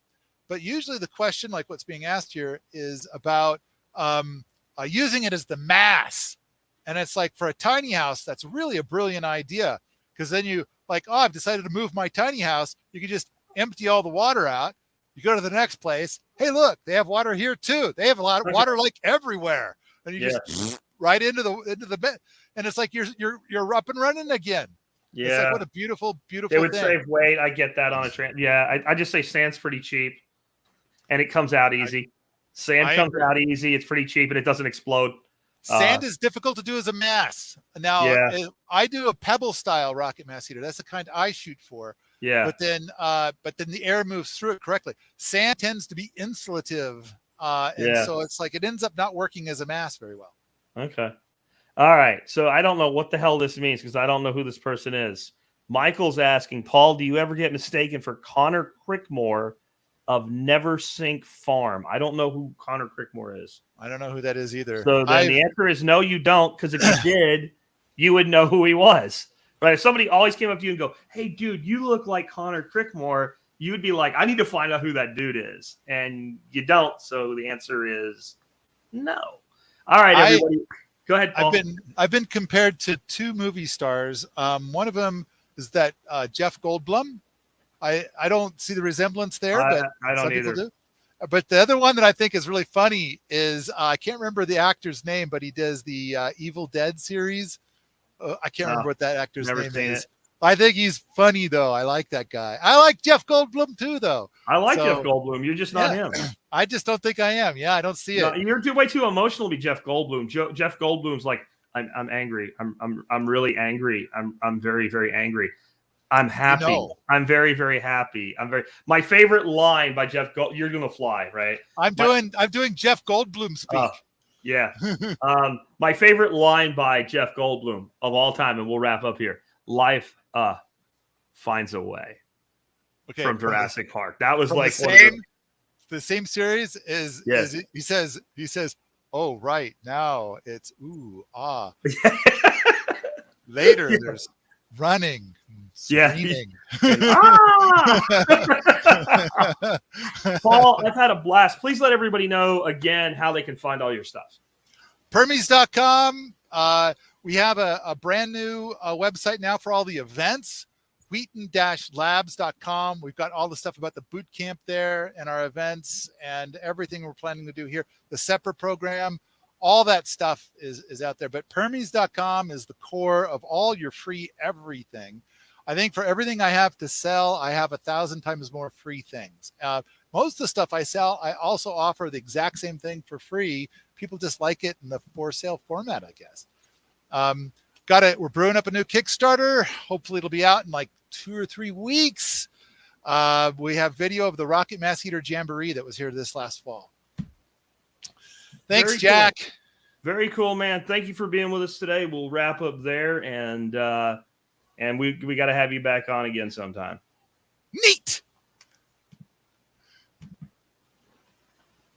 But usually the question, like what's being asked here, is about using it as the mass. And it's like, for a tiny house, that's really a brilliant idea, because then you like, oh, I've decided to move my tiny house. You can just empty all the water out. You go to the next place. Hey, look, they have water here too. They have a lot of water like everywhere. And you just right into the bed. And it's like you're up and running again. Yeah. It's like, what a beautiful thing. It would save weight. I get that on a train. Yeah. I just say sand's pretty cheap and it comes out easy. Sand comes out easy. It's pretty cheap and it doesn't explode. Sand is difficult to do as a mass. Now, I do a pebble style rocket mass heater. That's the kind I shoot for. Yeah. But then the air moves through it correctly. Sand tends to be insulative. So it's like it ends up not working as a mass very well. Okay. All right. So I don't know what the hell this means because I don't know who this person is. Michael's asking, Paul, do you ever get mistaken for Connor Crickmore of Never Sink Farm? I don't know who Connor Crickmore is. I don't know who that is either. So then the answer is no, you don't, because if you did, you would know who he was. Right? If somebody always came up to you and go, hey, dude, you look like Connor Crickmore, you would be like, I need to find out who that dude is. And you don't. So the answer is no. All right, everybody. Go ahead, Paul. I've been compared to two movie stars. One of them is that Jeff Goldblum. I don't see the resemblance there, but I don't some either. people do. But the other one that I think is really funny is I can't remember the actor's name, but he does the Evil Dead series. I can't remember what that actor's name is. I think he's funny, though. I like that guy. I like Jeff Goldblum, too, though. I like Jeff Goldblum. You're just not him. I just don't think I am. Yeah, I don't see it. You're way too emotional to be Jeff Goldblum. Jeff Goldblum's like, I'm angry. I'm really angry. I'm very, very angry. I'm happy. No. I'm very, very happy. My favorite line by Jeff Goldblum. You're gonna fly, right? I'm doing Jeff Goldblum speak. Yeah. My favorite line by Jeff Goldblum of all time, and we'll wrap up here. Life finds a way. Okay. From Jurassic Park. That was like the same series is he says, oh right, now it's ooh ah. Later there's running. Screaming. Paul, I've had a blast. Please let everybody know again how they can find all your stuff. Permies.com. We have a brand new website now for all the events. Wheaton-labs.com. We've got all the stuff about the boot camp there and our events and everything we're planning to do here. The separate program, all that stuff is out there. But Permies.com is the core of all your free everything. I think for everything I have to sell, I have 1,000 times more free things. Most of the stuff I sell, I also offer the exact same thing for free. People just like it in the for sale format, I guess. We're brewing up a new Kickstarter. Hopefully it'll be out in like 2 or 3 weeks. We have video of the Rocket Mass Heater Jamboree that was here this last fall. Thanks, Jack. Cool. Very cool, man. Thank you for being with us today. We'll wrap up there, and we got to have you back on again sometime. Neat.